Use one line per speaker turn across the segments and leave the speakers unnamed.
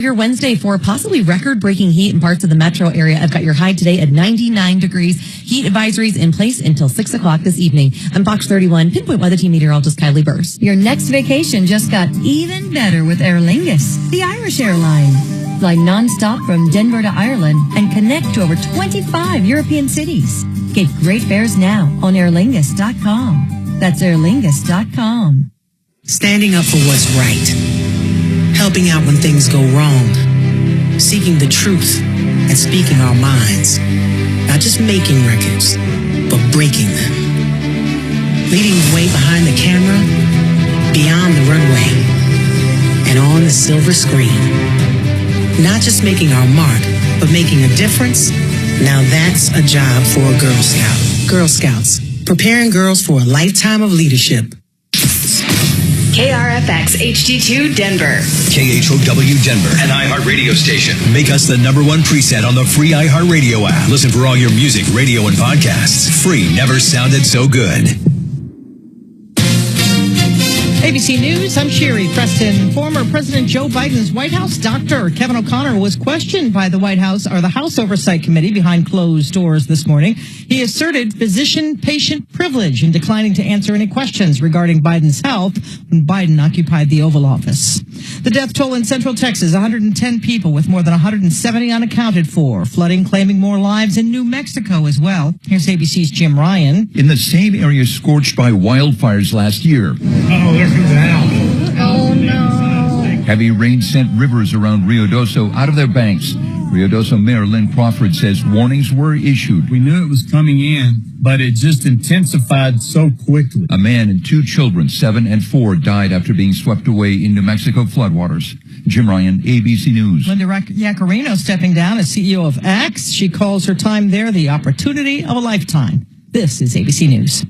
Your Wednesday for possibly record-breaking heat in parts of the metro area. I've got your high today at 99 degrees. Heat advisories in place until 6 o'clock this evening. I'm Fox 31 Pinpoint Weather Team Meteorologist Kylie Burst.
Your next vacation just got even better with Aer Lingus, the Irish airline. Fly nonstop from Denver to Ireland and connect to over 25 European cities. Get great fares now on airlingus.com. That's airlingus.com.
Standing up for what's right. Helping out when things go wrong, seeking the truth, and speaking our minds. Not just making records, but breaking them. Leading the way behind the camera, beyond the runway, and on the silver screen. Not just making our mark, but making a difference. Now that's a job for a Girl Scout. Girl Scouts, preparing girls for a lifetime of leadership.
KRFX HD2 Denver.
KHOW Denver. An iHeart radio station. Make us the #1 preset on the free iHeart radio app. Listen for all your music, radio, and podcasts. Free never sounded so good.
ABC News, I'm Sherry Preston. Former President Joe Biden's White House doctor, Kevin O'Connor, was questioned by the White House or the House Oversight Committee behind closed doors this morning. He asserted physician-patient privilege in declining to answer any questions regarding Biden's health when Biden occupied the Oval Office. The death toll in Central Texas, 110 people with more than 170 unaccounted for. Flooding claiming more lives in New Mexico as well. Here's ABC's Jim Ryan.
In the same area scorched by wildfires last year.
Oh, no.
Heavy rain sent rivers around Rio Doso out of their banks. Rio Doso Mayor Lynn Crawford says warnings were issued.
We knew it was coming in, but it just intensified so quickly.
A man and 2 children, 7 and 4, died after being swept away in New Mexico floodwaters. Jim Ryan, ABC News.
Linda Yaccarino stepping down as CEO of X. She calls her time there the opportunity of a lifetime. This is ABC News.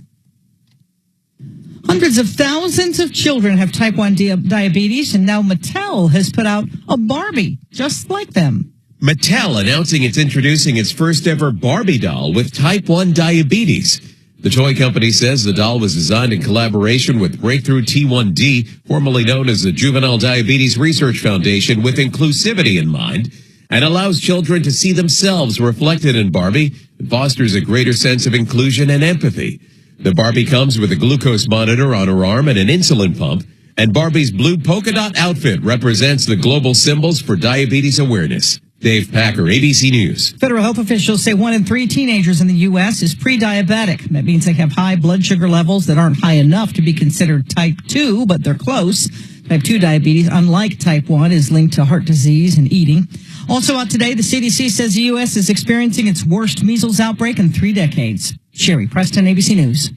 Hundreds of thousands of children have type 1 diabetes, and now Mattel has put out a Barbie just like them.
Mattel announcing it's introducing its first ever Barbie doll with type 1 diabetes. The toy company says the doll was designed in collaboration with Breakthrough T1D, formerly known as the Juvenile Diabetes Research Foundation, with inclusivity in mind, and allows children to see themselves reflected in Barbie and fosters a greater sense of inclusion and empathy. The Barbie comes with a glucose monitor on her arm and an insulin pump, and Barbie's blue polka dot outfit represents the global symbols for diabetes awareness. Dave Packer, ABC News.
Federal health officials say 1 in 3 teenagers in the U.S. is pre-diabetic. That means they have high blood sugar levels that aren't high enough to be considered type 2, but they're close. Type 2 diabetes, unlike type 1, is linked to heart disease and eating. Also out today, the CDC says the U.S. is experiencing its worst measles outbreak in 3 decades. Sherry Preston, ABC News.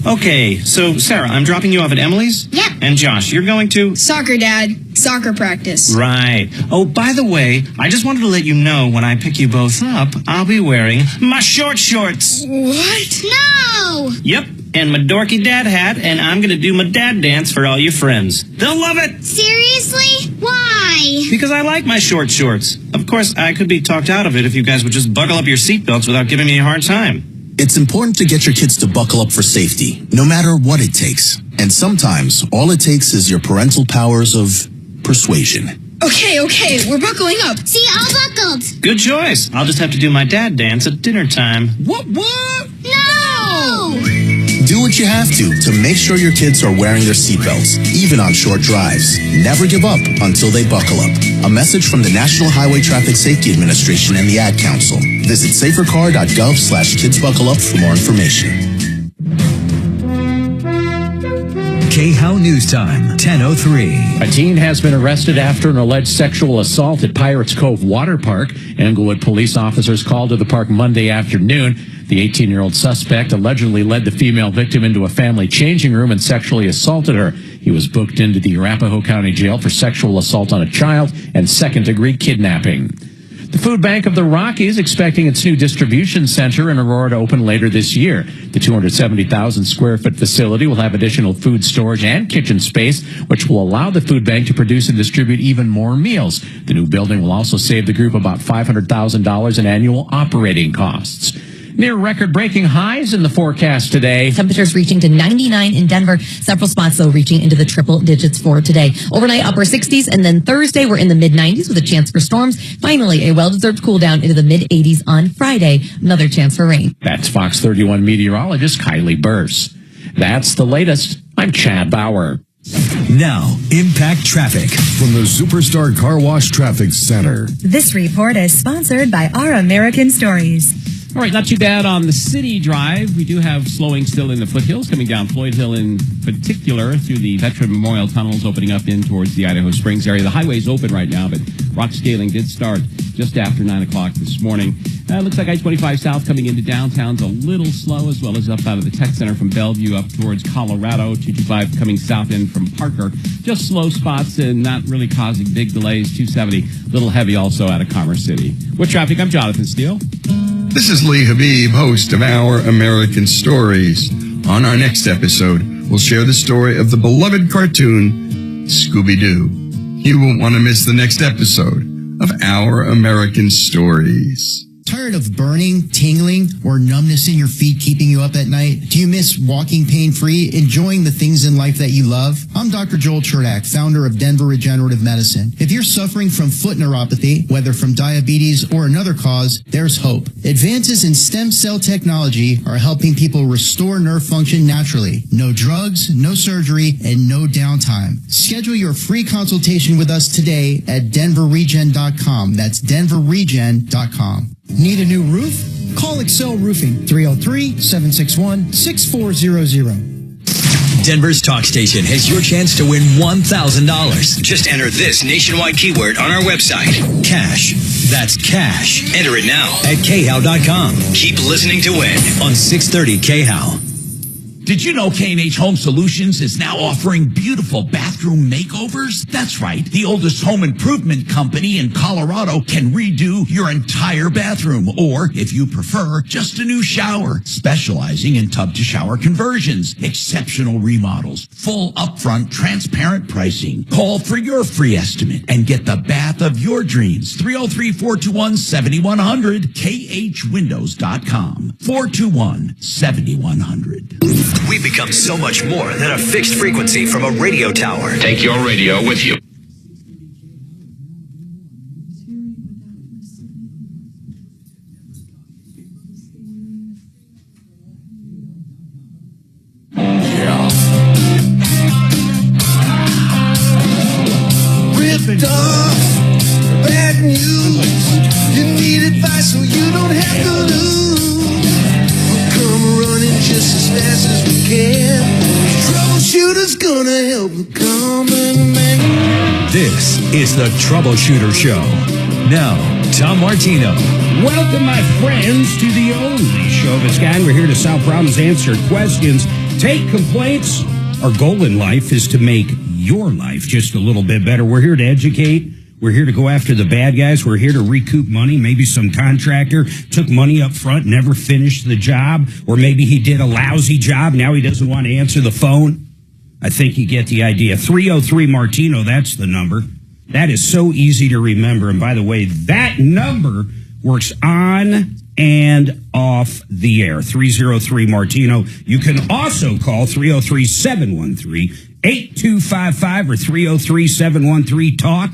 Okay, so Sarah, I'm dropping you off at Emily's?
Yep.
And Josh, you're going to?
Soccer, Dad. Soccer practice.
Right. Oh, by the way, I just wanted to let you know when I pick you both up, I'll be wearing my short shorts.
What? No!
Yep, and my dorky dad hat, and I'm going to do my dad dance for all your friends. They'll love it!
Seriously? Why?
Because I like my short shorts. Of course, I could be talked out of it if you guys would just buckle up your seatbelts without giving me a hard time.
It's important to get your kids to buckle up for safety, no matter what it takes. And sometimes, all it takes is your parental powers of persuasion.
Okay, we're buckling up.
See, all buckled.
Good choice. I'll just have to do my dad dance at dinner time.
What?
No!
Do what you have to make sure your kids are wearing their seatbelts, even on short drives. Never give up until they buckle up. A message from the National Highway Traffic Safety Administration and the Ad Council. Visit safercar.gov/kidsbuckleup for more information.
KHOW News Time, 10:03.
A teen has been arrested after an alleged sexual assault at Pirates Cove Water Park. Englewood police officers called to the park Monday afternoon. The 18-year-old suspect allegedly led the female victim into a family changing room and sexually assaulted her. He was booked into the Arapahoe County Jail for sexual assault on a child and second-degree kidnapping. The Food Bank of the Rockies expecting its new distribution center in Aurora to open later this year. The 270,000 square foot facility will have additional food storage and kitchen space, which will allow the food bank to produce and distribute even more meals. The new building will also save the group about $500,000 in annual operating costs. Near record-breaking highs in the forecast today.
Temperatures reaching to 99 in Denver. Several spots, though, reaching into the triple digits for today. Overnight, upper 60s, and then Thursday, we're in the mid-90s with a chance for storms. Finally, a well-deserved cool down into the mid-80s on Friday. Another chance for rain.
That's Fox 31 meteorologist Kylie Burse. That's the latest. I'm Chad Bauer.
Now, impact traffic
from the Superstar Car Wash Traffic Center.
This report is sponsored by Our American Stories.
All right, not too bad on the City Drive. We do have slowing still in the foothills, coming down Floyd Hill in particular through the Veteran Memorial Tunnels, opening up in towards the Idaho Springs area. The highway's open right now, but rock scaling did start just after 9 o'clock this morning. Looks like I-25 South coming into downtown's a little slow, as well as up out of the Tech Center from Bellevue up towards Colorado. 225 coming south in from Parker. Just slow spots and not really causing big delays. 270, a little heavy also out of Commerce City. With traffic, I'm Jonathan Steele.
This is Lee Habib, host of Our American Stories. On our next episode, we'll share the story of the beloved cartoon, Scooby-Doo. You won't want to miss the next episode of Our American Stories.
Tired of burning, tingling, or numbness in your feet keeping you up at night? Do you miss walking pain-free, enjoying the things in life that you love? I'm Dr. Joel Chernak, founder of Denver Regenerative Medicine. If you're suffering from foot neuropathy, whether from diabetes or another cause, there's hope. Advances in stem cell technology are helping people restore nerve function naturally. No drugs, no surgery, and no downtime. Schedule your free consultation with us today at denverregen.com. That's denverregen.com.
Need a new roof? Call Excel Roofing, 303-761-6400.
Denver's talk station has your chance to win $1,000. Just enter this nationwide keyword on our website. Cash. That's cash. Enter it now at khow.com. Keep listening to win on 630 KHOW.
Did you know K&H Home Solutions is now offering beautiful bathroom makeovers? That's right. The oldest home improvement company in Colorado can redo your entire bathroom, or, if you prefer, just a new shower. Specializing in tub-to-shower conversions, exceptional remodels, full upfront transparent pricing. Call for your free estimate and get the bath of your dreams. 303-421-7100, khwindows.com. 421-7100.
We've become so much more than a fixed frequency from a radio tower.
Take your radio with you.
Ripped off, bad news. You need advice so you don't have to lose. Come running just as fast as we can. Troubleshooter's gonna help the common man.
This is the Troubleshooter Show. Now, Tom Martino.
Welcome, my friends, to the only show of its kind. We're here to solve problems, answer questions, take complaints. Our goal in life is to make your life just a little bit better. We're here to educate. We're here to go after the bad guys. We're here to recoup money. Maybe some contractor took money up front, never finished the job, or maybe he did a lousy job. Now he doesn't want to answer the phone. I think you get the idea. 303 Martino, that's the number. That is so easy to remember. And by the way, that number works on and off the air. 303 Martino. You can also call 303-713-8255 or 303-713-TALK.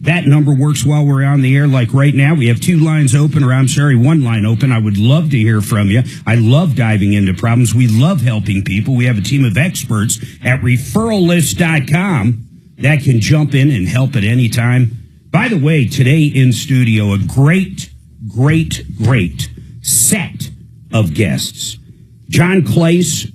That number works while we're on the air, like right now. We have one line open. I would love to hear from you. I love diving into problems. We love helping people. We have a team of experts at referrallist.com that can jump in and help at any time. By the way, today in studio, a great set of guests. John Clace,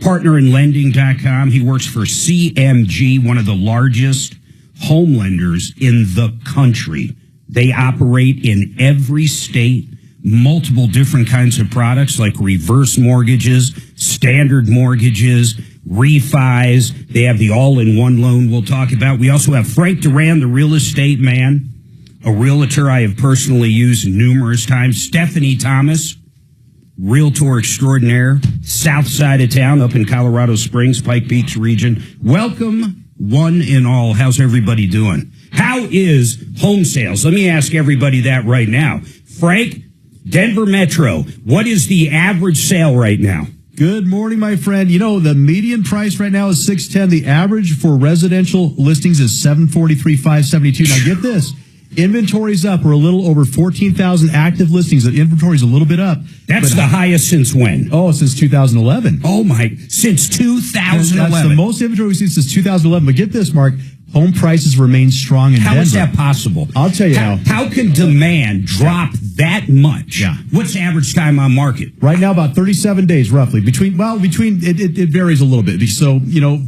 partner in lending.com. He works for CMG, one of the largest home lenders in the country. They operate in every state, multiple different kinds of products like reverse mortgages, standard mortgages, refis. They have the all-in-one loan we'll talk about. We also have Frank Duran, the real estate man, a realtor I have personally used numerous times. Stephanie Thomas, realtor extraordinaire, south side of town up in Colorado Springs, Pike Beach region. Welcome, one and all. How's everybody doing? How is home sales? Let me ask everybody that right now. Frank, Denver Metro, what is the average sale right now?
Good morning, my friend. You know, the median price right now is $610. The average for residential listings is $743,572. Now get this. Inventory's up. We're a little over 14,000 active listings. The inventory's a little bit up.
That's the highest since when?
Oh, since 2011.
Oh, my. Since 2011.
That's the most inventory we've seen since 2011. But get this, Mark. Home prices remain strong in Denver.
How is that possible?
I'll tell you how.
How can demand drop that much?
Yeah.
What's the average time on market?
Right now, about 37 days, roughly. It varies a little bit. So,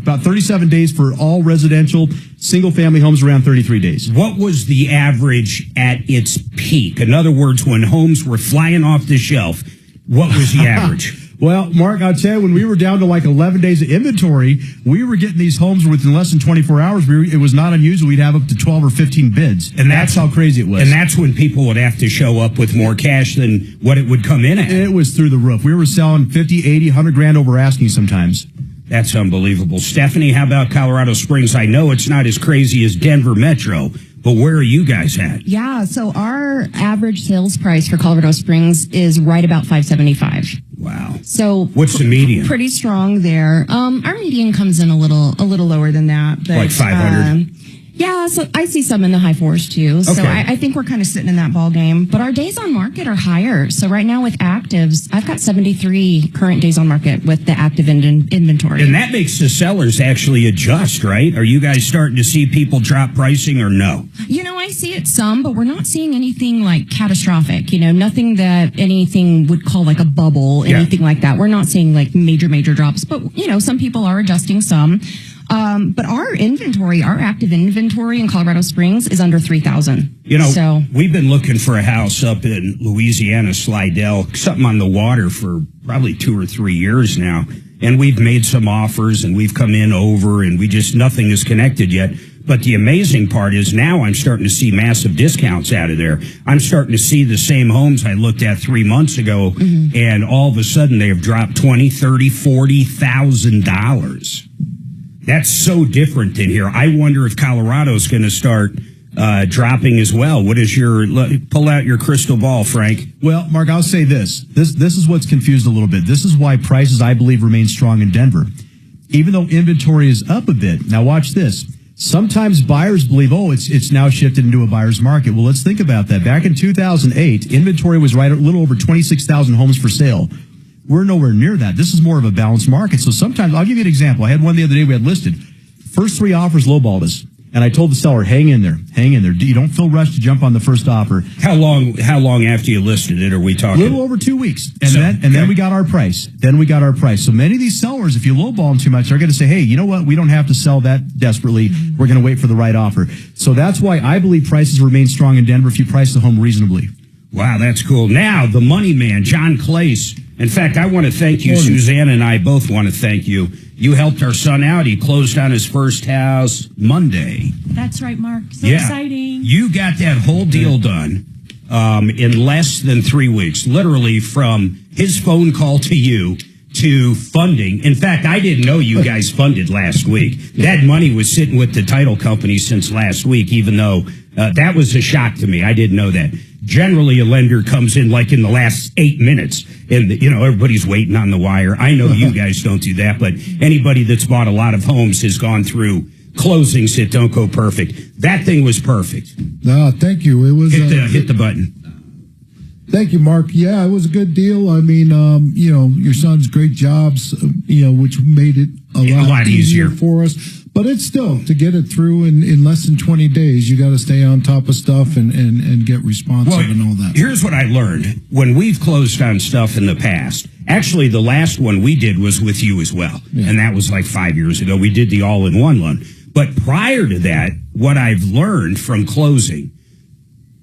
about 37 days for all residential, single-family homes, around 33 days.
What was the average at its peak? In other words, when homes were flying off the shelf, what was the average?
Well, Mark, I'll tell you, when we were down to like 11 days of inventory, we were getting these homes within less than 24 hours. It was not unusual. We'd have up to 12 or 15 bids.
And
that's how crazy it was.
And that's when people would have to show up with more cash than what it would come in at.
It was through the roof. We were selling 50, 80, 100 grand over asking sometimes.
That's unbelievable. Stephanie, how about Colorado Springs? I know it's not as crazy as Denver Metro, but where are you guys at?
Yeah, so our average sales price for Colorado Springs is right about $575.
Wow.
So
what's the median?
Pretty strong there. Our median comes in a little lower than that. But,
like 500?
Yeah, so I see some in the high fours too. So
Okay.
I think we're kind of sitting in that ball game. But our days on market are higher. So right now with actives, I've got 73 current days on market with the active inventory.
And that makes the sellers actually adjust, right? Are you guys starting to see people drop pricing or no?
I see it some, but we're not seeing anything like catastrophic, nothing that anything would call like a bubble, anything like that. We're not seeing like major drops, but some people are adjusting some. But our active inventory in Colorado Springs is under 3,000.
So we've been looking for a house up in Louisiana, Slidell, something on the water for probably 2 or 3 years now. And we've made some offers and we've come in over and nothing is connected yet. But the amazing part is now I'm starting to see massive discounts out of there. I'm starting to see the same homes I looked at 3 months ago, and all of a sudden they have dropped $20,000, $30,000, $40,000. That's so different than here. I wonder if Colorado's going to start dropping as well. What is pull out your crystal ball, Frank?
Well, Mark, I'll say this. This is what's confused a little bit. This is why prices, I believe, remain strong in Denver. Even though inventory is up a bit. Now watch this. Sometimes buyers believe, it's now shifted into a buyer's market. Well, let's think about that. Back in 2008, inventory was right a little over 26,000 homes for sale. We're nowhere near that. This is more of a balanced market. So sometimes, I'll give you an example. I had one the other day we had listed. First 3 offers lowballed us. And I told the seller, hang in there. You don't feel rushed to jump on the first offer.
How long after you listed it are we talking?
A little over 2 weeks. And then we got our price. So many of these sellers, if you lowball them too much, they're going to say, hey, you know what? We don't have to sell that desperately. We're going to wait for the right offer. So that's why I believe prices remain strong in Denver if you price the home reasonably.
Wow, that's cool. Now, the money man, John Clace. In fact, I want to thank you. Suzanne and I both want to thank you. You helped our son out. He closed on his first house Monday.
That's right, Mark. So exciting.
You got that whole deal done in less than 3 weeks, literally from his phone call to you to funding. In fact, I didn't know you guys funded last week. That money was sitting with the title company since last week, even though that was a shock to me. I didn't know that. Generally, a lender comes in like in the last 8 minutes and, everybody's waiting on the wire. I know you guys don't do that, but anybody that's bought a lot of homes has gone through closings that don't go perfect. That thing was perfect.
No, thank you. It was
hit the button.
Thank you, Mark. Yeah, it was a good deal. I mean, your son's great jobs, which made it a lot easier for us. But it's still, to get it through in less than 20 days, you got to stay on top of stuff and get responsive and all that.
Here's what I learned. When we've closed on stuff in the past, actually the last one we did was with you as well. Yeah. And that was like 5 years ago. We did the all-in-one loan. But prior to that, what I've learned from closing,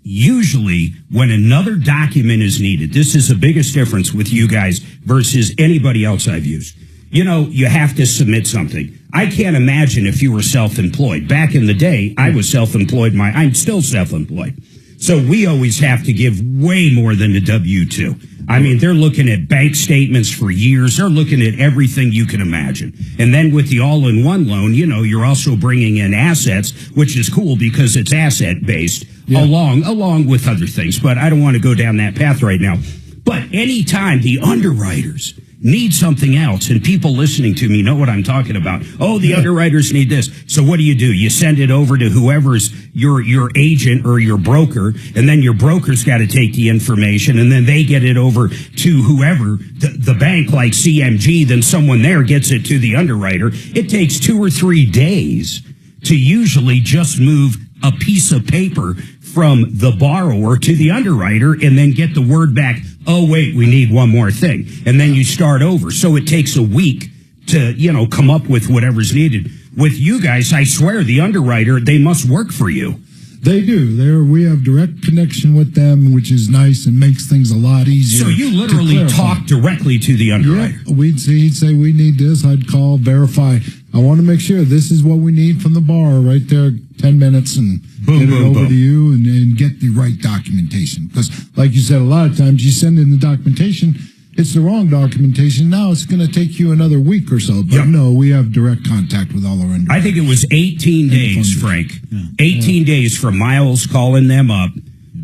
usually when another document is needed, this is the biggest difference with you guys versus anybody else I've used. You have to submit something. I can't imagine if you were self-employed. Back in the day, I was self-employed. I'm still self-employed. So we always have to give way more than the W-2. I mean, they're looking at bank statements for years. They're looking at everything you can imagine. And then with the all-in-one loan, you're also bringing in assets, which is cool because it's asset-based along with other things. But I don't want to go down that path right now. But anytime the underwriters need something else, and people listening to me know what I'm talking about. Oh, the underwriters need this. So what do? You send it over to whoever's your agent or your broker, and then your broker's got to take the information, and then they get it over to whoever, the bank like CMG, then someone there gets it to the underwriter. It takes 2 or 3 days to usually just move a piece of paper from the borrower to the underwriter and then get the word back, oh, wait, we need one more thing. And then you start over. So it takes a week to, come up with whatever's needed. With you guys, I swear, the underwriter, they must work for you.
They do. We have direct connection with them, which is nice and makes things a lot easier.
So you literally talk directly to the underwriter.
Yeah, he'd say, we need this. I'd call, verify. I want to make sure this is what we need from the borrower right there, 10 minutes, and get it over to you and get the right documentation. Because, like you said, a lot of times you send in the documentation, it's the wrong documentation. Now it's going to take you another week or so. But no, we have direct contact with all our underwriters.
I think it was 18 days, Frank. 18 days from Miles calling them up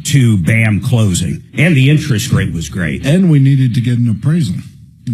to BAM closing. And the interest rate was great.
And we needed to get an appraisal.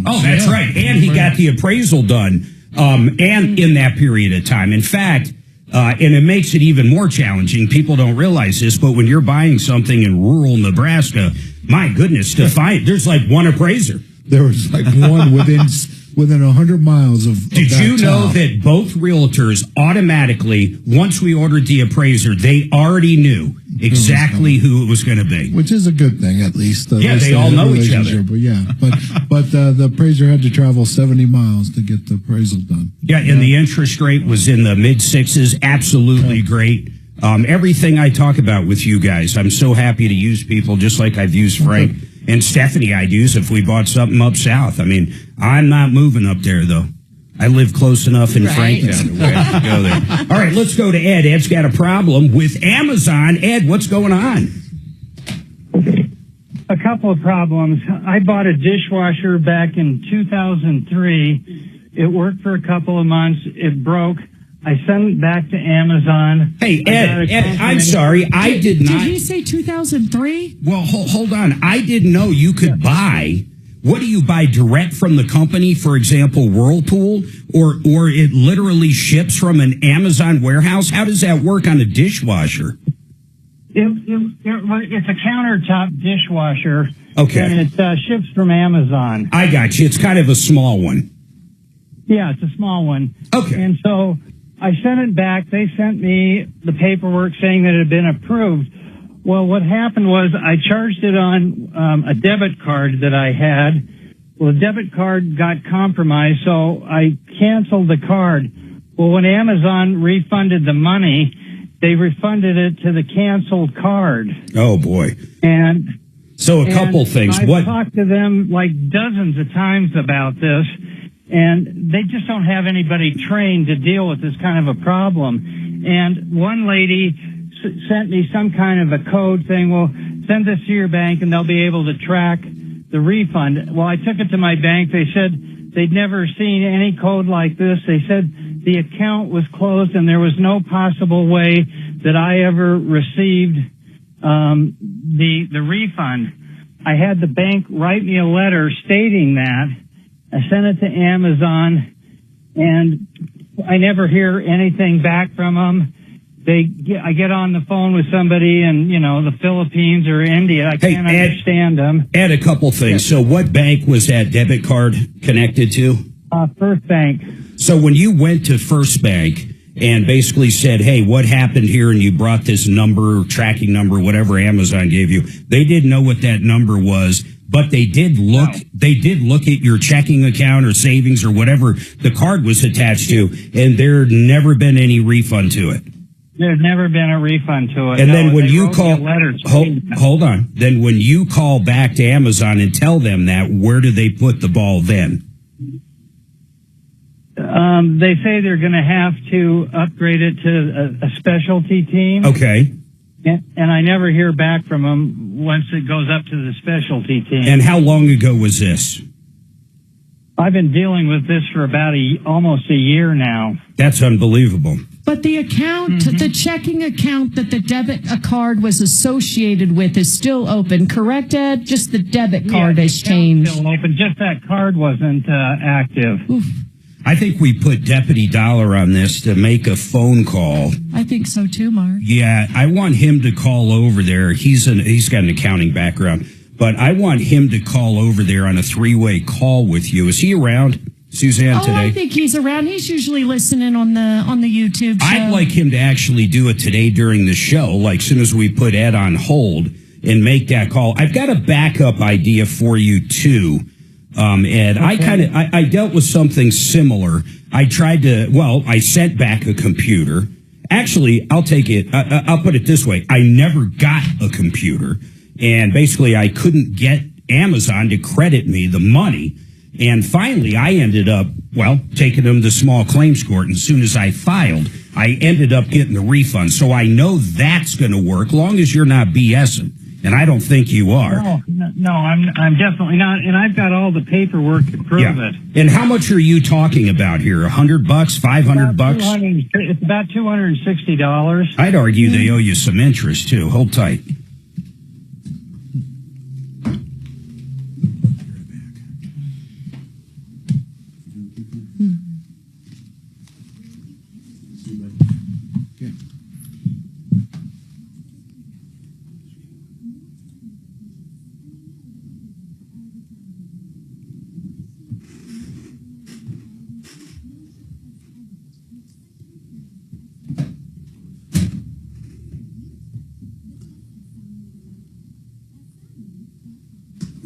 Oh, that's right. And he got the appraisal done and in that period of time. In fact, and it makes it even more challenging. People don't realize this, but when you're buying something in rural Nebraska, my goodness, there's like one appraiser.
There was like one within 100 miles of
Did
that
you know
town.
that both realtors automatically, once we ordered the appraiser, they already knew exactly who it was going to be?
Which is a good thing, at least.
They all know each other.
But but the appraiser had to travel 70 miles to get the appraisal done.
Yeah, and the interest rate was in the mid-6s. Absolutely great. Everything I talk about with you guys, I'm so happy to use people just like I've used Frank and Stephanie I'd use if we bought something up south. I mean, I'm not moving up there, though. I live close enough in Franktown where I have to go there. All right, let's go to Ed. Ed's got a problem with Amazon. Ed, what's going on?
A couple of problems. I bought a dishwasher back in 2003. It worked for a couple of months. It broke. I sent it back to Amazon.
Hey, Ed, I'm sorry. I did not.
Did he say 2003?
Well, hold on. I didn't know you could buy. What do you buy direct from the company? For example, Whirlpool, or it literally ships from an Amazon warehouse? How does that work on a dishwasher?
It's a countertop dishwasher.
Okay.
And it ships from Amazon.
I got you. It's kind of a small one.
Yeah, it's a small one.
Okay.
And so I sent it back. They sent me the paperwork saying that it had been approved. Well, what happened was I charged it on a debit card that I had. Well, the debit card got compromised, so I canceled the card. Well, when Amazon refunded the money, they refunded it to the canceled card.
Oh, boy.
And
so a couple things.
I've talked to them like dozens of times about this, and they just don't have anybody trained to deal with this kind of a problem. And one lady sent me some kind of a code saying, well, send this to your bank and they'll be able to track the refund. Well, I took it to my bank. They said they'd never seen any code like this. They said the account was closed and there was no possible way that I ever received the refund. I had the bank write me a letter stating that. I sent it to Amazon, and I never hear anything back from them. I get on the phone with somebody in, the Philippines or India. I can't understand them.
Add a couple things. So what bank was that debit card connected to?
First Bank.
So when you went to First Bank and basically said, hey, what happened here? And you brought this number, tracking number, whatever Amazon gave you. They didn't know what that number was, but they did look. No. They did look at your checking account or savings or whatever the card was attached to, and there'd never been any refund to it.
There's never been a refund to it.
And then when you call, hold on. Then when you call back to Amazon and tell them that, where do they put the ball then?
They say they're going to have to upgrade it to a specialty team.
Okay.
And I never hear back from them once it goes up to the specialty team.
And how long ago was this?
I've been dealing with this for about almost a year now.
That's unbelievable.
But the account, the checking account that the debit card was associated with is still open, correct, Ed? Just the debit card has changed.
Still open. Just that card wasn't active.
Oof.
I think we put Deputy Dollar on this to make a phone call.
I think so too, Mark.
Yeah, I want him to call over there. He's got an accounting background, but I want him to call over there on a 3-way call with you. Is he around, Suzanne, today?
I think he's around. He's usually listening on the YouTube show.
I'd like him to actually do it today during the show, like soon as we put Ed on hold and make that call. I've got a backup idea for you too. Ed, okay. I dealt with something similar. I sent back a computer. Actually, I'll take it. I'll put it this way. I never got a computer. And basically, I couldn't get Amazon to credit me the money. And finally, I ended up, taking them to small claims court. And as soon as I filed, I ended up getting the refund. So I know that's going to work, long as you're not BSing. And I don't think you are.
No, I'm definitely not. And I've got all the paperwork to prove it.
And how much are you talking about here? $100, $500?
It's about $260.
I'd argue they owe you some interest too. Hold tight.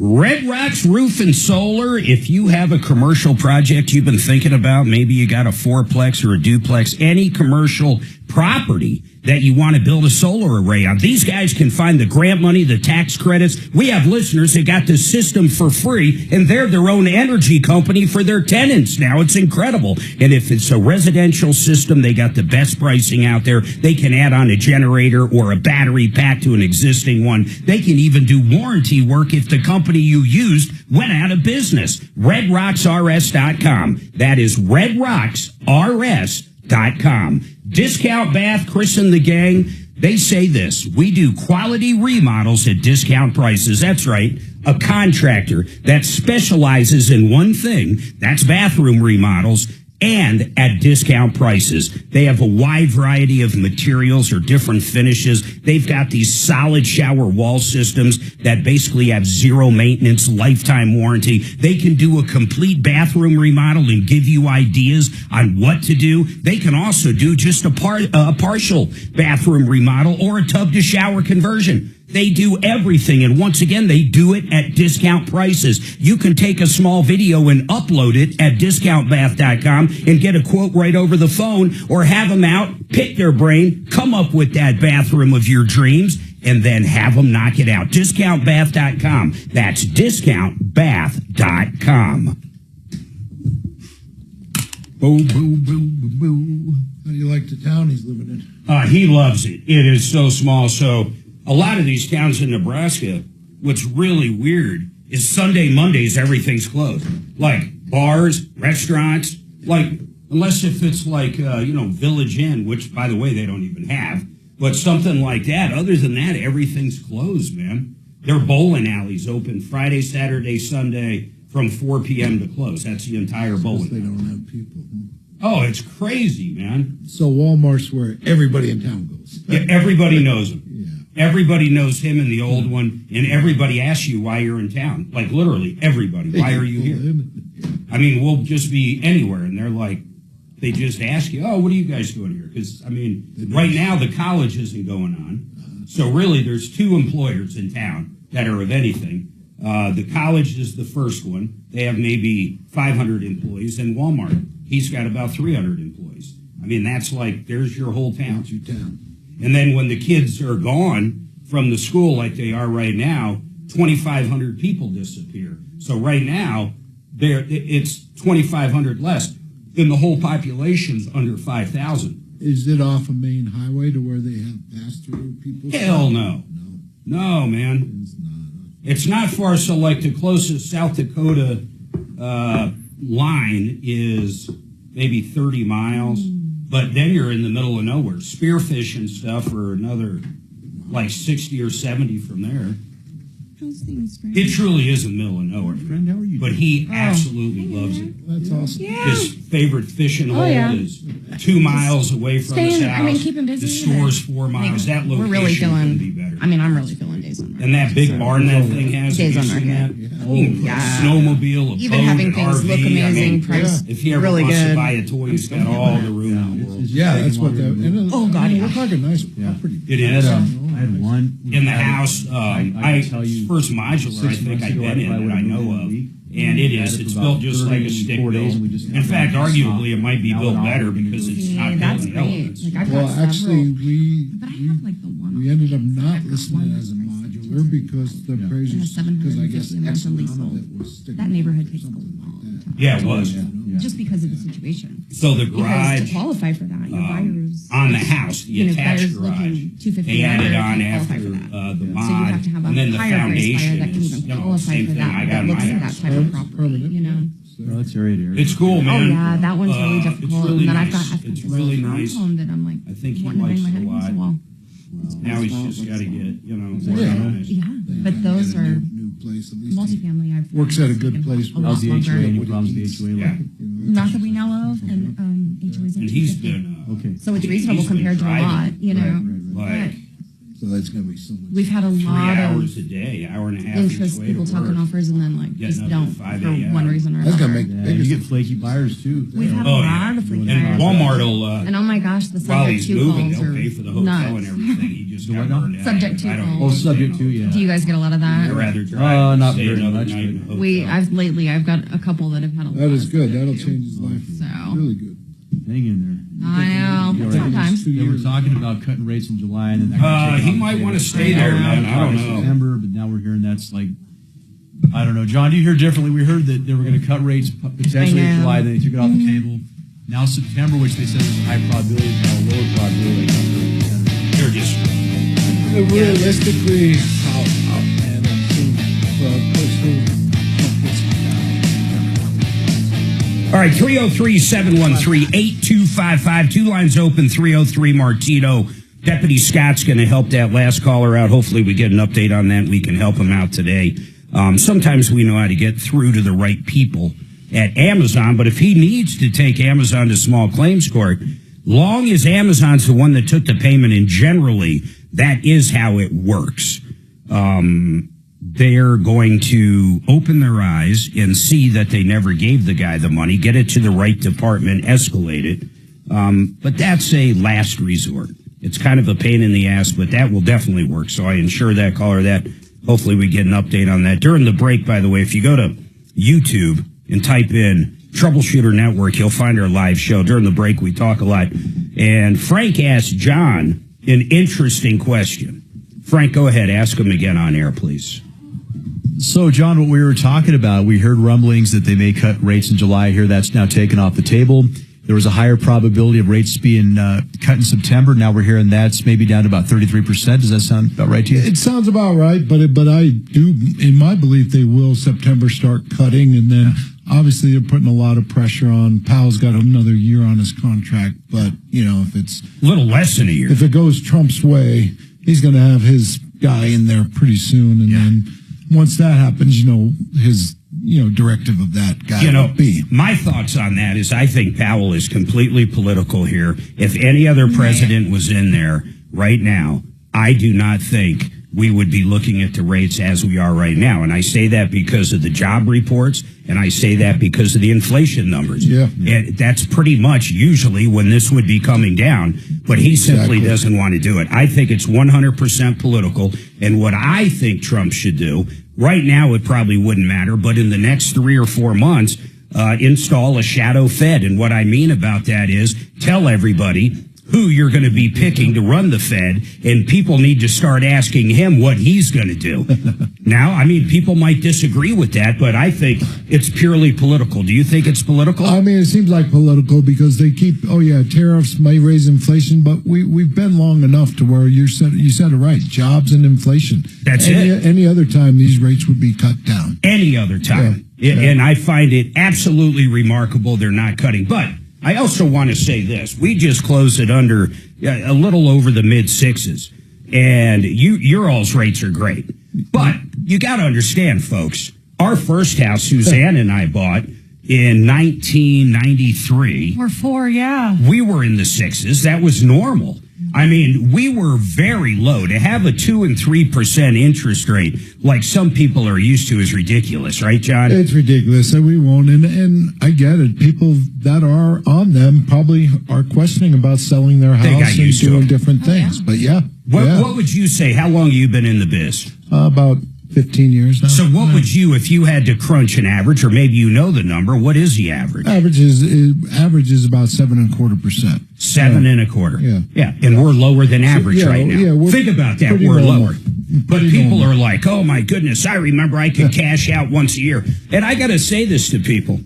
Red Rocks Roof and Solar. If you have a commercial project you've been thinking about, maybe you got a fourplex or a duplex, any commercial property that you want to build a solar array on, these guys can find the grant money, the tax credits. We have listeners that got the system for free, and they're their own energy company for their tenants now. It's incredible. And if it's a residential system, they got the best pricing out there. They can add on a generator or a battery pack to an existing one. They can even do warranty work if the company you used went out of business. RedRocksRS.com. That is RedRocksRS.com. Discount Bath, Chris and the gang, they say this: we do quality remodels at discount prices. That's right. A contractor that specializes in one thing, that's bathroom remodels, and at discount prices. They have a wide variety of materials or different finishes. They've got these solid shower wall systems that basically have zero maintenance, lifetime warranty. They can do a complete bathroom remodel and give you ideas on what to do. They can also do just a partial bathroom remodel or a tub to shower conversion. They do everything, and once again, they do it at discount prices. You can take a small video and upload it at discountbath.com and get a quote right over the phone, or have them out, pick their brain, come up with that bathroom of your dreams, and then have them knock it out. Discountbath.com. That's discountbath.com. Boo, boo, boo, boo, boo.
How do you like the town he's living in?
He loves it. It is so small, so... a lot of these towns in Nebraska, what's really weird is Sunday, Mondays, everything's closed. Like bars, restaurants, like, unless if it's like, Village Inn, which, by the way, they don't even have, but something like that. Other than that, everything's closed, man. Their bowling alleys open Friday, Saturday, Sunday from 4 p.m. to close. That's the entire bowling alley.
They don't have people.
Oh, it's crazy, man.
So Walmart's where everybody in town goes.
Yeah, everybody knows them. Everybody knows him and the old one, and everybody asks you why you're in town. Like, literally, everybody. Why are you here? I mean, we'll just be anywhere, and they're like, they just ask you, oh, what are you guys doing here? Because, right now, the college isn't going on. So, really, there's two employers in town that are of anything. The college is the first one. They have maybe 500 employees, and Walmart, he's got about 300 employees. That's like, there's your whole town.
That's your town.
And then when the kids are gone from the school like they are right now, 2,500 people disappear. So right now, it's 2,500 less. And the whole population's under 5,000.
Is it off a main highway to where they have pass-through people?
Hell no. No, man. It's not far. So, like, the closest South Dakota line is maybe 30 miles. But then you're in the middle of nowhere. Spearfish and stuff are another, like, 60 or 70 from there. It truly is in the middle of nowhere.
Friend, how are you?
But he absolutely loves it.
That's awesome.
Yeah.
His favorite fishing hole
yeah.
is 2 miles away from his house.
I mean, keep him busy.
The store's 4 miles. That location
we're really
couldn't be
feeling.
better.
I mean, I'm really feeling Days on Market.
And that big barn that thing has.
Days
have you
on
seen
Market.
that?
Yeah.
Snowmobile, a
Even
boat,
having
an
things
RV.
look amazing,
I mean,
price
if he ever
really
wants
good.
to buy a toy, he's got all the room in the world.
Yeah, that's what that.
Oh, God,
It
yeah.
looked like a nice property.
It is.
I had one
In the house,
I tell you,
first modular I
6
think
months
I've
ago,
been in
I
that I
would've
know
moved in a
of.
week.
And it is. It's built just like a stick
34 days,
built.
and we just
In fact, arguably, it might be built better because it's not
That's
built in
great.
elements.
Like, I've
Well,
got
actually,
several.
we ended up not listing it as a modular because the appraisers, because I guess X amount of it was sticking.
That neighborhood takes a long time.
Yeah, it was.
Just because of the situation.
So the
Because
garage
to qualify for that, your buyers
on the house, the attached
buyers
garage,
looking 250
they added on
can't
after
qualify for that.
the mod,
So you have to have a
and then the
higher price buyer
foundation
that can
is,
even
you know,
qualify
same
for
thing I
that.
got
That
in
looks
my
at that
house.
type of property, you know.
Well, that's area.
It's cool, man.
Oh yeah, that one's really
It's
difficult.
really
and then
nice.
I've got
It's
this
really
farm
nice.
home that I'm like
I think he
wanting to
likes
bang my
it
head
a
against the
lot.
wall.
Now he's just got to get, you know,
Yeah, but those are
New place, at least.
multifamily. I've
Works at a good place.
a lot
How's the HOA?
longer.
Any problems with the HOA?
Yeah.
Not that we know of, and HOA's
And
in
he's
250.
been,
Okay.
So it's reasonable
he's been
compared to a
driving,
lot, you know.
like,
So that's going to be so much.
We've had a
3
lot
hours
of
a day, hour and a half
interest,
each way
people
to
talking
work.
offers, and then like
Getting
just
up at
don't
5
for
a.m.
one reason or
That's
another.
going to make
Yeah, you get flaky buyers too.
We've had a
Oh,
lot
yeah.
of fleet
And
buyers.
Walmart will,
And oh my gosh, the
while
subject
he's
to
moving,
calls
they'll
are
pay for the hotel
nuts.
and everything. He just
The
got
what now?
burned out.
Subject to
I don't
calls.
know.
Oh, subject to, yeah.
Do you guys get a lot of that?
I'd rather drive.
Not
stay
very
another
much,
night in a hotel.
I've got a couple that have had a lot.
That is
of
good.
subject
That'll
to.
change his life.
So.
Really good.
Hang in there.
I know. Sometimes.
They were talking about cutting rates in July, and then that got taken
He
off the
might
table.
want to stay there, man. I don't know.
September, but now we're hearing that's like, I don't know. John, do you hear differently? We heard that they were going to cut rates potentially in July, then they took it off the table. Now September, which they said was a high probability, is now a lower probability.
They're just
Realistically, man, personally,
all right, 303-713-8255. 2 lines open, 303 Martino. Deputy Scott's going to help that last caller out. Hopefully we get an update on that. We can help him out today. Sometimes we know how to get through to the right people at Amazon, but if he needs to take Amazon to small claims court, long as Amazon's the one that took the payment, and generally that is how it works. They're going to open their eyes and see that they never gave the guy the money, get it to the right department, escalate it. But that's a last resort. It's kind of a pain in the ass, but that will definitely work. So I ensure that caller that. Hopefully we get an update on that. During the break, by the way, if you go to YouTube and type in Troubleshooter Network, you'll find our live show. During the break, we talk a lot. And Frank asked John an interesting question. Frank, go ahead. Ask him again on air, please.
So, John, what we were talking about, we heard rumblings that they may cut rates in July. Here, that's now taken off the table. There was a higher probability of rates being cut in September. Now we're hearing that's maybe down to about 33%. Does that sound about right to you?
It sounds about right, but I do, in my belief, they will September start cutting, and then obviously they're putting a lot of pressure on. Powell's got another year on his contract, but if it's
a little less than a year,
if it goes Trump's way, he's going to have his guy in there pretty soon, and then once that happens, his directive of that guy will be.
My thoughts on that is I think Powell is completely political here. If any other president was in there right now, I do not think we would be looking at the rates as we are right now. And I say that because of the job reports, and I say that because of the inflation numbers.
Yeah.
And that's pretty much usually when this would be coming down, but he simply doesn't want to do it. I think it's 100% political, and what I think Trump should do, right now it probably wouldn't matter, but in the next 3 or 4 months, install a shadow Fed. And what I mean about that is tell everybody, who you're going to be picking to run the Fed, and people need to start asking him what he's going to do. Now, I mean, people might disagree with that, but I think it's purely political. Do you think it's political?
I mean, it seems like political because they keep, tariffs may raise inflation, but we've been long enough to where you said it right, jobs and inflation.
That's it.
Any other time, these rates would be cut down.
Any other time. Yeah. And I find it absolutely remarkable they're not cutting. But I also want to say this. We just closed it under a little over the mid-sixes. And your all's rates are great. But you got to understand, folks, our first house, Suzanne and I bought in 1993.
We're 4, yeah.
We were in the sixes. That was normal. I mean, we were very low. To have a 2 and 3% interest rate, like some people are used to, is ridiculous, right, John?
It's ridiculous, and we won't. And I get it. People that are on them probably are questioning about selling their house and doing different things. But
What would you say? How long have you been in the biz?
About 15 years now.
So what would you, if you had to crunch an average, or maybe you know the number, what is the average?
Average is about 7.25%.
7.25%. Yeah. And we're lower than average right now.
Yeah,
think about that. We're lower. But people are like, oh my goodness, I remember I could cash out once a year. And I got to say this to people.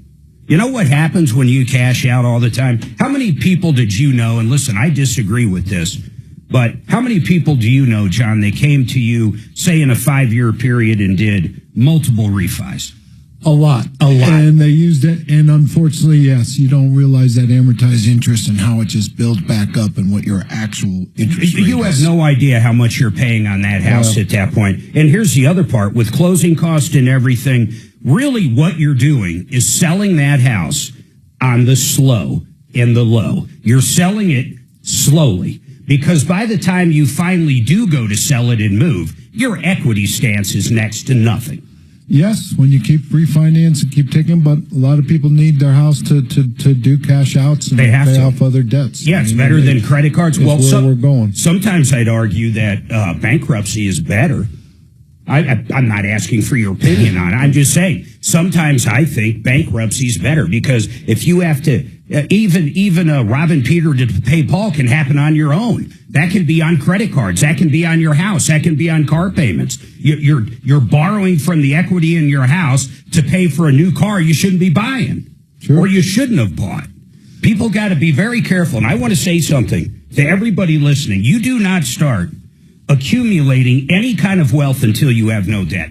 You know what happens when you cash out all the time? How many people did you know? And listen, I disagree with this. But how many people do you know, John, they came to you, say, in a 5-year period and did multiple refis?
A lot. And they used it. And unfortunately, yes, you don't realize that amortized interest and how it just builds back up and what your actual interest rate
You have no idea how much you're paying on that house at that point. And here's the other part. With closing costs and everything, really what you're doing is selling that house on the slow and the low. You're selling it slowly. Because by the time you finally do go to sell it and move, your equity stance is next to nothing.
Yes, when you keep refinancing, keep taking, but a lot of people need their house to do cash outs and pay off other debts.
Yeah, it's better than credit cards.
Well, we're going.
Sometimes I'd argue that bankruptcy is better. I'm not asking for your opinion on it. I'm just saying, sometimes I think bankruptcy is better because if you have to, even robbing Peter to pay Paul can happen on your own. That can be on credit cards. That can be on your house. That can be on car payments. You're borrowing from the equity in your house to pay for a new car you shouldn't be buying.
Sure.
Or you shouldn't have bought. People got to be very careful. And I want to say something to everybody listening. You do not start accumulating any kind of wealth until you have no debt.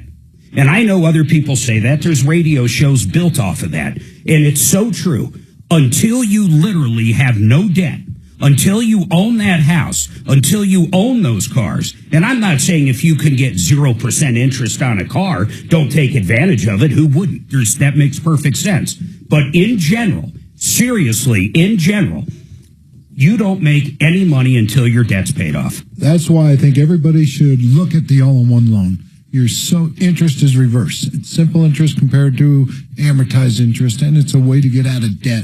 And I know other people say that. There's radio shows built off of that. And it's so true. Until you literally have no debt, until you own that house, until you own those cars. And I'm not saying if you can get 0% interest on a car, don't take advantage of it. Who wouldn't? That makes perfect sense. But in general, seriously, in general, you don't make any money until your debt's paid off.
That's why I think everybody should look at the all-in-one loan. Your interest is reverse. It's simple interest compared to amortized interest, and it's a way to get out of debt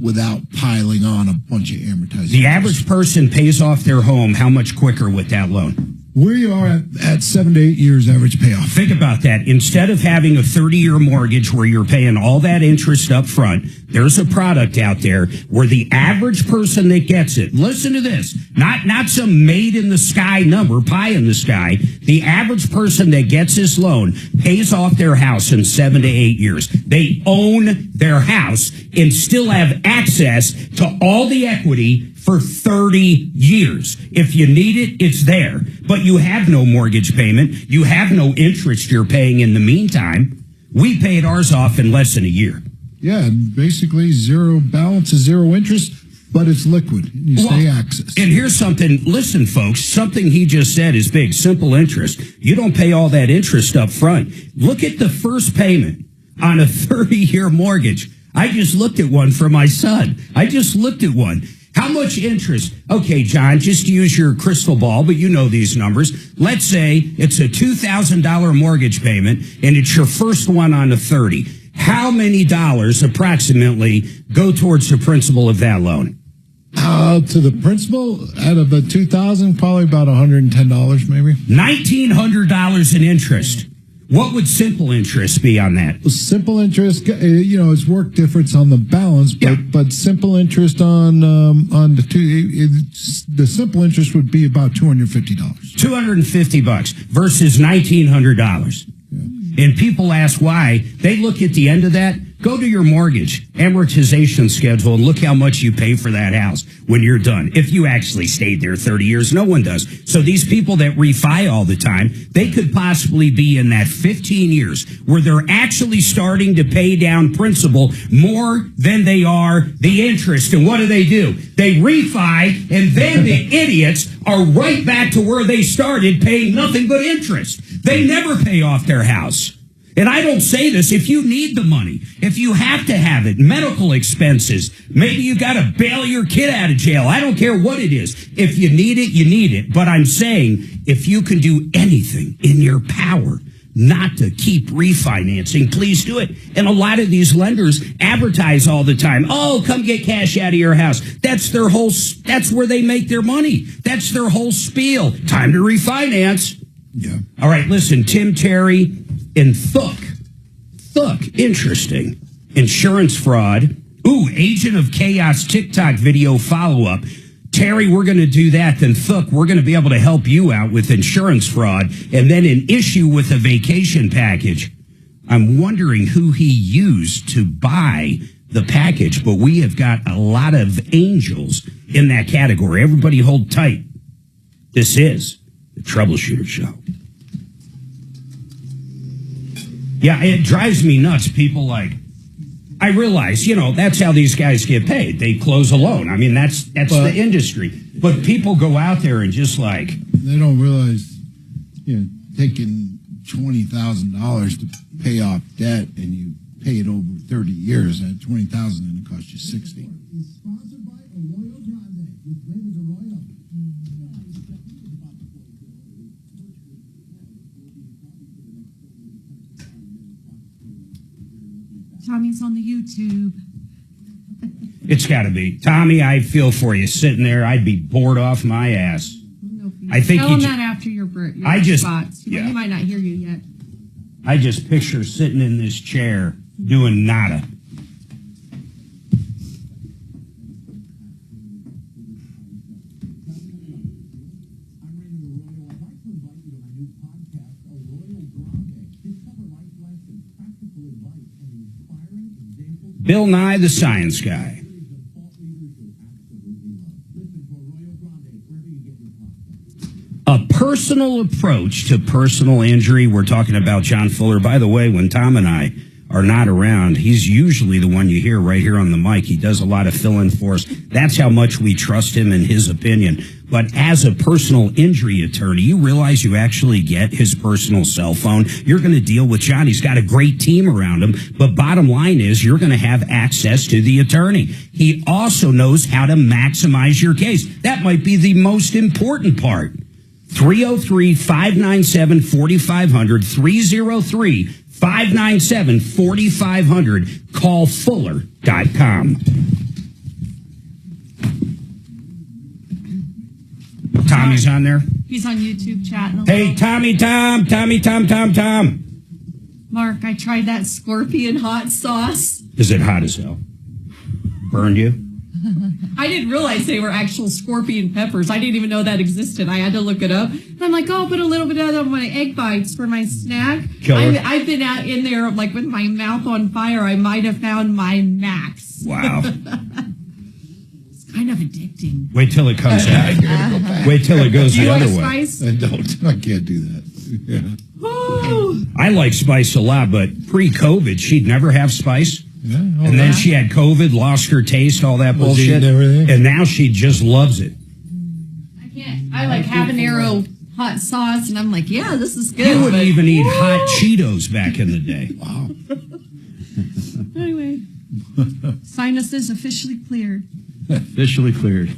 without piling on a bunch of amortized
The
interest.
average person pays off their home how much quicker with that loan?
We are at 7 to 8 years average payoff.
Think about that. Instead of having a 30-year mortgage where you're paying all that interest up front, there's a product out there where the average person that gets it, listen to this, not some made-in-the-sky number, pie in the sky, the average person that gets this loan pays off their house in 7 to 8 years. They own their house and still have access to all the equity for 30 years. If you need it, it's there. But you have no mortgage payment. You have no interest you're paying in the meantime. We paid ours off in less than a year.
Yeah, and basically zero balance is zero interest, but it's liquid. You stay access.
And here's something, listen, folks, something he just said is big. Simple interest. You don't pay all that interest up front. Look at the first payment on a 30-year mortgage. I just looked at one for my son. I just looked at one. How much interest? Okay, John, just use your crystal ball, but you know these numbers. Let's say it's a $2,000 mortgage payment, and it's your first one on the 30. How many dollars approximately go towards the principal of that loan?
To the principal, out of the $2,000, probably about $110 maybe.
$1,900 in interest. What would simple interest be on that?
Well, simple interest, it's work difference on the balance, but simple interest on the simple interest would be about $250.
$250 versus $1,900. And people ask why. They look at the end of that. Go to your mortgage amortization schedule and look how much you pay for that house when you're done. If you actually stayed there 30 years, no one does. So these people that refi all the time, they could possibly be in that 15 years where they're actually starting to pay down principal more than they are the interest. And what do? They refi, and then the idiots are right back to where they started, paying nothing but interest. They never pay off their house. And I don't say this, if you need the money, if you have to have it, medical expenses, maybe you got to bail your kid out of jail. I don't care what it is. If you need it, you need it. But I'm saying if you can do anything in your power not to keep refinancing, please do it. And a lot of these lenders advertise all the time. Oh, come get cash out of your house. That's where they make their money. That's their whole spiel. Time to refinance.
Yeah.
All right, listen, Tim Terry and Thuk, interesting. Insurance fraud. Ooh, Agent of Chaos TikTok video follow-up. Terry, we're going to do that. Then Thuk, we're going to be able to help you out with insurance fraud. And then an issue with a vacation package. I'm wondering who he used to buy the package, but we have got a lot of angels in that category. Everybody hold tight. This is the Troubleshooter Show. Yeah, it drives me nuts. People I realize, that's how these guys get paid. They close a loan. I mean, that's the industry. But people go out there and just
they don't realize, taking $20,000 to pay off debt and you pay it over 30 years, that $20,000 and it costs you $60,000. Sponsored by Arroyo Grande with Raymond Arroyo.
Tommy's on the YouTube.
It's got to be. Tommy, I feel for you sitting there. I'd be bored off my ass. I think
tell him that after your spots. He might not hear you yet.
I just picture sitting in this chair doing nada. Bill Nye, the Science Guy. A personal approach to personal injury. We're talking about John Fuller. By the way, when Tom and I are not around, he's usually the one you hear right here on the mic. He does a lot of fill-in for us. That's how much we trust him and his opinion. But as a personal injury attorney, you realize you actually get his personal cell phone. You're going to deal with John. He's got a great team around him. But bottom line is you're going to have access to the attorney. He also knows how to maximize your case. That might be the most important part. 303-597-4500, 303-597-4500. Call Fuller.com. Tommy's on there?
He's on YouTube chatting.
Hey, Tommy.
Mark, I tried that scorpion hot sauce.
Is it hot as hell? Burned you?
I didn't realize they were actual scorpion peppers. I didn't even know that existed. I had to look it up. And I'm like, I'll put a little bit of my egg bites for my snack. I've been out in there with my mouth on fire. I might have found my max.
Wow.
It's kind of addicting.
Wait till it comes out. Wait till it goes the other way.
I don't. I can't do that. Yeah.
I like spice a lot, but pre-COVID, she'd never have spice.
Yeah,
and then she had COVID, lost her taste, all that bullshit. And now she just loves it.
I can't. I like habanero hot sauce, and I'm like, yeah, this is good.
You wouldn't even eat hot Cheetos back in the day.
Wow.
Anyway, sinuses officially cleared.
Officially cleared.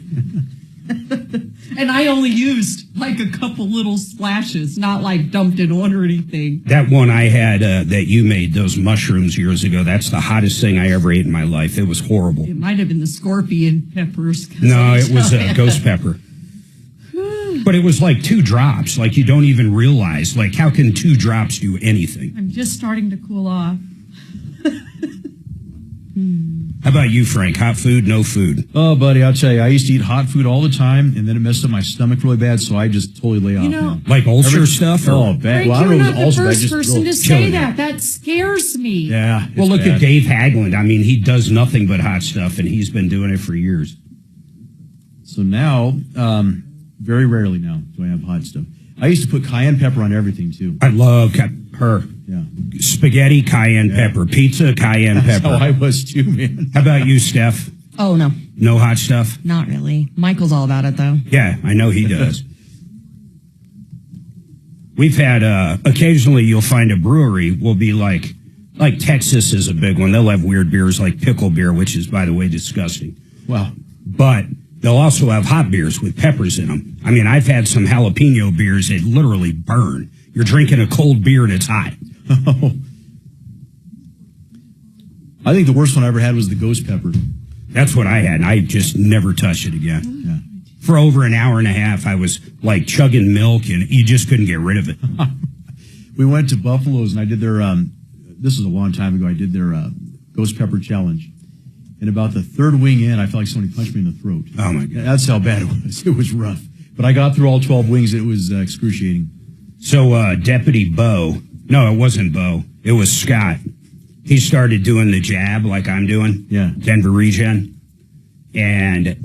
And I only used a couple little splashes, not dumped it on or anything.
That one I had that you made, those mushrooms years ago, that's the hottest thing I ever ate in my life. It was horrible.
It might have been the scorpion peppers.
No, it was ghost pepper. But it was like 2 drops. Like, you don't even realize. Like, how can 2 drops do anything?
I'm just starting to cool off.
How about you, Frank? Hot food, no food?
Oh, buddy, I'll tell you, I used to eat hot food all the time, and then it messed up my stomach really bad, so I just totally lay off now.
Like ulcer stuff?
Oh, bad.
Frank,
Well, I don't
you're
know
not
if it's
the
ulcer, but I
first
just
person to say
killing
that. That scares me.
Yeah.
Well, look
bad.
at Dave Haglund. I mean, he does nothing but hot stuff, and he's been doing it for years.
So now, very rarely now do I have hot stuff. I used to put cayenne pepper on everything, too.
I love her.
Yeah.
Spaghetti, cayenne pepper. Pizza, cayenne
That's
pepper.
how I was, too, man.
How about you, Steph?
Oh, no.
No hot stuff?
Not really. Michael's all about it, though.
Yeah, I know he does. We've had, occasionally you'll find a brewery will be like Texas is a big one. They'll have weird beers like pickle beer, which is, by the way, disgusting.
Wow.
But they'll also have hot beers with peppers in them. I mean, I've had some jalapeno beers that literally burn. You're drinking a cold beer and it's hot.
I think the worst one I ever had was the ghost pepper.
That's what I had, and I just never touched it again.
Yeah.
For over an hour and a half, I was like chugging milk, and you just couldn't get rid of it.
We went to Buffalo's, and I did their, this was a long time ago, I did their ghost pepper challenge. And about the 3rd wing in, I felt like somebody punched me in the throat.
Oh, my God.
That's how bad it was. It was rough. But I got through all 12 wings. It was excruciating.
So Deputy Bo, no, it wasn't Bo. It was Scott. He started doing the jab like I'm doing.
Yeah.
Denver Regen. And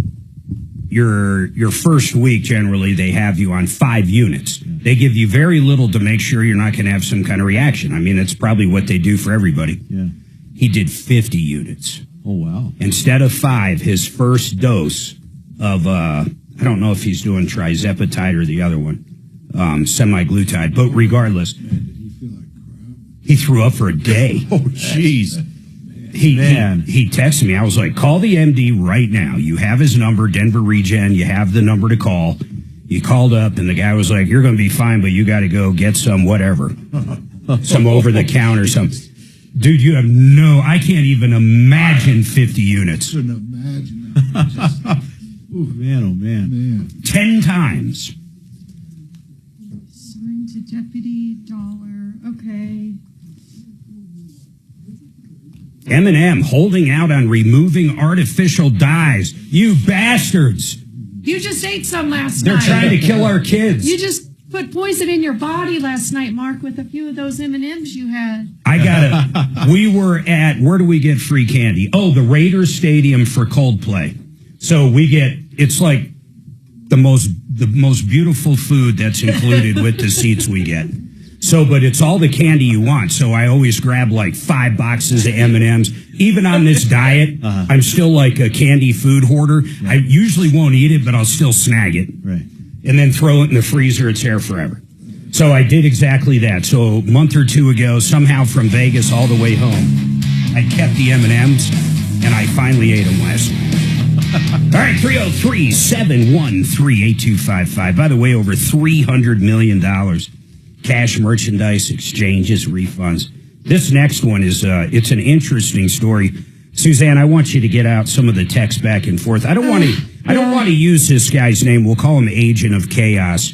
your first week, generally, they have you on 5 units. Yeah. They give you very little to make sure you're not going to have some kind of reaction. I mean, it's probably what they do for everybody.
Yeah.
He did 50 units.
Oh, wow.
Instead of 5, his first dose of, I don't know if he's doing trizepatide or the other one, semi-glutide, but regardless, he threw up for a day.
Oh, jeez.
He texted me. I was like, call the MD right now. You have his number, Denver Regen. You have the number to call. You called up, and the guy was like, you're going to be fine, but you got to go get some whatever. Some over-the-counter, some. Dude, you have I can't even imagine 50 units.
Couldn't imagine that.
Oh, man.
10 times.
Signed to Deputy Dollar. Okay.
M&M holding out on removing artificial dyes. You bastards.
You just ate some last
They're
night.
trying to kill our kids.
You just put poison in your body last night, Mark, with a few of those M&Ms you had.
I got it. We were at, where do we get free candy? Oh, the Raiders Stadium for Coldplay. So we get, it's like the most beautiful food that's included with the seats we get. So, but it's all the candy you want. So I always grab like 5 boxes of M&Ms. Even on this diet, I'm still like a candy food hoarder. I usually won't eat it, but I'll still snag it.
Right.
And then throw it in the freezer. It's there forever. So I did exactly that. So a month or 2 ago, somehow from Vegas all the way home, I kept the M&Ms, and I finally ate them last night. All right, 303-713-8255. By the way, over $300 million. Cash, merchandise, exchanges, refunds. This next one is, it's an interesting story. Suzanne, I want you to get out some of the text back and forth. I don't want to use this guy's name. We'll call him Agent of Chaos.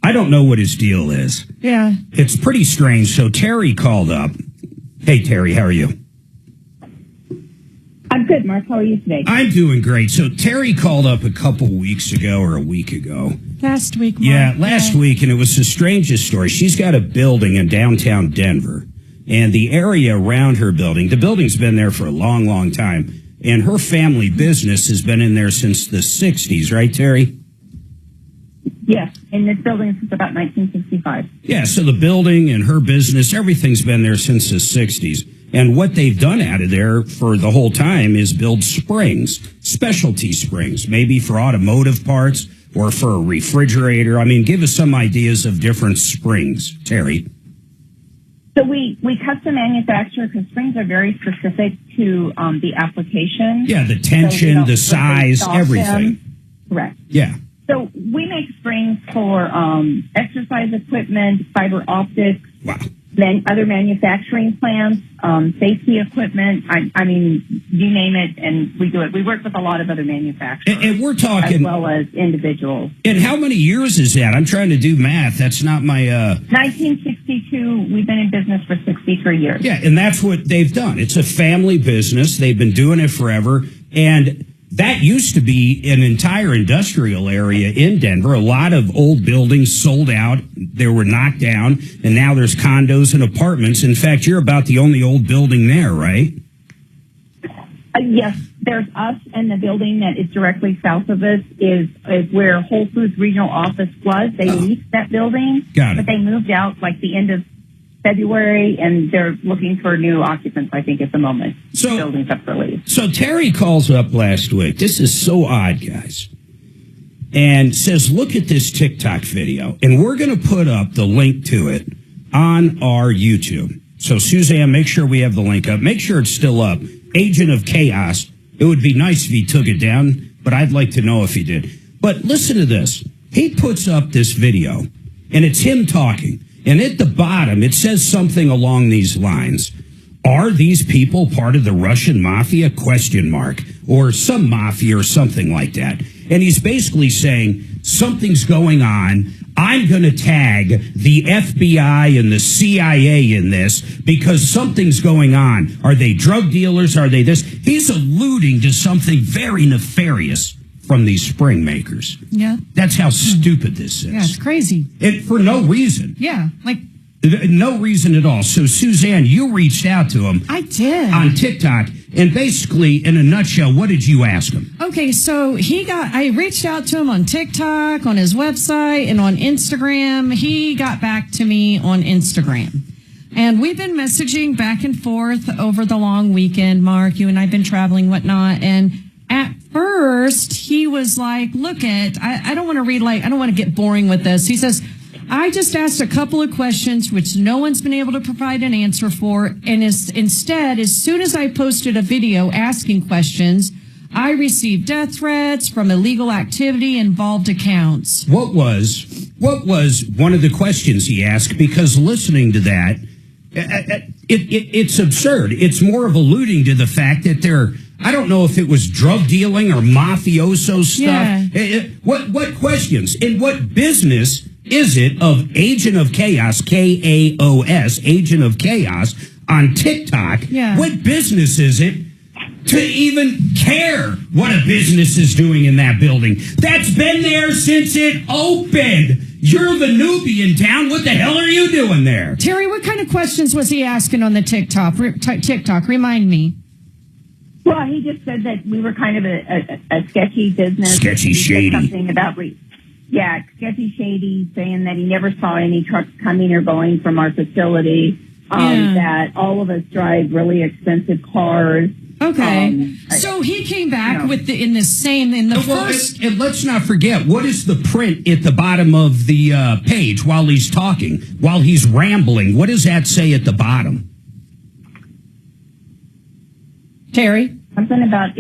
I don't know what his deal is.
Yeah.
It's pretty strange. So Terry called up. Hey, Terry, how are you?
I'm good, Mark. How are you today?
I'm doing great. So Terry called up a couple weeks ago or a week ago.
Last week, Mark.
Yeah, last week, and it was the strangest story. She's got a building in downtown Denver, and the area around her building, the building's been there for a long, long time, and her family business has been in there since the 60s, right, Terry?
Yes, in this building since about 1965.
Yeah, so the building and her business, everything's been there since the 60s. And what they've done out of there for the whole time is build springs, specialty springs, maybe for automotive parts or for a refrigerator. I mean, give us some ideas of different springs, Terry.
So we custom manufacture because springs are very specific to the application.
Yeah, the tension, the size, everything.
Correct.
Yeah.
So we make springs for exercise equipment, fiber optics, other manufacturing plants, safety equipment. I mean, you name it, and we do it. We work with a lot of other manufacturers.
And we're talking...
as well as individuals.
And how many years is that? I'm trying to do math. That's not my...
1962, we've been in business for 63 years.
Yeah, and that's what they've done. It's a family business. They've been doing it forever. And that used to be an entire industrial area in Denver. A lot of old buildings sold out. They were knocked down, and now there's condos and apartments. In fact, you're about the only old building there, right?
Yes, there's us, and the building that is directly south of us is where Whole Foods Regional Office was. They leased that building, but they moved out like the end of February, and they're looking for new occupants, I think, at the moment.
So,
building's up for lease.
So Terry calls up last week. This is so odd, guys. And says, look at this TikTok video. And we're going to put up the link to it on our YouTube. So, Suzanne, make sure we have the link up. Make sure it's still up. Agent of Chaos. It would be nice if he took it down, but I'd like to know if he did. But listen to this. He puts up this video, and it's him talking. And at the bottom, it says something along these lines. Are these people part of the Russian mafia? ? Or some mafia or something like that. And he's basically saying something's going on. I'm going to tag the FBI and the CIA in this because something's going on. Are they drug dealers? Are they this? He's alluding to something very nefarious from these spring makers.
Yeah.
That's how stupid this is.
Yeah, it's crazy.
And for no reason.
Yeah, like...
No reason at all. So, Suzanne, you reached out to him.
I did.
On TikTok. And basically, in a nutshell, what did you ask him?
Okay, so I reached out to him on TikTok, on his website, and on Instagram. He got back to me on Instagram. And we've been messaging back and forth over the long weekend, Mark. You and I have been traveling, whatnot. And at first, he was like, I don't want to read, I don't want to get boring with this. He says, I just asked a couple of questions which no one's been able to provide an answer for, and instead, as soon as I posted a video asking questions, I received death threats from illegal activity involved accounts.
What was one of the questions he asked? Because listening to that, it's absurd. It's more of alluding to the fact that I don't know if it was drug dealing or mafioso stuff. Yeah. What questions? In what business is it of Agent of Chaos, K-A-O-S, Agent of Chaos, on TikTok?
Yeah.
What business is it to even care what a business is doing in that building? That's been there since it opened. You're the newbie in town. What the hell are you doing there?
Terry, what kind of questions was he asking on the TikTok? Remind me.
Well, he just said that we were kind of a sketchy business.
Sketchy, shady.
Something about sketchy, shady, saying that he never saw any trucks coming or going from our facility. That all of us drive really expensive cars.
Okay. So he came back in the first.
And let's not forget, what is the print at the bottom of the page while he's talking, while he's rambling? What does that say at the bottom?
Terry?
Something about,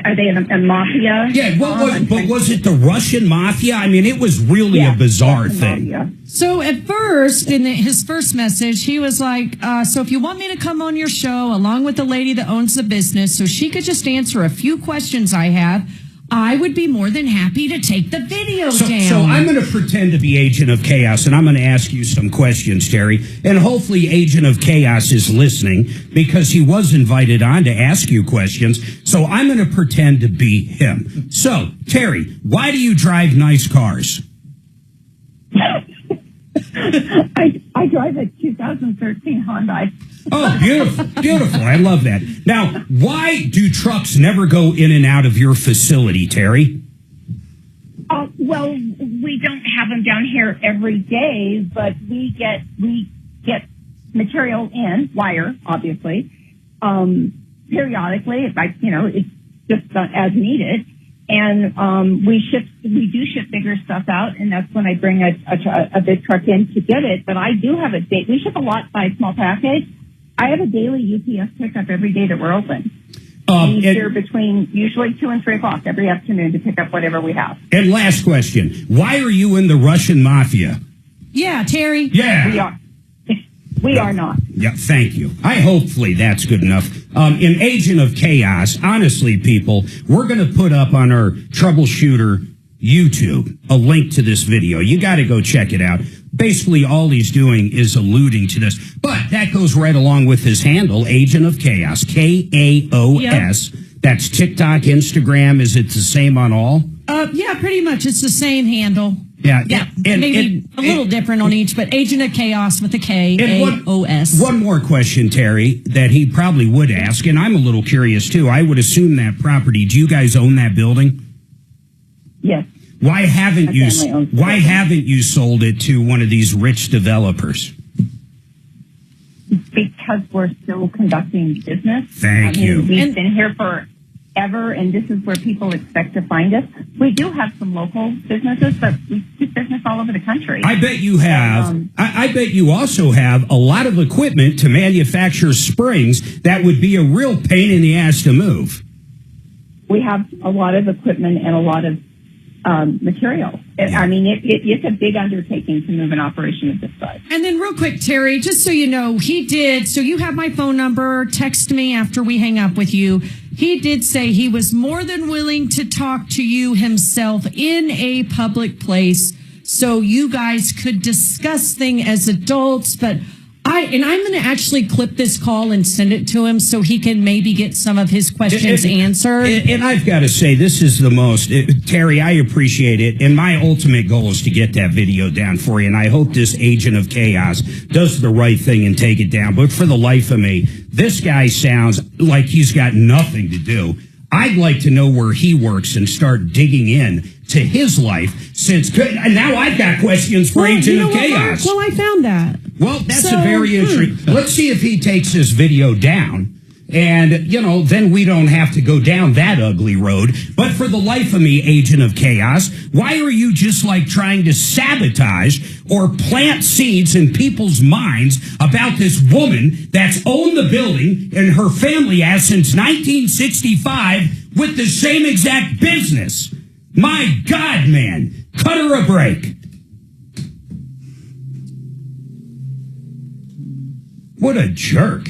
are they a mafia?
Yeah, was it the Russian mafia? I mean, it was really a bizarre thing.
Mafia.
So at first, in his first message, he was like, so if you want me to come on your show, along with the lady that owns the business, so she could just answer a few questions I have, I would be more than happy to take the video down.
So I'm going to pretend to be Agent of Chaos, and I'm going to ask you some questions, Terry. And hopefully Agent of Chaos is listening, because he was invited on to ask you questions. So I'm going to pretend to be him. So, Terry, why do you drive nice cars?
I drive a 2013 Hyundai.
Oh, beautiful, beautiful. I love that. Now, why do trucks never go in and out of your facility, Terry?
Well, we don't have them down here every day, but we get material in, wire, obviously, periodically. It's just as needed. And we do ship bigger stuff out, and that's when I bring a big truck in to get it. But I do have we ship a lot size small package. I have a daily UPS pickup every day that we're open. Here between usually 2 and 3 o'clock every afternoon to pick up whatever we have.
And last question: why are you in the Russian mafia?
Yeah, Terry.
Yeah.
We are. We are not.
Yeah, thank you. Hopefully that's good enough. In Agent of Chaos, honestly, people, we're going to put up on our Troubleshooter YouTube a link to this video. You got to go check it out. Basically, all he's doing is alluding to this. But that goes right along with his handle, Agent of Chaos, K-A-O-S. Yep. That's TikTok, Instagram. Is it the same on all?
Yeah, pretty much. It's the same handle.
Yeah.
Maybe a little different on each, but Agent of Chaos with a K-A-O-S.
One more question, Terry, that he probably would ask, and I'm a little curious, too. I would assume that property, do you guys own that building?
Yes.
Why haven't you sold it to one of these rich developers?
Because we're still conducting business.
Thank you.
We've been here forever, and this is where people expect to find us. We do have some local businesses, but we do business all over the country.
I bet you have. I bet you also have a lot of equipment to manufacture springs that would be a real pain in the ass to move.
We have a lot of equipment and a lot of material. It's a big undertaking to move an operation of this size.
And then real quick, Terry, just so you know, he did, so you have my phone number, text me after we hang up with you. He did say he was more than willing to talk to you himself in a public place so you guys could discuss things as adults, but I'm going to actually clip this call and send it to him so he can maybe get some of his questions answered.
And I've got to say, this is the most, Terry, I appreciate it. And my ultimate goal is to get that video down for you. And I hope this Agent of Chaos does the right thing and take it down. But for the life of me, this guy sounds like he's got nothing to do. I'd like to know where he works and start digging in to his life, since now I've got questions for Agent of Chaos.
Well, I found that.
Well, that's a very interesting. Let's see if he takes this video down. And, then we don't have to go down that ugly road. But for the life of me, Agent of Chaos, why are you just like trying to sabotage or plant seeds in people's minds about this woman that's owned the building and her family has since 1965 with the same exact business? My God, man, cut her a break. What a jerk.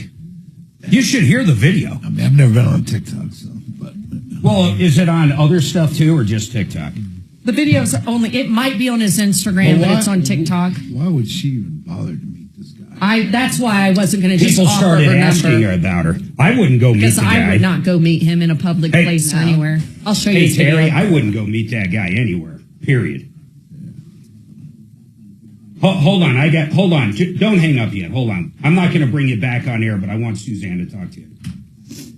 You should hear the video.
I mean, I've never been on TikTok, so.
Well, is it on other stuff too, or just TikTok?
The video's it might be on his Instagram, but it's on TikTok.
Why would she even bother to meet this guy?
That's why I wasn't going to just
People
offer
started
her
asking
number.
her about her. I wouldn't go meet the guy.
Because I would not go meet him in a public place or anywhere. I'll show you his video.
Terry, I wouldn't go meet that guy anywhere, period. Hold on. Don't hang up yet. Hold on. I'm not going to bring you back on air, but I want Suzanne to talk to you.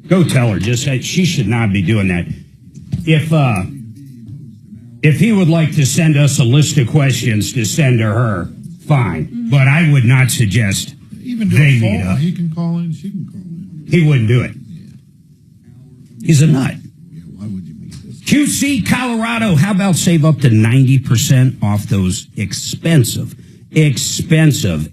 Go tell her. Just say she should not be doing that. If he would like to send us a list of questions to send to her, fine. But I would not suggest
Even do
they
a
meet
phone.
up.
He can call in. She can call in.
He wouldn't do it. He's a nut.
Yeah, why would you meet this?
QC Colorado, how about save up to 90% off those expensive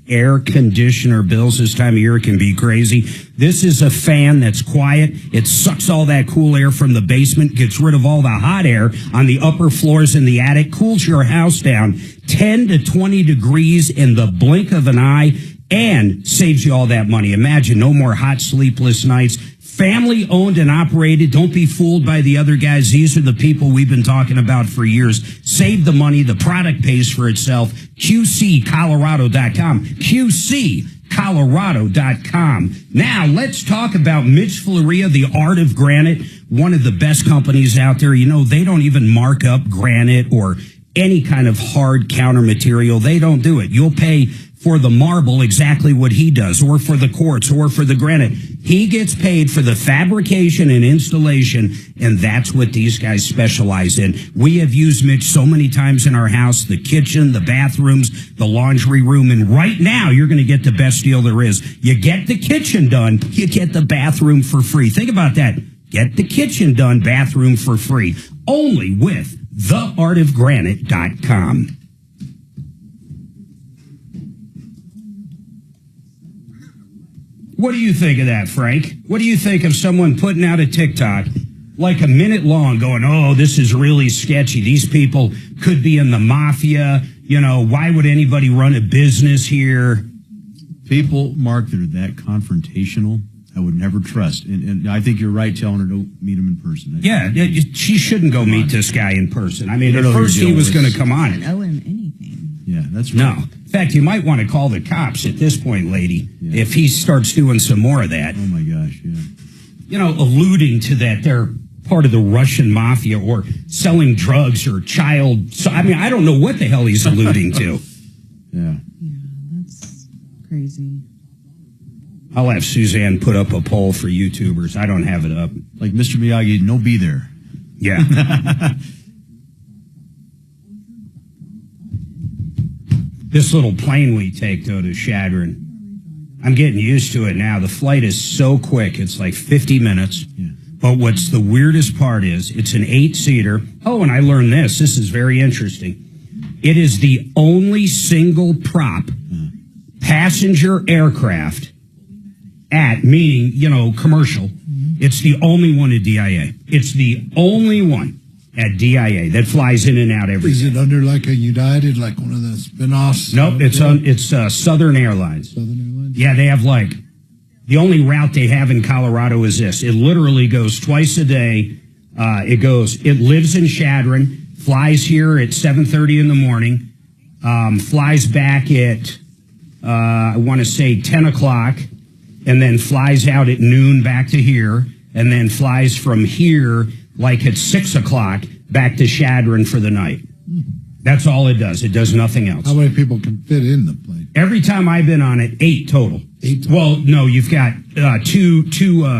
air conditioner bills this time of year? It can be crazy. This is a fan that's quiet. It sucks all that cool air from the basement, gets rid of all the hot air on the upper floors in the attic, cools your house down 10 to 20 degrees in the blink of an eye, and saves you all that money. Imagine no more hot, sleepless nights. Family owned and operated. Don't be fooled by the other guys. These are the people we've been talking about for years. Save the money. The product pays for itself. QCColorado.com. QCColorado.com. Now, let's talk about Mitch Floria, the Art of Granite, one of the best companies out there. They don't even mark up granite or any kind of hard counter material. They don't do it. You'll pay for the marble exactly what he does, or for the quartz, or for the granite. He gets paid for the fabrication and installation, and that's what these guys specialize in. We have used Mitch so many times in our house, the kitchen, the bathrooms, the laundry room, and right now you're going to get the best deal there is. You get the kitchen done, you get the bathroom for free. Think about that. Get the kitchen done, bathroom for free. Only with theartofgranite.com. What do you think of that, Frank? What do you think of someone putting out a TikTok like a minute long going, oh, this is really sketchy. These people could be in the mafia. Why would anybody run a business here?
People, Mark, that are that confrontational, I would never trust. And I think you're right telling her to meet him in person.
Yeah, she shouldn't go meet this guy in person. I mean, at first he was going to come on.
I don't owe him anything.
Yeah, that's right.
No. In fact, you might want to call the cops at this point, lady, if he starts doing some more of that.
Oh, my gosh, yeah.
You know, alluding to that they're part of the Russian mafia or selling drugs or child. So, I mean, I don't know what the hell he's alluding to.
Yeah.
Yeah, that's crazy.
I'll have Suzanne put up a poll for YouTubers. I don't have it up.
Like Mr. Miyagi, no be there.
Yeah. This little plane we take, though, to Chadron, I'm getting used to it now. The flight is so quick. It's like 50 minutes.
Yeah.
But what's the weirdest part is it's an 8-seater. Oh, and I learned this. This is very interesting. It is the only single prop passenger aircraft meaning, you know, commercial. It's the only one at DIA. It's the only one at DIA that flies in and out every day.
Is it under like a United, like one of the spin-offs?
Nope, it's Southern Airlines.
Southern Airlines?
Yeah, they have like, the only route they have in Colorado is this. It literally goes twice a day. It lives in Chadron, flies here at 7:30 in the morning, flies back at, I want to say 10 o'clock, and then flies out at noon back to here, and then flies from here like at 6 o'clock back to Chadron for the night. That's all it does. It does nothing else.
How many people can fit in the plane?
Every time I've been on it, 8 total.
8 total?
Well, no, you've got two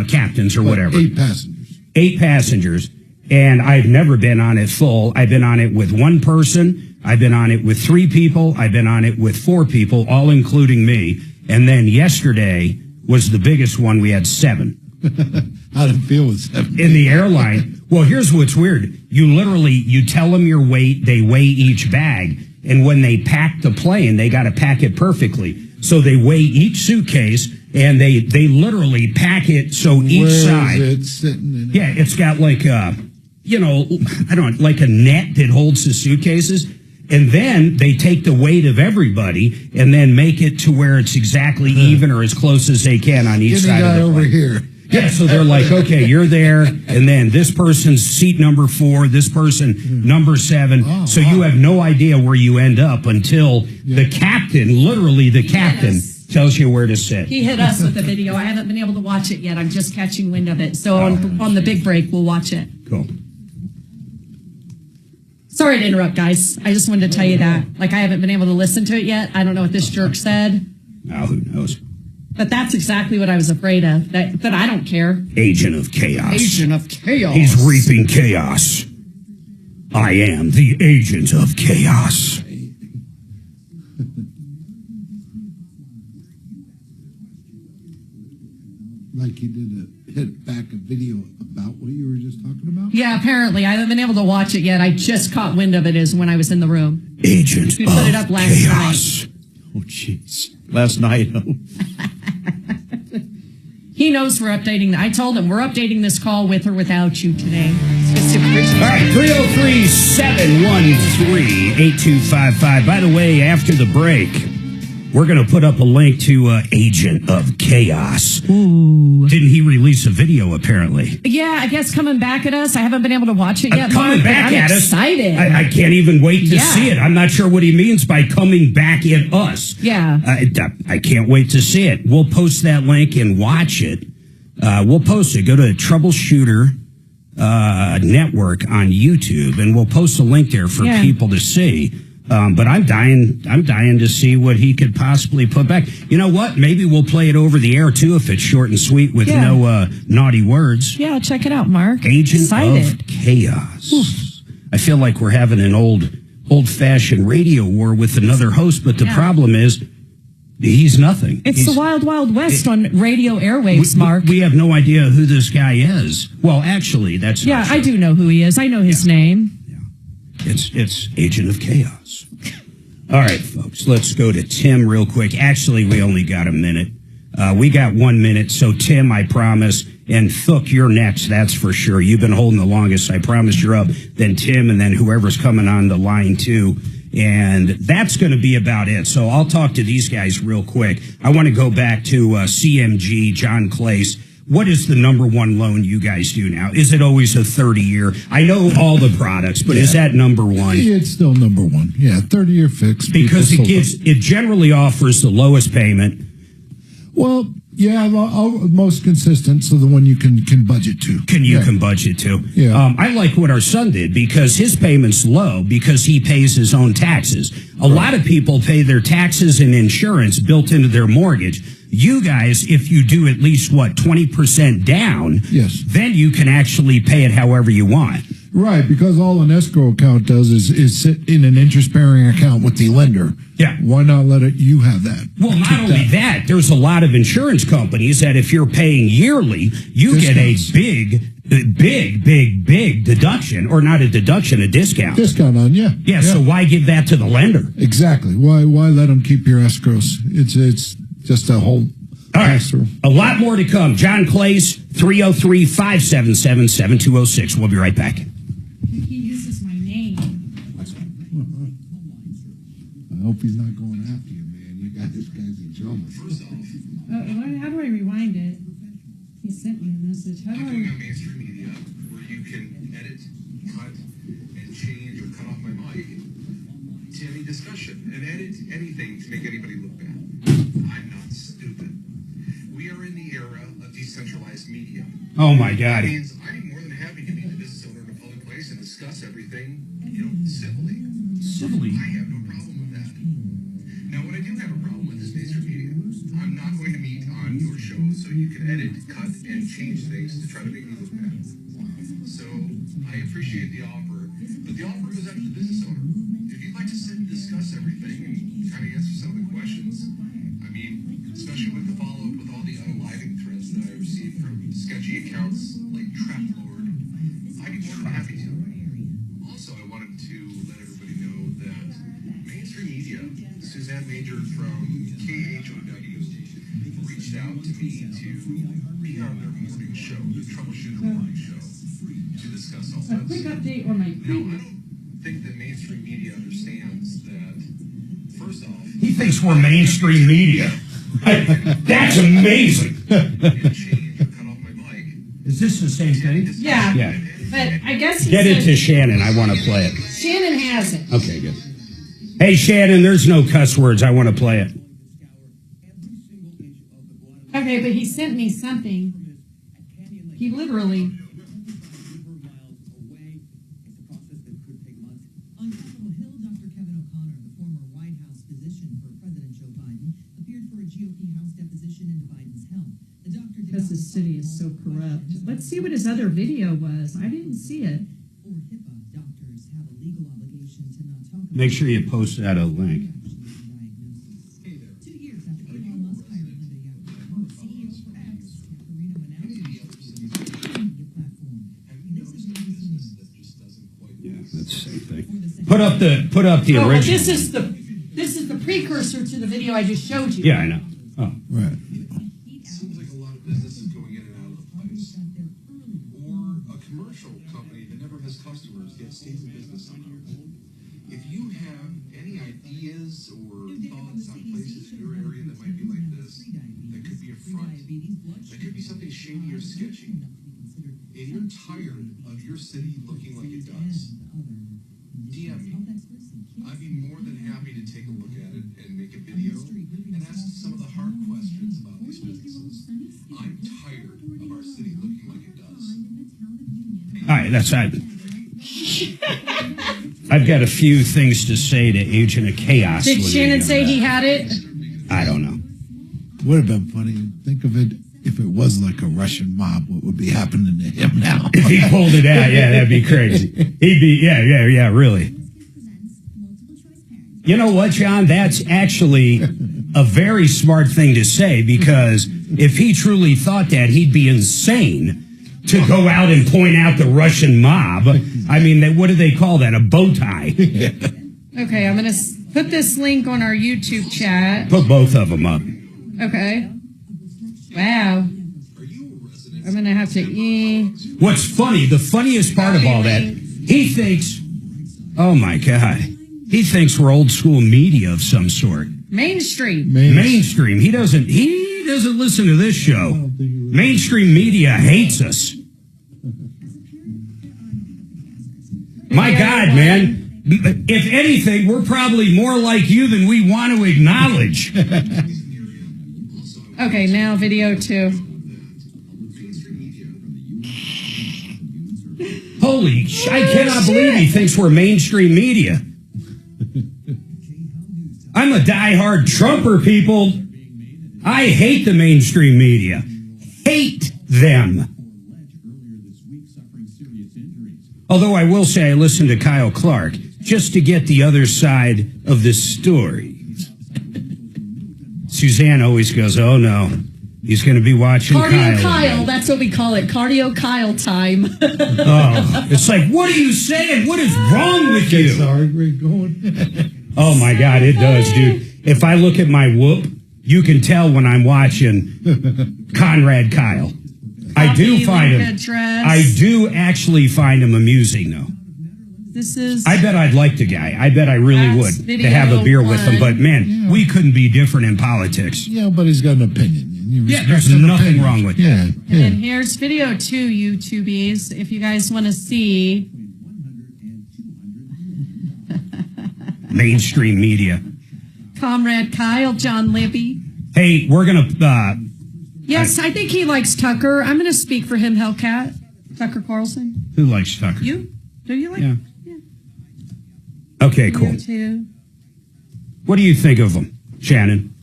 captains or whatever.
8 passengers.
8 passengers. And I've never been on it full. I've been on it with 1 person. I've been on it with 3 people. I've been on it with 4 people, all including me. And then yesterday was the biggest one. We had 7.
How did it feel with 7?
In the airline. Well, here's what's weird. You tell them your weight, they weigh each bag. And when they pack the plane, they got to pack it perfectly. So they weigh each suitcase and they literally pack it so each side.
Where is it sitting in?
Yeah, it's got like like a net that holds the suitcases. And then they take the weight of everybody and then make it to where it's exactly even or as close as they can on each side of the plane.
Over here.
Yeah, so they're like, okay, you're there, and then this person's seat number 4, this person number 7.
Oh,
so you have no idea where you end up until the captain, literally the captain, tells you where to sit.
He hit us with a video. I haven't been able to watch it yet. I'm just catching wind of it. So on the big break, we'll watch it.
Cool.
Sorry to interrupt, guys. I just wanted to tell you that. Like, I haven't been able to listen to it yet. I don't know what this jerk said.
Now, who knows?
But that's exactly what I was afraid of. But I don't care.
Agent of chaos.
Agent of chaos.
He's reaping chaos. I am the agent of chaos.
Like he did hit back a video about what you were just talking about?
Yeah, apparently. I haven't been able to watch it yet. I just caught wind of it when I was in the room.
Agent
we
of
put it up last
chaos.
night.
Oh, jeez. Last night.
He knows we're updating. I told him we're updating this call with or without you today. All right, 303-713-8255. By the way, after the break, we're going to put up a link to Agent of Chaos. Ooh. Didn't he release a video, apparently?
Yeah, I guess coming back at us. I haven't been able to watch it yet.
Coming back at us?
I'm excited.
I can't even wait to see it. I'm not sure what he means by coming back at us.
Yeah.
I can't wait to see it. We'll post that link and watch it. We'll post it. Go to Troubleshooter Network on YouTube, and we'll post a link there for people to see. But I'm dying to see what he could possibly put back. You know what? Maybe we'll play it over the air too if it's short and sweet with no naughty words.
Yeah, check it out, Mark.
Agent of Chaos. Oof. I feel like we're having an old-fashioned radio war with another host, but the problem is he's nothing.
He's the Wild Wild West on radio airwaves, Mark.
We have no idea who this guy is. Well, actually, that's not true.
I do know who he is. I know his name.
It's Agent of Chaos. All right, folks, let's go to Tim real quick. Actually, we only got a minute. We got 1 minute, so Tim, I promise, and Thook, you're next, that's for sure. You've been holding the longest, I promise you're up. Then Tim, and then whoever's coming on the line, too. And that's going to be about it. So I'll talk to these guys real quick. I want to go back to CMG, John Clace. What is the number one loan you guys do now? Is it always a 30-year? I know all the products, but is that number one?
Yeah, it's still number one. Yeah, 30-year fixed.
Because it generally offers the lowest payment.
Well, yeah, most consistent, so the one you can budget to.
Can budget to.
Yeah.
I like what our son did because his payment's low because he pays his own taxes. A lot of people pay their taxes and insurance built into their mortgage. You guys, if you do at least, 20% down,
yes,
then you can actually pay it however you want.
Right, because all an escrow account does is sit in an interest-bearing account with the lender.
Yeah.
Why not let you have that?
Well, not only that, there's a lot of insurance companies that if you're paying yearly, you get a big deduction, or not a deduction, a discount.
Discount on, yeah.
Yeah, so why give that to the lender?
Exactly. Why let them keep your escrows? It's just a whole...
All right, a lot more to come. John Clace, 303-577-7206. We'll be right back.
He uses my name.
I hope he's not going after you, man. You got this guy's in trouble.
How do I rewind it? He sent me a message. How do
I'm doing on mainstream media where you can edit, cut, and change or cut off my mic to any discussion and edit anything to make anybody look bad. I'm not stupid. We are in the era of decentralized media.
Oh, my God.
That means I'm more than happy to meet the business owner in a public place and discuss everything, civilly.
Civilly?
I have no problem with that. Now, what I do have a problem with is mainstream media. I'm not going to meet on your show so you can edit, cut, and change things to try to make me look bad. So, I appreciate the offer, but the offer goes out to the business owner. If you'd like to sit and discuss everything and kind of answer some of the questions, I mean, especially with the follow-up with all the unaliving threats that I received from sketchy accounts like Trap Lord, I'd be more than happy to. Also, I wanted to let everybody know that mainstream media, Suzanne Mager from KHOW, reached out to me to be on their morning show, the Troubleshooter Morning Show, to discuss all
A
this.
quick update on my
Now, I don't think that mainstream media understands that, first off,
He thinks we're mainstream media. That's amazing. Is this the same thing?
Yeah.
Yeah.
But I guess he
Get it
said-
to Shannon. I want to play it.
Shannon has it.
Okay, good. Hey, Shannon, there's no cuss words. I want to play it.
Okay, but he sent me something. He literally. Because the city is so corrupt. Let's see what his other video was. I didn't see it.
Make sure you post that a link. Yeah, that's the same thing. Put up the
Oh, but
original.
this is the precursor to the video I just showed you.
Yeah, I know. Oh,
right.
Seems like a lot of businesses going in and out of the place. Or a commercial company that never has customers yet stays in business on you. If you have any ideas or thoughts on places in your area that might be like this, that could be a front, that could be something shady or sketchy, and you're tired of your city looking like it does, DM me. I'd be more than happy to take a look at it and make a video and ask some of the hard questions about these businesses. I'm tired of our city looking like it does.
all right, that's it. I've got a few things to say to Agent of Chaos.
Did
when we
Shannon
get
say
back.
he had it?
I don't know.
Would have been funny. Think of it if it was like a Russian mob. What would be happening to him now?
If he pulled it out, yeah, that'd be crazy. He'd be, yeah, really. You know what, John? That's actually a very smart thing to say, because if he truly thought that, he'd be insane to go out and point out the Russian mob. I mean, what do they call that? A bow tie.
Okay, I'm going to put this link on our YouTube chat.
Put both of them up.
Okay. Wow. I'm going to have to
What's funny, the funniest part of all that, he thinks, oh my God, He thinks we're old school media of some sort.
Mainstream.
Mainstream. He doesn't listen to this show. Mainstream media hates us. My God, man. If anything, we're probably more like you than we want to acknowledge.
Okay, now video 2.
I cannot believe he thinks we're mainstream media. I'm a diehard Trumper, people. I hate the mainstream media. Hate them. Although I will say I listened to Kyle Clark just to get the other side of this story. Suzanne always goes, oh no, he's going to be watching
Cardio
Kyle.
Kyle, that's what we call it. Cardio Kyle time.
Oh, it's like, what are you saying? What is wrong with you?
Sorry, we're going.
Oh my God, it does, dude. If I look at my whoop, you can tell when I'm watching Conrad Kyle. I do actually find him amusing, though.
This is.
I bet I'd like the guy. I bet I really would to have a beer with him. But man, we couldn't be different in politics.
Yeah, but he's got an opinion.
Yeah, there's nothing wrong with
that.
And then here's video 2, YouTubies. If you guys want to see.
Mainstream media.
Comrade Kyle, John Libby.
Hey, we're going to...
Yes, I think he likes Tucker. I'm going to speak for him, Hellcat. Tucker Carlson.
Who likes Tucker?
You? Do you like?
Yeah. Okay, cool.
Video 2.
What do you think of him, Shannon?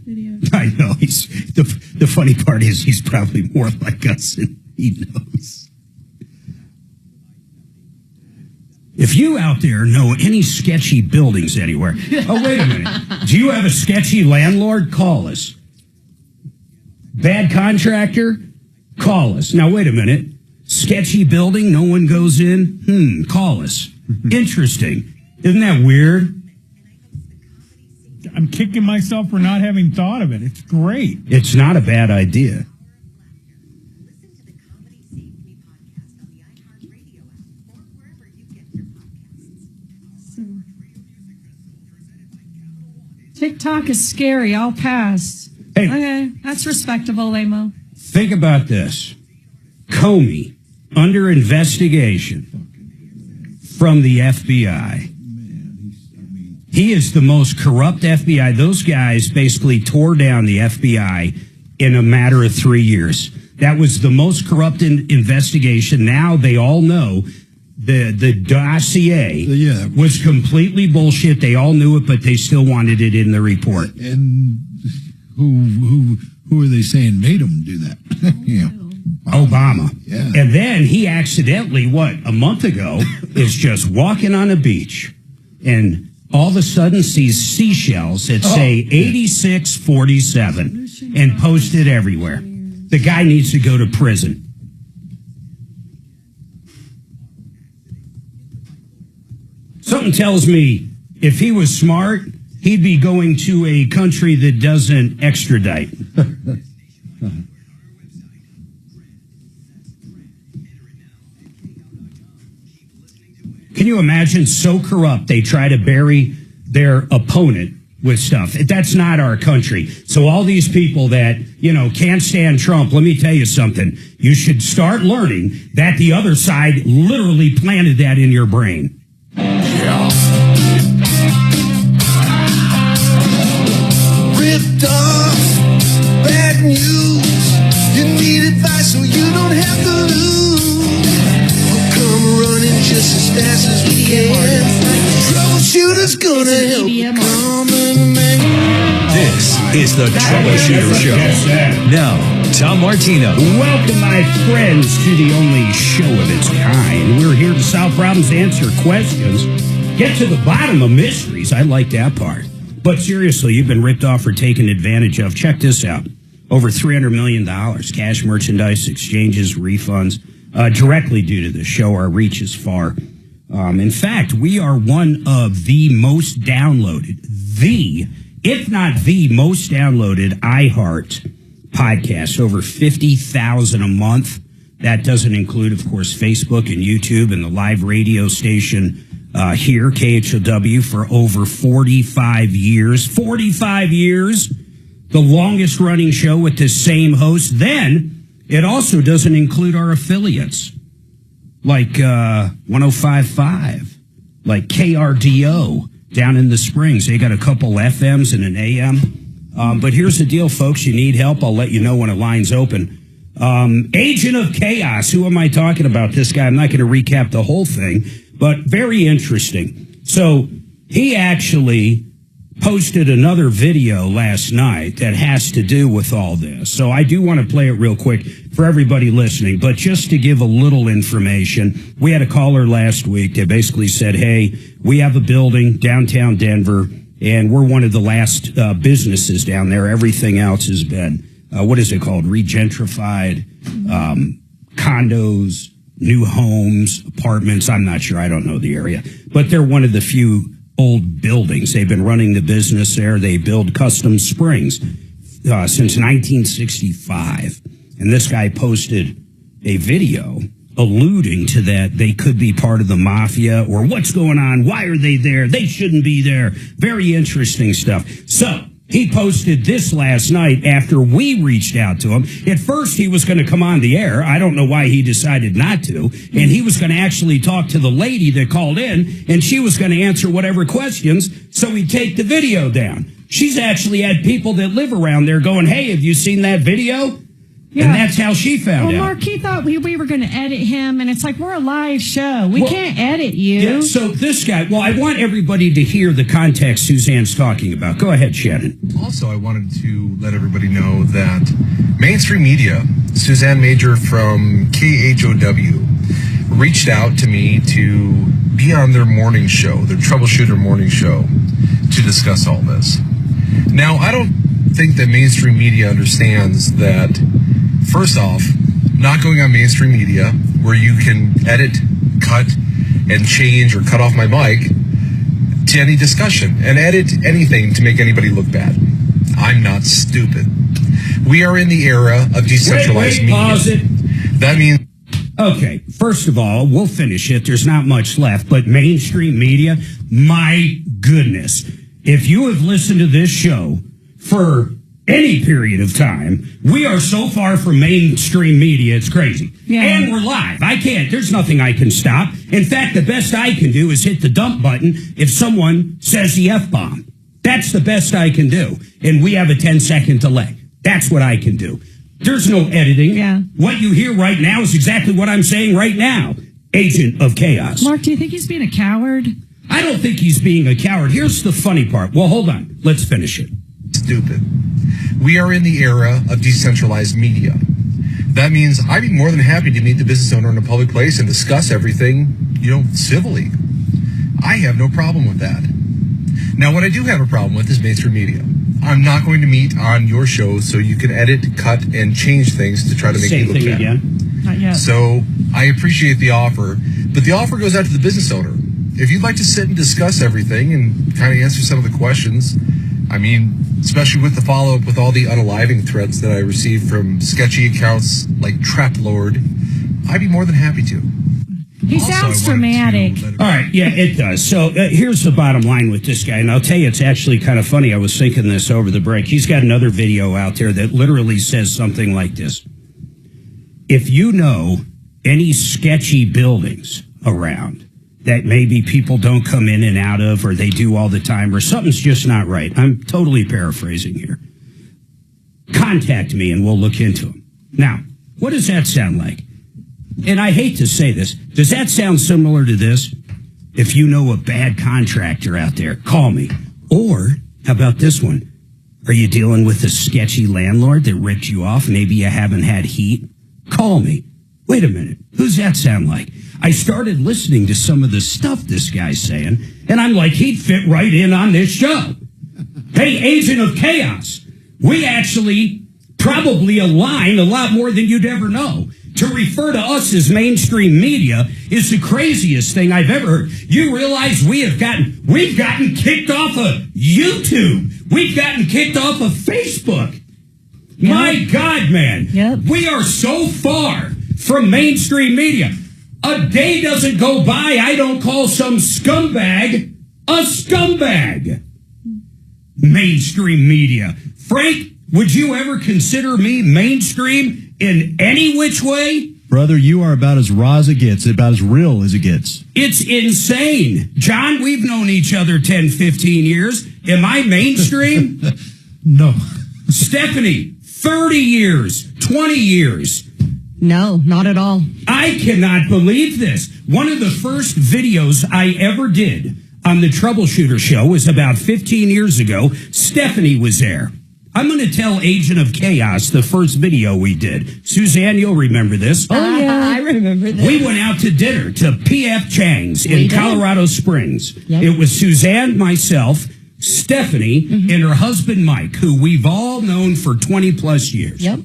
Video.
I know. He's the funny part is he's probably more like us than he knows. If you out there know any sketchy buildings anywhere, oh, wait a minute. Do you have a sketchy landlord? Call us. Bad contractor? Call us. Now, wait a minute. Sketchy building, no one goes in? Call us. Interesting. Isn't that weird?
I'm kicking myself for not having thought of it. It's great.
It's not a bad idea.
TikTok is scary. I'll pass.
Hey.
Okay, that's respectable, Amo.
Think about this. Comey, under investigation from the FBI. He is the most corrupt FBI. Those guys basically tore down the FBI in a matter of 3 years. That was the most corrupt investigation. Now they all know the dossier was completely bullshit. They all knew it, but they still wanted it in the report.
And who are they saying made them do that?
Obama.
Yeah.
And then he accidentally, a month ago, is just walking on a beach and all of a sudden sees seashells that say 8647 and posted everywhere. The guy needs to go to prison. Something tells me if he was smart, he'd be going to a country that doesn't extradite. Can you imagine? So corrupt, they try to bury their opponent with stuff. That's not our country. So all these people that, can't stand Trump, let me tell you something. You should start learning that the other side literally planted that in your brain.
Ripped off, bad news. You need advice so you don't have to lose. We'll come running just as fast as we can. Troubleshooter's gonna help you come and make.
This is the Troubleshooter Show. Now, Tom Martino.
Welcome, my friends, to the only show of its kind. We're here to solve problems, answer questions, get to the bottom of mysteries. I like that part. But seriously, you've been ripped off or taken advantage of. Check this out. Over $300 million, cash, merchandise, exchanges, refunds, directly due to the show. Our reach is far. In fact, we are one of the most downloaded, if not the most downloaded iHeart podcasts, over 50,000 a month. That doesn't include, of course, Facebook and YouTube and the live radio station here, KHOW, for over 45 years. 45 years, the longest running show with the same host. Then it also doesn't include our affiliates, like 105.5, like KRDO down in the Springs. They got a couple FMs and an AM. But here's the deal, folks. You need help, I'll let you know when a line's open. Agent of Chaos. Who am I talking about? This guy. I'm not going to recap the whole thing, but very interesting. So he actually posted another video last night that has to do with all this. So I do want to play it real quick for everybody listening, but just to give a little information, we had a caller last week that basically said, hey, we have a building downtown Denver, and we're one of the last businesses down there. Everything else has been, what is it called? Regentrified, condos, new homes, apartments. I'm not sure. I don't know the area, but they're one of the few old buildings. They've been running the business there. They build custom springs since 1965. And this guy posted a video alluding to that they could be part of the mafia, or what's going on? Why are they there? They shouldn't be there. Very interesting stuff. So he posted this last night after we reached out to him. At first, he was going to come on the air. I don't know why he decided not to. And he was going to actually talk to the lady that called in, and she was going to answer whatever questions, so he'd take the video down. She's actually had people that live around there going, hey, have you seen that video? Yeah. And that's how she found out.
Well, Mark, he thought we were going to edit him, and it's like, we're a live show. We can't edit you.
Yeah, so this guy, I want everybody to hear the context Suzanne's talking about. Go ahead, Shannon.
Also, I wanted to let everybody know that mainstream media, Suzanne Mager from KHOW, reached out to me to be on their morning show, their Troubleshooter morning show, to discuss all this. Now, I don't think that mainstream media understands that, first off, not going on mainstream media where you can edit, cut, and change or cut off my mic to any discussion and edit anything to make anybody look bad. I'm not stupid. We are in the era of decentralized media.
Pause it.
That means...
Okay, first of all, we'll finish it. There's not much left, but mainstream media, my goodness. If you have listened to this show for any period of time, we are so far from mainstream media, it's crazy. Yeah. And we're live. There's nothing I can stop. In fact, the best I can do is hit the dump button if someone says the F-bomb. That's the best I can do. And we have a 10-second delay. That's what I can do. There's no editing. Yeah. What you hear right now is exactly what I'm saying right now. Agent of Chaos.
Mark, do you think he's being a coward?
I don't think he's being a coward. Here's the funny part. Well, hold on. Let's finish it.
Stupid. We are in the era of decentralized media. That means I'd be more than happy to meet the business owner in a public place and discuss everything, civilly. I have no problem with that. Now, what I do have a problem with is mainstream media. I'm not going to meet on your show so you can edit, cut, and change things to try to make me look bad.
Again.
Not yet.
So I appreciate the offer, but the offer goes out to the business owner. If you'd like to sit and discuss everything and kind of answer some of the questions, especially with the follow-up with all the unaliving threats that I received from sketchy accounts like Trap Lord, I'd be more than happy to.
He sounds dramatic.
All right, yeah, it does. So here's the bottom line with this guy, and I'll tell you, it's actually kind of funny. I was thinking this over the break. He's got another video out there that literally says something like this. If you know any sketchy buildings around that maybe people don't come in and out of, or they do all the time, or something's just not right, I'm totally paraphrasing here, contact me and we'll look into them. Now, what does that sound like? And I hate to say this, does that sound similar to this? If you know a bad contractor out there, call me. Or, how about this one? Are you dealing with a sketchy landlord that ripped you off? Maybe you haven't had heat? Call me. Wait a minute, who's that sound like? I started listening to some of the stuff this guy's saying, and I'm like, he'd fit right in on this show. Hey, Agent of Chaos, we actually probably align a lot more than you'd ever know. To refer to us as mainstream media is the craziest thing I've ever heard. You realize we've gotten kicked off of YouTube. We've gotten kicked off of Facebook. Yep. My God, man. Yep. We are so far from mainstream media. A day doesn't go by I don't call some scumbag a scumbag. Mainstream media. Frank, would you ever consider me mainstream in any which way?
Brother, you are about as raw as it gets, about as real as it gets.
It's insane. John, we've known each other 10, 15 years. Am I mainstream?
No.
Stephanie, 30 years, 20 years.
No, not at all.
I cannot believe this. One of the first videos I ever did on the Troubleshooter Show was about 15 years ago. Stephanie was there. I'm going to tell Agent of Chaos the first video we did. Suzanne, you'll remember this.
Oh, yeah, I remember this.
We went out to dinner to P.F. Chang's in Colorado Springs.
Yep.
It was Suzanne, myself, Stephanie, and her husband, Mike, who we've all known for 20 plus years.
Yep.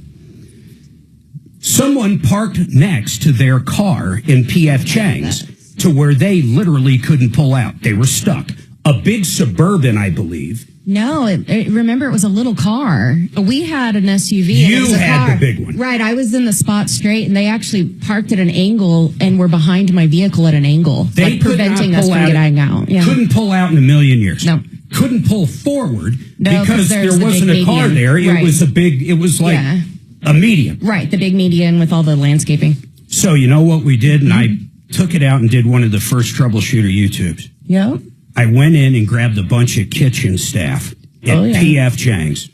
Someone parked next to their car in P.F. Chang's to where they literally couldn't pull out. They were stuck. A big Suburban, I believe.
No, remember it was a little car. We had an SUV. And
You
it was a
had
car.
the big one.
Right, I was in the spot straight, and they actually parked at an angle and were behind my vehicle at an angle,
They could
preventing
not
us
pull
from
out.
getting out. Yeah.
Couldn't pull out in a million years.
No.
Couldn't pull forward
No,
because there
there's the
wasn't
big
a car
median.
there. It
Right.
was a big, it was like
Yeah.
a median.
Right, the big median with all the landscaping.
So you know what we did? And I took it out and did one of the first Troubleshooter YouTubes.
Yep.
I went in and grabbed a bunch of kitchen staff at P.F. Chang's.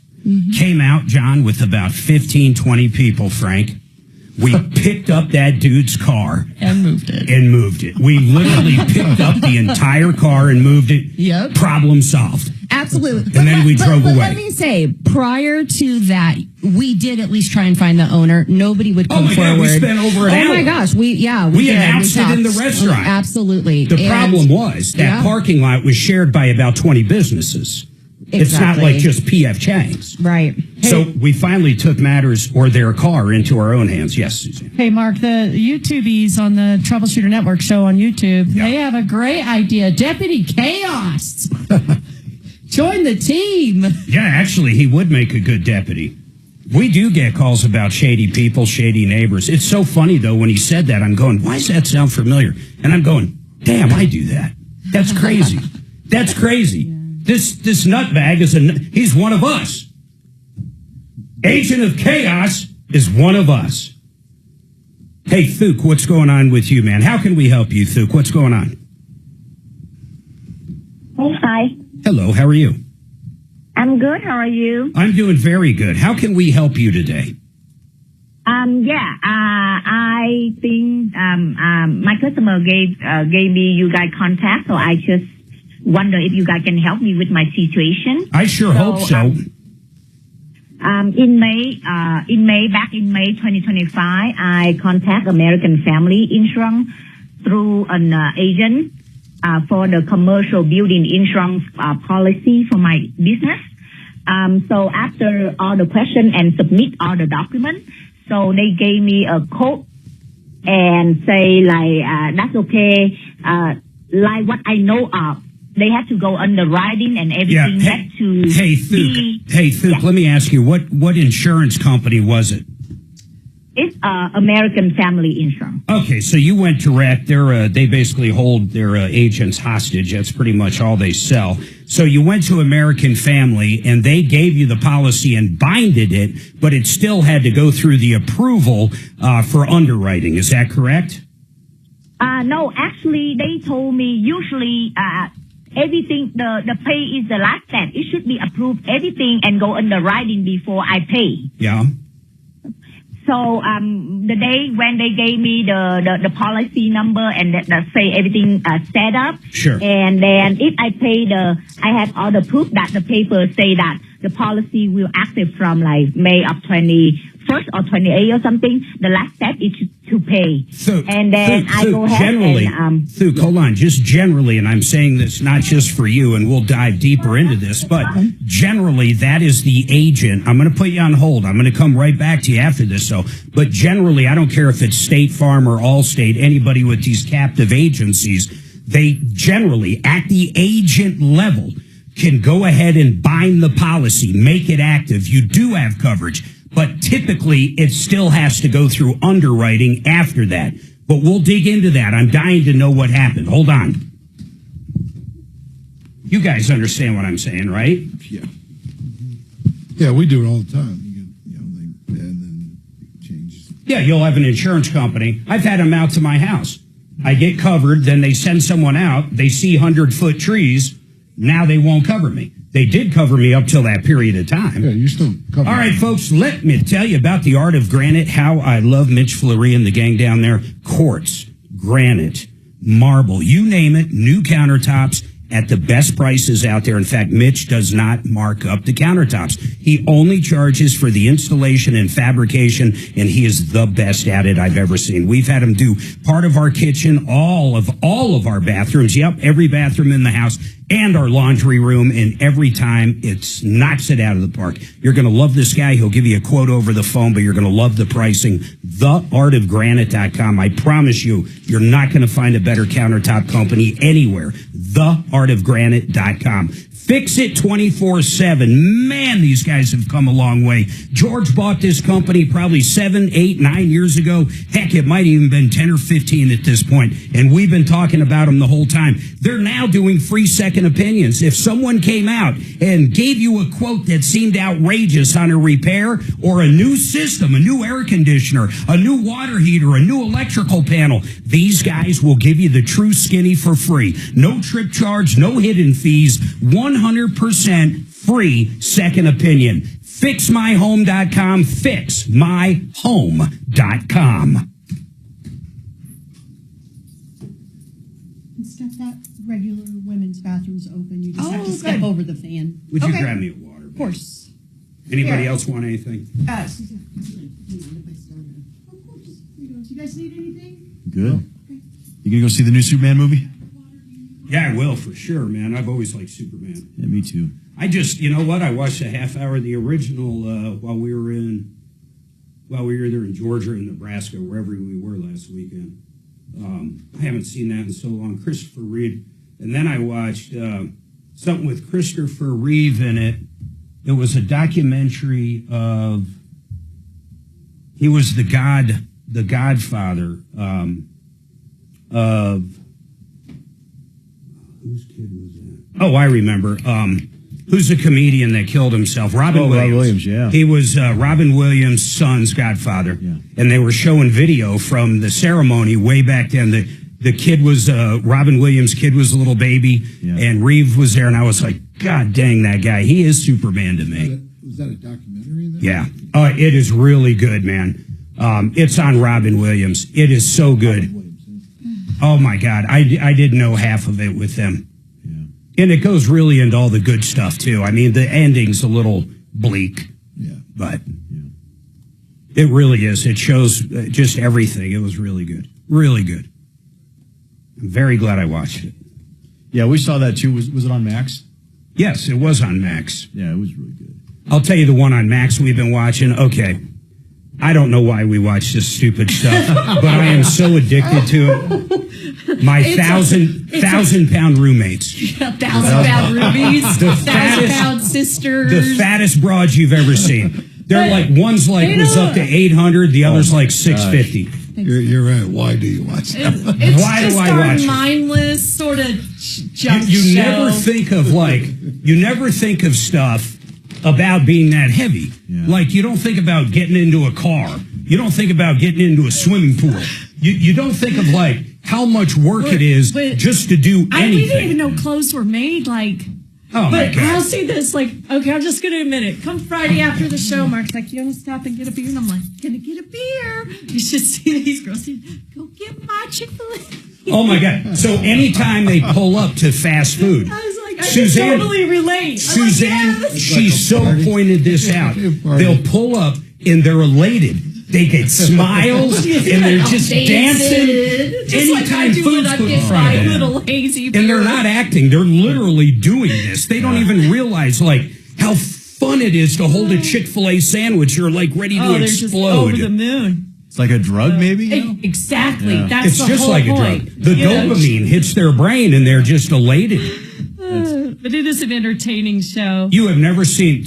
Came out, John, with about 15, 20 people, Frank. We picked up that dude's car.
And moved it.
We literally picked up the entire car and moved it.
Yep.
Problem solved.
Absolutely.
And then we drove
but
away.
Let me say, prior to that, we did at least try and find the owner. Nobody would come
my
forward.
God, we spent over an hour.
Oh my gosh, we
We
did.
announced it in the
talked.
restaurant.
Absolutely.
The problem was that parking lot was shared by about 20 businesses. It's not like just P.F. Chang's.
Right.
So we finally took matters or their car into our own hands. Yes, Susan.
Hey, Mark, the YouTubies on the Troubleshooter Network show on YouTube, they have a great idea. Deputy Chaos. Join the team.
Yeah, actually, he would make a good deputy. We do get calls about shady people, shady neighbors. It's so funny, though, when he said that, I'm going, why does that sound familiar? And I'm going, damn, I do that. That's crazy. That's crazy. This nutbag he's one of us. Agent of Chaos is one of us. Hey, Thuk, what's going on with you, man? How can we help you, Thuk? What's going on?
Oh, hi.
Hello, how are you?
I'm good. How are you?
I'm doing very good. How can we help you today?
I think my customer gave me you guys contact, so I just wonder if you guys can help me with my situation.
I sure hope so.
In May 2025, I contact American Family Insurance through an agent for the commercial building insurance policy for my business. So after all the questions and submit all the documents, so they gave me a quote and say that's okay. Like what I know of, they had to go underwriting and everything. Had to
Hey, Thuk, let me ask you, what insurance company was it?
It's American Family Insurance.
Okay, so you went direct. They basically hold their agents hostage. That's pretty much all they sell. So you went to American Family, and they gave you the policy and binded it, but it still had to go through the approval for underwriting. Is that correct?
No, actually, they told me usually everything, the pay is the last step. It should be approved, everything, and go underwriting before I pay.
Yeah.
So the day when they gave me the policy number and that say everything set up,
sure.
And then if I pay I have all the proof that the papers say that the policy will active from like May of 21st or 28 or something. The last step is to pay. And then I go ahead
generally,
and
hold on, just generally, and I'm saying this not just for you, and we'll dive deeper into this, but generally that is the agent. I'm going to put you on hold. I'm going to come right back to you after this, but generally, I don't care if it's State Farm or Allstate, anybody with these captive agencies, they generally, at the agent level, can go ahead and bind the policy, make it active. You do have coverage, but typically it still has to go through underwriting after that. But we'll dig into that. I'm dying to know what happened. Hold on. You guys understand what I'm saying, right?
Yeah. Yeah, we do it all the time. And then change.
Yeah, you'll have an insurance company. I've had them out to my house. I get covered, then they send someone out. They see 100-foot trees. Now they won't cover me. They did cover me up till that period of time.
Yeah, you're still covered.
All right, folks, let me tell you about the art of granite, how I love Mitch Fleury and the gang down there. Quartz, granite, marble, you name it, new countertops at the best prices out there. In fact, Mitch does not mark up the countertops. He only charges for the installation and fabrication, and he is the best at it I've ever seen. We've had him do part of our kitchen, all of our bathrooms. Yep, every bathroom in the house, and our laundry room, and every time it knocks it out of the park. You're going to love this guy. He'll give you a quote over the phone, but you're going to love the pricing. TheArtofGranite.com. I promise you, you're not going to find a better countertop company anywhere. TheArtofGranite.com. Fix it 24/7. Man, these guys have come a long way. George bought this company probably 7, 8, 9 years ago. Heck, it might even been 10 or 15 at this point. And we've been talking about them the whole time. They're now doing free second opinions. If someone came out and gave you a quote that seemed outrageous on a repair or a new system, a new air conditioner, a new water heater, a new electrical panel, these guys will give you the true skinny for free. No trip charge, no hidden fees, 100% free second opinion. FixMyHome.com, FixMyHome.com.
Step that regular women's bathroom's open. You just have to step over the fan.
Would you grab me a water?
Of course.
Anybody else want anything?
Susan. Of course. Do you guys need anything?
Good. You gonna go see the new Superman movie?
Yeah, I will, for sure, man. I've always liked Superman.
Yeah, me too.
I just, you know what? I watched a half hour of the original while we were either in Georgia or Nebraska, wherever we were last weekend. I haven't seen that in so long. Christopher Reeve. And then I watched something with Christopher Reeve in it. It was a documentary of, he was the godfather of, whose kid was that? Oh, I remember. Who's the comedian that killed himself? Robin Williams.
Robin Williams, yeah.
He was Robin Williams' son's godfather.
Yeah.
And they were showing video from the ceremony way back then. The kid was, Robin Williams' kid was a little baby, and Reeve was there, and I was like, God dang, that guy. He is Superman to me.
Was that a documentary?
Yeah. It is really good, man. It's on Robin Williams. It is so good. Oh, my God. I didn't know half of it with them. And it goes really into all the good stuff, too. I mean, the ending's a little bleak.
Yeah.
But it really is. It shows just everything. It was really good. Really good. I'm very glad I watched it.
Yeah, we saw that, too. Was it on Max?
Yes, it was on Max.
Yeah, it was really good.
I'll tell you the one on Max we've been watching. Okay. I don't know why we watch this stupid stuff, but I am so addicted to it. My 1,000-pound roommates.
1,000-pound roomies. 1,000-pound sisters.
The fattest broads you've ever seen. They're like, one's like was up to 800, the other's like 650.
You're right. Why do you watch that?
It's
Why
just
do I
our
watch it?
mindless sort of junk
You
show.
never think of stuff about being that heavy.
Yeah.
Like, you don't think about getting into a car. You don't think about getting into a swimming pool. You don't think of, like, how much work it is just to do anything.
We didn't even know clothes were made, like...
Oh, my
but
God.
I'll see this, like, okay, I'm just going to admit it. Come Friday after the show, Mark's like, you want to stop and get a beer? And I'm like, gonna get a beer. You should see these girls say, go get my Chick-fil-A.
Oh, my God. So anytime they pull up to fast food...
I was like, I can totally relate.
Suzanne,
like, yes.
she so pointed this out. They'll pull up and they're elated. They get smiles and they're just dancing.
Just like I do when I get my little hazy beer.
And they're not acting. They're literally doing this. They don't even realize, like, how fun it is to hold a Chick-fil-A sandwich. You're, like, ready to
they're
explode.
just over the moon.
It's like a drug, maybe? You know?
Exactly.
Yeah.
That's
It's
the
just
whole
like
point.
a drug. The dopamine hits their brain and they're just elated.
But it is an entertaining show.
You have never seen...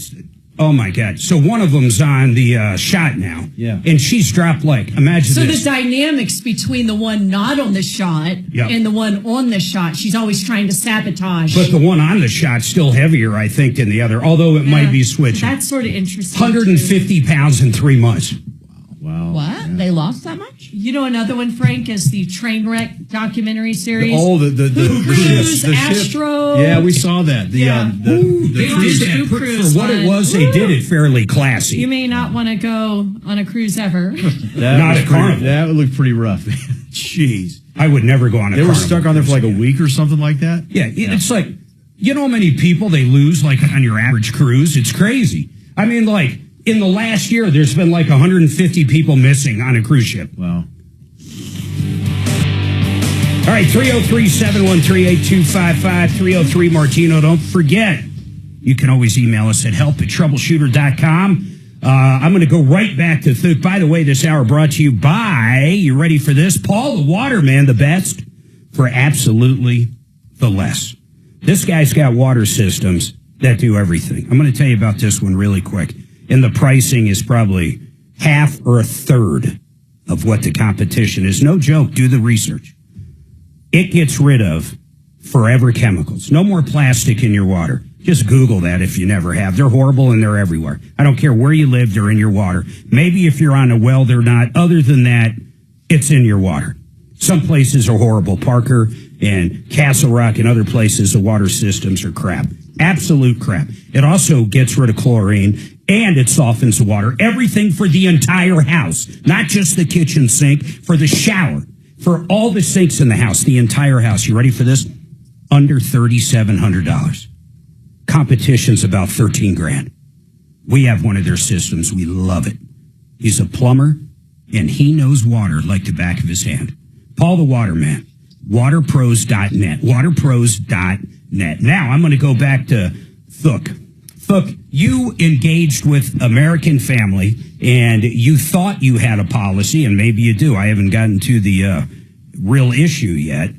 Oh my God! So one of them's on the shot now, and she's dropped imagine
So
this.
the dynamics between the one not on the shot and the one on the shot, she's always trying to sabotage.
But the one on the shot's still heavier, I think, than the other, although it might be switching.
That's sort of interesting.
150 pounds in 3 months.
Wow.
What? Yeah. They lost that much?
You know, another one, Frank, is the Trainwreck documentary series.
The
Cruise,
ship.
Astro.
Yeah, we saw that.
They did it. For what it was, they did it fairly classy.
You may not want to go on a cruise ever.
Not a Carnival.
That would look pretty rough.
Jeez. I would never go on a
They
Carnival.
were stuck on there for a week or something like that?
Yeah, it's like, you know how many people they lose on your average cruise? It's crazy. I mean, in the last year, there's been 150 people missing on a cruise ship.
Wow.
All right, 303-713-8255, 303 Martino. Don't forget, you can always email us at help@troubleshooter.com. I'm going to go right back to by the way, this hour brought to you by, you ready for this? Paul the Waterman, the best for absolutely the less. This guy's got water systems that do everything. I'm going to tell you about this one really quick. And the pricing is probably half or a third of what the competition is. No joke. Do the research. It gets rid of forever chemicals. No more plastic in your water. Just Google that if you never have. They're horrible and they're everywhere. I don't care where you live, they're in your water. Maybe if you're on a well, they're not. Other than that, it's in your water. Some places are horrible. Parker and Castle Rock and other places, the water systems are crap. Absolute crap. It also gets rid of chlorine and it softens the water. Everything for the entire house, not just the kitchen sink, for the shower, for all the sinks in the house, the entire house. You ready for this? Under $3,700. Competition's about $13,000. We have one of their systems. We love it. He's a plumber and he knows water like the back of his hand. Paul the Waterman. Waterpros.net. Waterpros.net. Now, I'm going to go back to Thook. Thook, you engaged with American Family, and you thought you had a policy, and maybe you do. I haven't gotten to the real issue yet.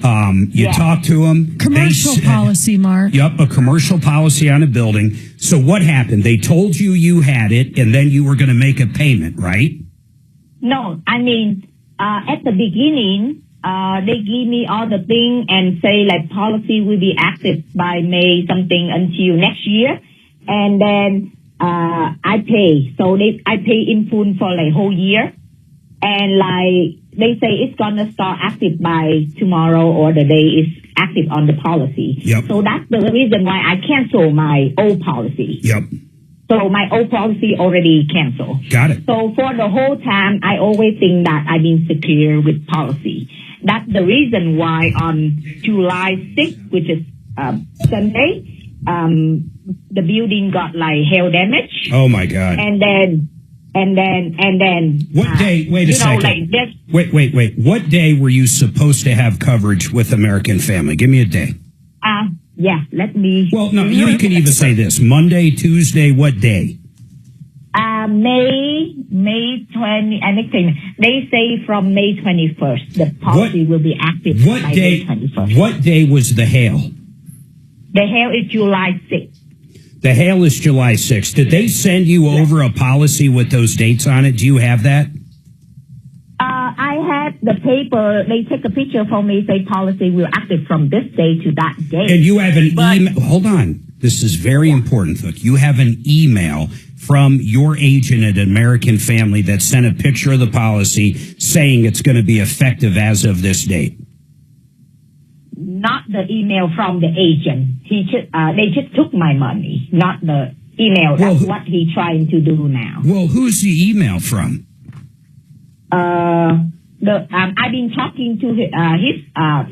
You talked to them.
Commercial policy, Mark.
Yep, a commercial policy on a building. So what happened? They told you had it, and then you were going to make a payment, right?
No, I mean, at the beginning, they give me all the thing and say policy will be active by May something until next year. And then, I pay. So I pay in full for whole year. And they say it's gonna start active by tomorrow or the day is active on the policy.
Yep.
So that's the reason why I cancel my old policy.
Yep.
So my old policy already canceled.
Got it.
So for the whole time, I always think that I've been secure with policy. That's the reason why on July 6th, which is Sunday, the building got hail damage.
Oh my God.
And then.
What day? Wait a second. Wait. What day were you supposed to have coverage with American Family? Give me a day.
Yeah, let me.
Well, no, you can even say this. Monday, Tuesday, what day?
May 20, anything. They say from May 21st, the policy will be active by May 21st.
What day was the hail?
The hail is July 6th.
The hail is July 6th. Did they send you over a policy with those dates on it? Do you have that?
I had the paper. They take a picture for me, say policy will active from this day to that day.
And you have an email. Hold on. This is very important, Look. You have an email from your agent at American Family that sent a picture of the policy saying it's going to be effective as of this date.
Not the email from the agent. They just took my money, not the email. That's what he's trying to do now.
Well, who's the email from?
I've been talking to his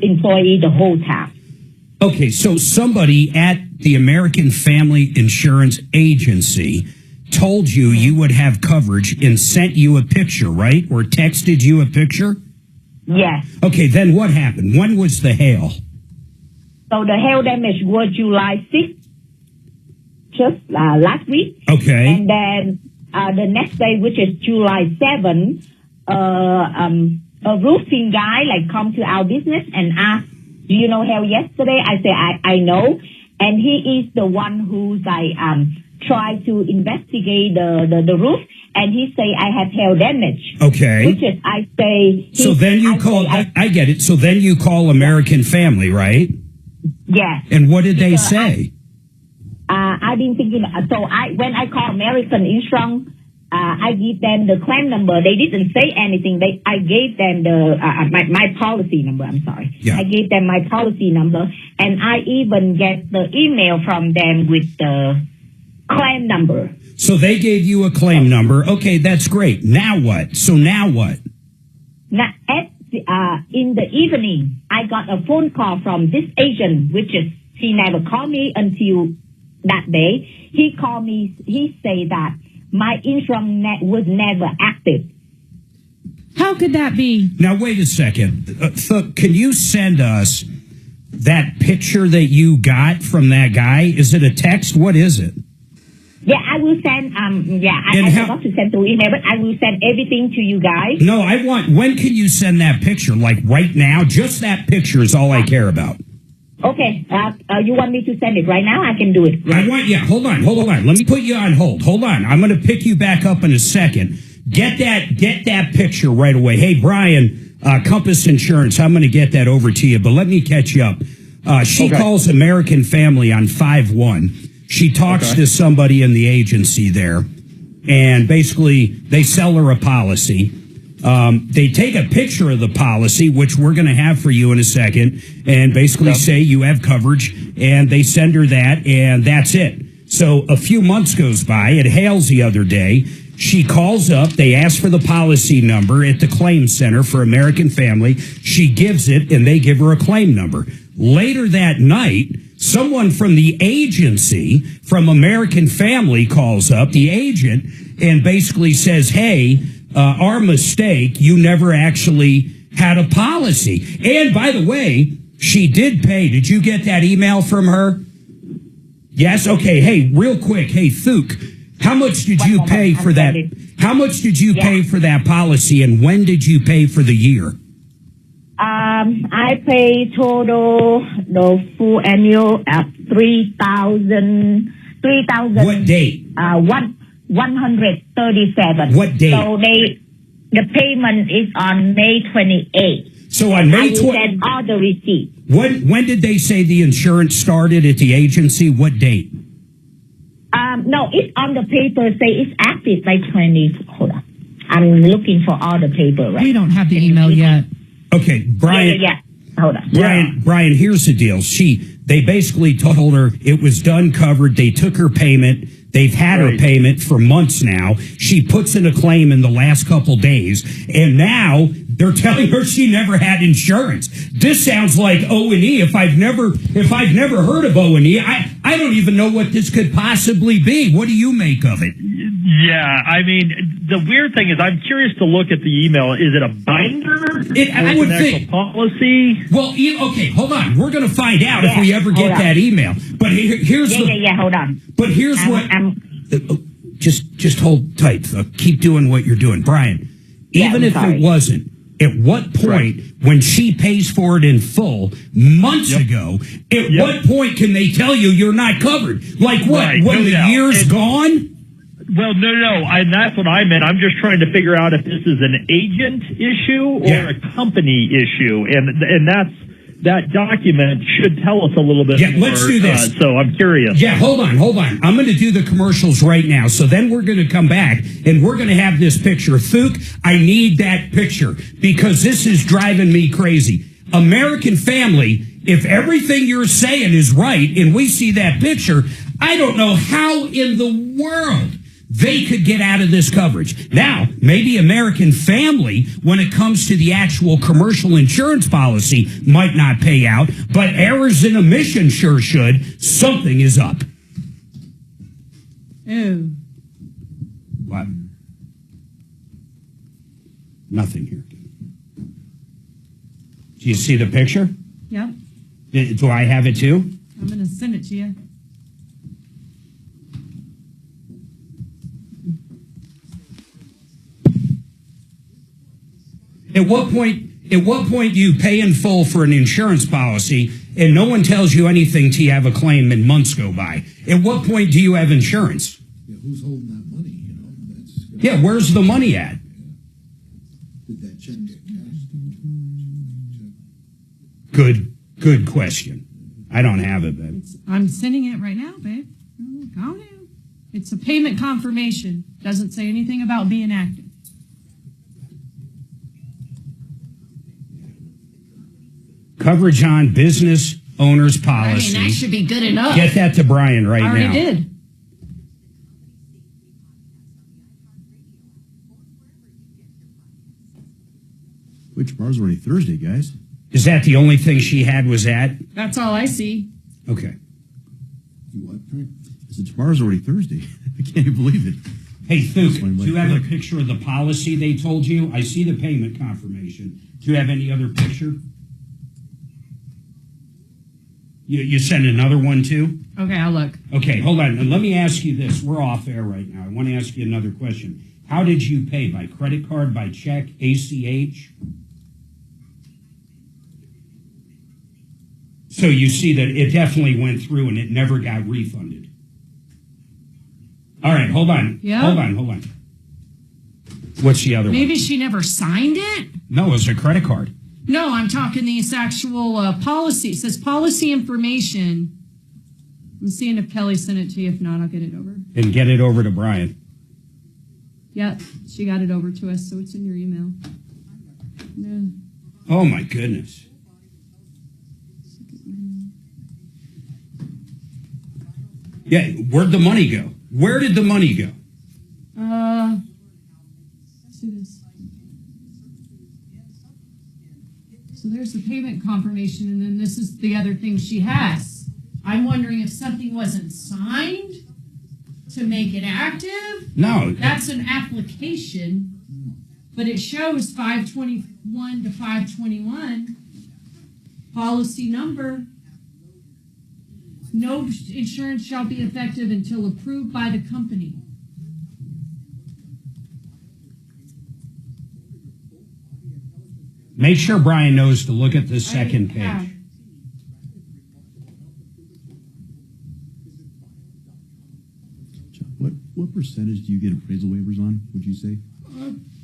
employee the whole time.
Okay, so somebody at the American Family Insurance Agency told you you would have coverage and sent you a picture, right? Or texted you a picture?
Yes.
Okay, then what happened? When was the hail?
So the hail damage was July 6th, just last week.
Okay.
And then the next day, which is July 7th, a roofing guy come to our business and ask, do you know hail yesterday? I say, I know. And he is the one who's tried to investigate the roof, and he say I have hail damage.
Okay.
Which is, I say...
So then you call... I get it. So then you call American Family, right?
Yes.
And what did they say?
I've been thinking... So when I call American Insurance, I give them the claim number. They didn't say anything. I gave them my policy number. I'm sorry.
Yeah.
I gave them my policy number, and I even get the email from them with the claim number.
So they gave you a claim number. Okay, that's great. Now what? So now what?
Now, in the evening, I got a phone call from this agent, which is, he never called me until that day. He called me, he said that my insurance was never active.
How could that be?
Now, wait a second. Can you send us that picture that you got from that guy? Is it a text? What is it?
Yeah, I will send, I forgot to send through email, but I will send everything to you guys.
No, when can you send that picture? Like right now? Just that picture is all I care about.
Okay, you want me to send it right now? I can do it.
Hold on. Let me put you on hold. Hold on. I'm going to pick you back up in a second. Get that picture right away. Hey, Brian, Compass Insurance, I'm going to get that over to you, but let me catch you up. She calls American Family on 5-1. She talks to somebody in the agency there, and basically they sell her a policy. They take a picture of the policy, which we're going to have for you in a second, and basically say you have coverage, and they send her that, and that's it. So a few months goes by. It hails the other day. She calls up. They ask for the policy number at the claim center for American Family. She gives it, and they give her a claim number. Later that night, someone from the agency, from American Family, calls up, the agent, and basically says, hey, our mistake, you never actually had a policy. And by the way, she did pay. Did you get that email from her? Yes? Okay. Hey, real quick. Hey, Thuk, how much did you pay for that? How much did you pay for that policy, and when did you pay for the year?
I pay total, the full annual at $3,000.
What date?
137.
What date?
So the payment is on May 28th.
So on May
28th, I send all the receipts.
When did they say the insurance started at the agency? What date?
No, it's on the paper. Say it's active by 20. Hold on, I'm looking for all the paper. Right.
We don't have the email yet.
Okay, Brian.
Yeah. Hold on.
Brian, here's the deal. They basically told her it was done, covered. They took her payment. They've had her payment for months now. She puts in a claim in the last couple days, and now they're telling her she never had insurance. This sounds like O&E. If I've never heard of O&E, I don't even know what this could possibly be. What do you make of it?
Yeah, I mean, the weird thing is, I'm curious to look at the email. Is it a binder?
I would think
policy.
Well, okay, hold on. We're going to find out if we ever get that email. But here's
hold on.
But here's just hold tight. Keep doing what you're doing, Brian. Even if it wasn't, at what point, when she pays for it in full months ago, at what point can they tell you you're not covered? Like what? When the year's gone?
Well, no, and that's what I meant. I'm just trying to figure out if this is an agent issue or a company issue, and that document should tell us a little bit more.
Let's do this.
So I'm curious.
Yeah, hold on. I'm going to do the commercials right now. So then we're going to come back, and we're going to have this picture. Thuk, I need that picture, because this is driving me crazy. American Family, if everything you're saying is right, and we see that picture, I don't know how in the world they could get out of this coverage. Now, maybe American Family, when it comes to the actual commercial insurance policy, might not pay out, but errors in omission sure should. Something is up.
Ew.
What? Nothing here. Do you see the picture?
Yep.
Do I have it too?
I'm going to send it to you. At what point do you pay in full for an insurance policy
and no one tells you anything till you have a claim and months go by. At what point do you have insurance?
Yeah, who's holding that money? You know,
Yeah, where's the money at?
did that check get cashed?
Good question. I don't have it, babe.
I'm sending it right now, babe. Calm down. It's a payment confirmation. Doesn't say anything about being active.
Coverage on business owner's policy.
I mean, that should be good enough.
Get that to Brian right now.
I already did.
Wait, tomorrow's already Thursday, guys.
Is that the only thing she had was that?
That's all I see.
Okay.
You what, Frank?
I said, tomorrow's already Thursday. I can't even believe it.
Hey, Thuke, do you have a picture of the policy they told you? I see the payment confirmation. Do you have any other picture? You send another one too?
Okay, I'll look.
Okay, hold on. Let me ask you this. We're off air right now. I want to ask you another question. How did you pay? By credit card, by check, ACH? So you see that it definitely went through and it never got refunded. All right, hold on.
Yeah?
Hold on. What's the other one?
Maybe she never signed it?
No, it was a credit card.
No, I'm talking this actual policy. It says policy information. I'm seeing if Kelly sent it to you. If not, I'll get it over.
And get it over to Brian.
Yep, she got it over to us, so it's in your email. Yeah.
Oh, my goodness. Yeah, where'd the money go? Where did the money go?
Let's see this. So there's the payment confirmation, and then this is the other thing she has. I'm wondering if something wasn't signed to make it active.
No.
That's an application, but it shows 521 to 521. Policy number. No insurance shall be effective until approved by the company.
Make sure Brian knows to look at the second page.
What percentage do you get appraisal waivers on, would you say?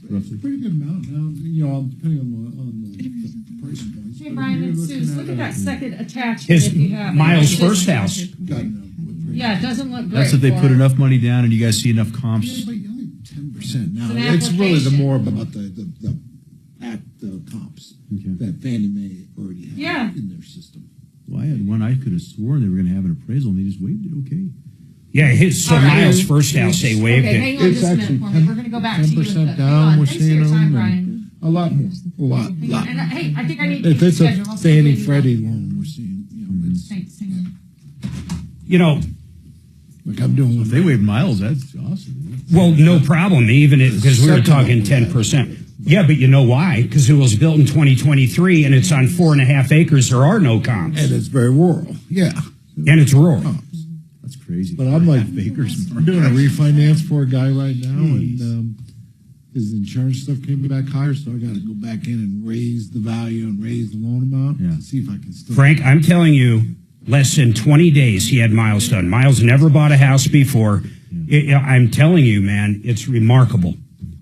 Roughly?
Pretty good amount now, you know, depending on the price points.
Hey, Brian and Suze, look at that second attachment
His
if you have.
Miles' first house.
Yeah, it doesn't look great.
That's if they put enough money down and you guys see enough comps.
Yeah, but only 10% now.
It's an
It's really
application.
more about the comps that Fannie Mae already has in their system.
Well, I had one I could have sworn they were going to have an appraisal and they just waived it. Okay.
Yeah, Miles' first house, they waived
Okay,
it.
hang on just a minute for me. We're going to go back to you.
10% down, we're
Thanks for
seeing
your time,
them.
Brian.
A lot more. A lot.
And, hey, I think I need to
If
get
it's
the
a
schedule. I'll send
Fannie
you an email.
Freddie loan, we're seeing, you know, it's
Thanks, hang on.
You know,
like I'm doing.
If they waive Miles, that's awesome.
well, no problem, even because we were talking 10%. Yeah, but you know why? Because it was built in 2023 and it's on 4.5 acres. There are no comps.
And it's very rural. Yeah.
And it's rural.
That's crazy.
But I'm like,
acres.
I'm doing a refinance for a guy right now, and his insurance stuff came back higher, so I got to go back in and raise the value and raise the loan amount. Yeah. See if I can still.
Frank, I'm telling you, less than 20 days he had Miles done. Miles never bought a house before. I'm telling you, man, it's remarkable.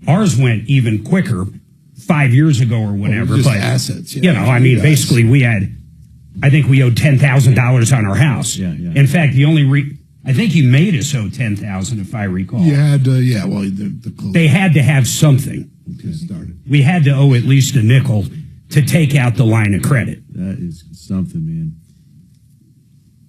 Ours went even quicker 5 years ago or whatever.
Just
but
assets,
you know, I mean, basically I think we owed $10,000 on our house.
Yeah.
In fact, the only I think you made us owe $10,000 if I recall.
You had, the
They had to have something.
Started.
We had to owe at least a nickel to take out the line of credit.
That is something, man.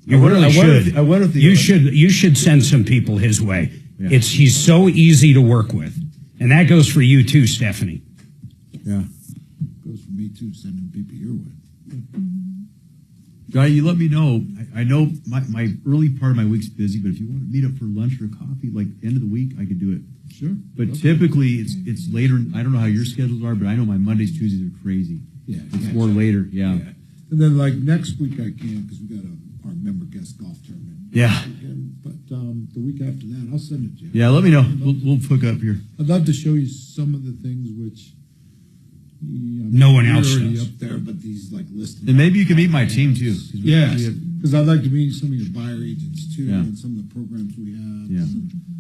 You really should.
I wonder if
You should send some people his way.
Yeah.
He's so easy to work with, and that goes for you too, Stephanie.
Yeah.
Goes for me too, sending people your way.
Guy, you let me know. I know my early part of my week's busy, but if you want to meet up for lunch or coffee, like end of the week, I could do it.
Sure.
But typically it's later. I don't know how your schedules are, but I know my Mondays, Tuesdays are crazy.
Yeah.
It's more later. Yeah.
And then like next week I can because we got our member guest golf tournament.
Yeah.
But the week after that, I'll send it to you.
Yeah, let me know. We'll hook up here.
I'd love to show you some of the things which
No one else
already
does.
up there, but these like listed.
And maybe you can meet my team too.
Yes, because I'd like to meet some of your buyer agents too,
Yeah.
and some of the programs we have.
Yeah.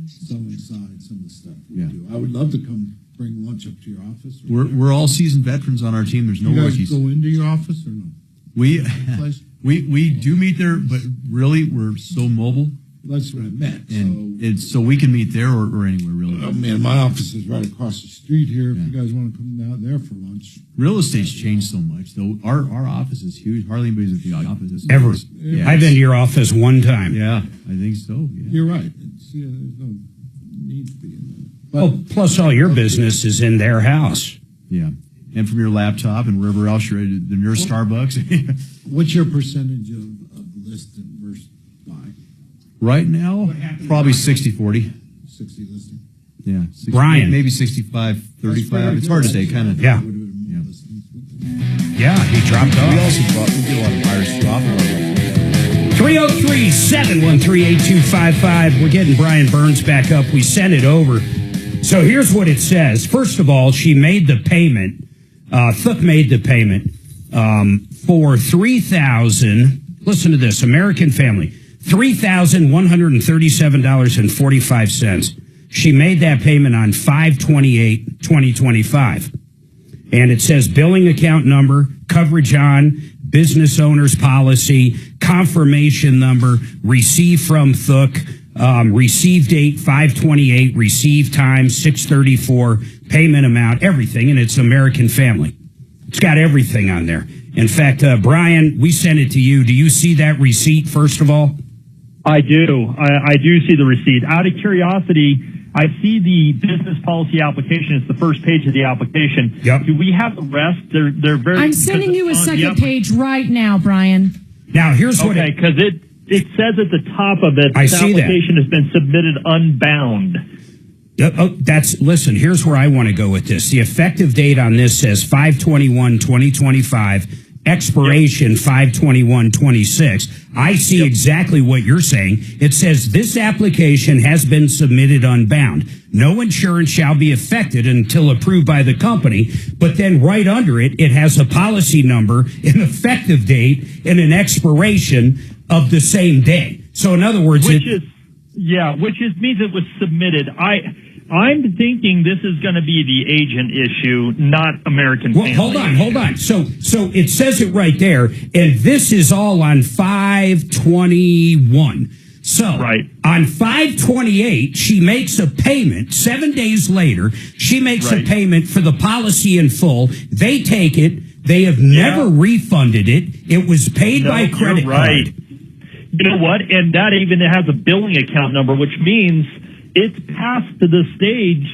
Selling side, some of the stuff we do. I would love to come bring lunch up to your office.
We're all seasoned veterans on our team. There's no
you guys
rookies.
go into your office or no?
We do meet there, but really we're so mobile.
That's what I meant.
And so we can meet there or anywhere really.
Oh man, my office is right across the street here. If you guys want to come out there for lunch.
Real estate's changed so much, though. Our office is huge. Hardly anybody's at the office.
Ever.
Yeah.
I've been to your office one time.
Yeah, I think so. Yeah.
You're right. There's no need to be in there.
Oh, plus all your business is in their house.
Yeah. And from your laptop and wherever else you're at, the nearest Starbucks.
What's your percentage of listing versus buy?
Right now, probably 60-40.
60 listing.
Yeah.
Brian.
Maybe 65-35. It's hard to say, kind of.
Yeah. Yeah, he dropped off.
We also we get a lot of buyers too often.
303-713-8255. We're getting Brian Burns back up. We sent it over. So here's what it says. First of all, she made the payment. Thook made the payment for $3,000. Listen to this. American family. $3,137.45. She made that payment on 5/28/2025. And it says billing account number, coverage on, business owner's policy, confirmation number, receive from Thook, receive date 5/28, receive time 6/34, payment amount, everything. And it's American family. It's got everything on there. In fact, Brian, we sent it to you. Do you see that receipt, first of all?
I do. I do see the receipt. Out of curiosity, I see the business policy application. It's the first page of the application.
Yep.
Do we have the rest? They're very.
I'm sending you a second page right now, Brian.
Now, here's what.
Okay, because it says at the top of it,
I
this
see that.
application has been submitted unbound.
Listen, here's where I want to go with this. The effective date on this says 5/21/2025, expiration 5/21/26. I see exactly what you're saying. It says this application has been submitted unbound. No insurance shall be affected until approved by the company. But then right under it, it has a policy number, an effective date, and an expiration of the same day. So in other words,
which means it was submitted. I'm thinking this is going to be the agent issue, not American family.
Hold on. So it says it right there, and this is all on 5/21. So on 5/28, she makes a payment. 7 days later, she makes a payment for the policy in full. They take it. They have never refunded it. It was paid by credit card.
You know what? And that even has a billing account number, which means it's past to the stage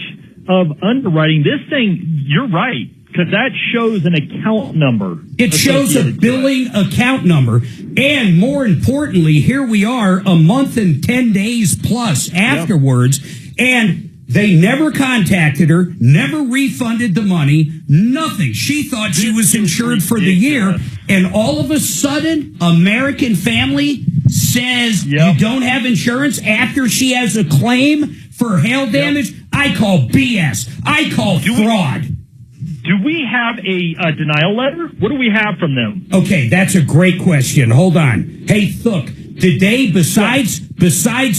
of underwriting. This thing, you're right, because that shows an account number.
It shows a billing account number. And more importantly, here we are a month and 10 days plus afterwards, and they never contacted her, never refunded the money, nothing. She thought she was insured for the year, and all of a sudden, American Family says you don't have insurance after she has a claim for hail damage. I call BS. I call fraud.
Do we have a denial letter? What do we have from them?
Okay, that's a great question. Hold on. Hey, Thook, did they, besides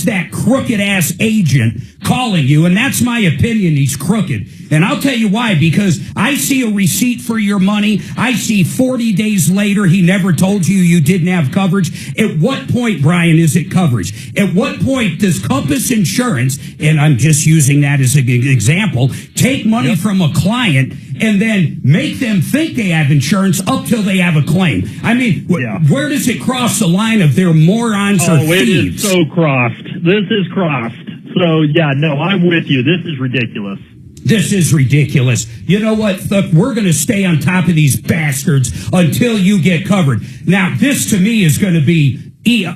that crooked-ass agent calling you, and that's my opinion, he's crooked, and I'll tell you why, because I see a receipt for your money. I see 40 days later he never told you didn't have coverage. At what point, Brian, is it coverage? At what point does Compass Insurance, and I'm just using that as an example, take money from a client and then make them think they have insurance up till they have a claim? I mean, where does it cross the line of they're morons or thieves?
It is so crossed. This is crossed. So, I'm with you. This is ridiculous.
This is ridiculous. You know what, Thook? We're going to stay on top of these bastards until you get covered. Now, this to me is going to be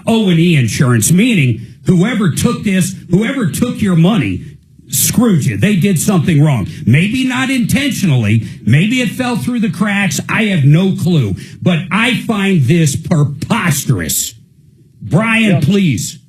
O&E insurance, meaning whoever took your money, screwed you. They did something wrong. Maybe not intentionally. Maybe it fell through the cracks. I have no clue. But I find this preposterous. Brian, please.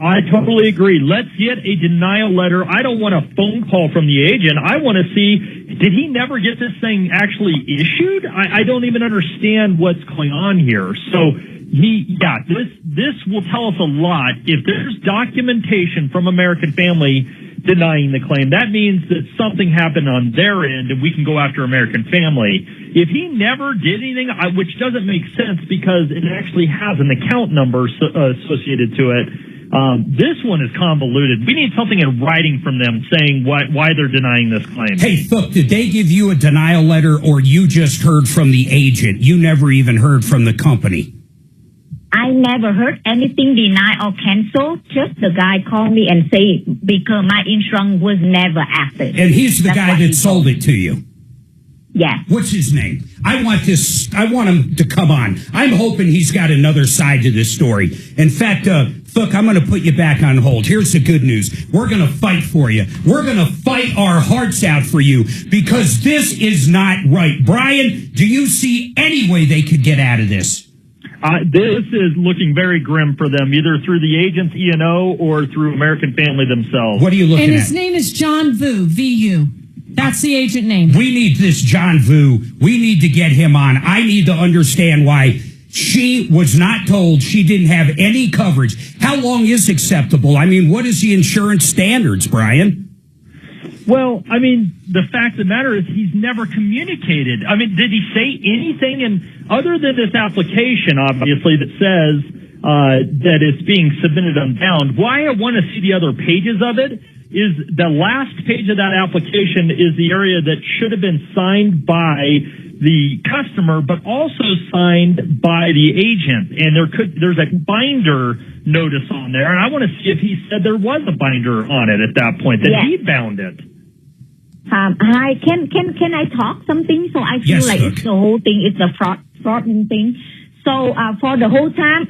I totally agree. Let's get a denial letter. I don't want a phone call from the agent. I want to see, did he never get this thing actually issued? I don't even understand what's going on here. So this will tell us a lot. If there's documentation from American Family denying the claim, that means that something happened on their end and we can go after American Family. If he never did anything, which doesn't make sense because it actually has an account number associated to it, this one is convoluted. We need something in writing from them saying why they're denying this claim.
Hey, Thook, did they give you a denial letter or you just heard from the agent? You never even heard from the company.
I never heard anything deny or cancel. Just the guy called me and say because my insurance was never active.
And he's the guy that sold it to you.
Yeah.
What's his name? I want him to come on. I'm hoping he's got another side to this story. In fact, Thook, I'm going to put you back on hold. Here's the good news. We're going to fight for you. We're going to fight our hearts out for you because this is not right. Brian, do you see any way they could get out of this?
This is looking very grim for them, either through the agent's E&O or through American Family themselves.
What are you looking at?
And his name is John Vu, V-U. That's the agent name.
We need this John Vu. We need to get him on. I need to understand why she was not told she didn't have any coverage. How long is acceptable? I mean, what is the insurance standards, Brian?
Well, I mean, the fact of the matter is he's never communicated. I mean, did he say anything? And other than this application, obviously, that says that it's being submitted unbound, why I want to see the other pages of it is the last page of that application is the area that should have been signed by the customer, but also signed by the agent. And there's a binder notice on there. And I want to see if he said there was a binder on it at that point, that he bound it.
Hi, can I talk something? So I feel like it's the whole thing, it's a fraud thing. So for the whole time,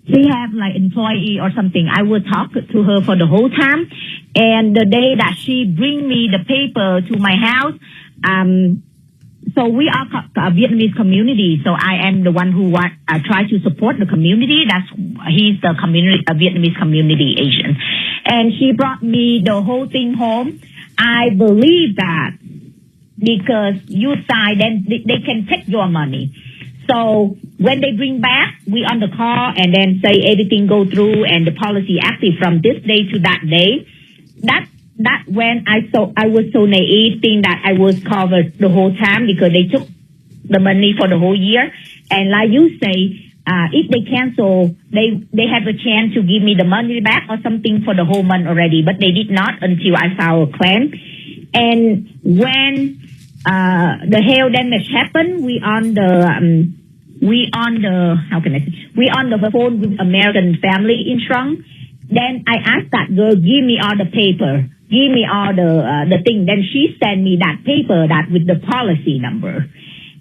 she have like employee or something. I would talk to her for the whole time. And the day that she bring me the paper to my house, so we are a Vietnamese community. So I am the one who try to support the community. He's the Vietnamese community agent. And she brought me the whole thing home. I believe that because you sign, then they can take your money. So when they bring back, we on the call and then say everything go through and the policy active from this day to that day. That when I was so naive, think that I was covered the whole time because they took the money for the whole year. And like you say, if they cancel, they have a chance to give me the money back or something for the whole month already, but they did not until I filed a claim. And when the hail damage happened, we on the phone with American Family Insurance. Then I asked that girl, give me all the paper, give me all the thing. Then she sent me that paper that with the policy number,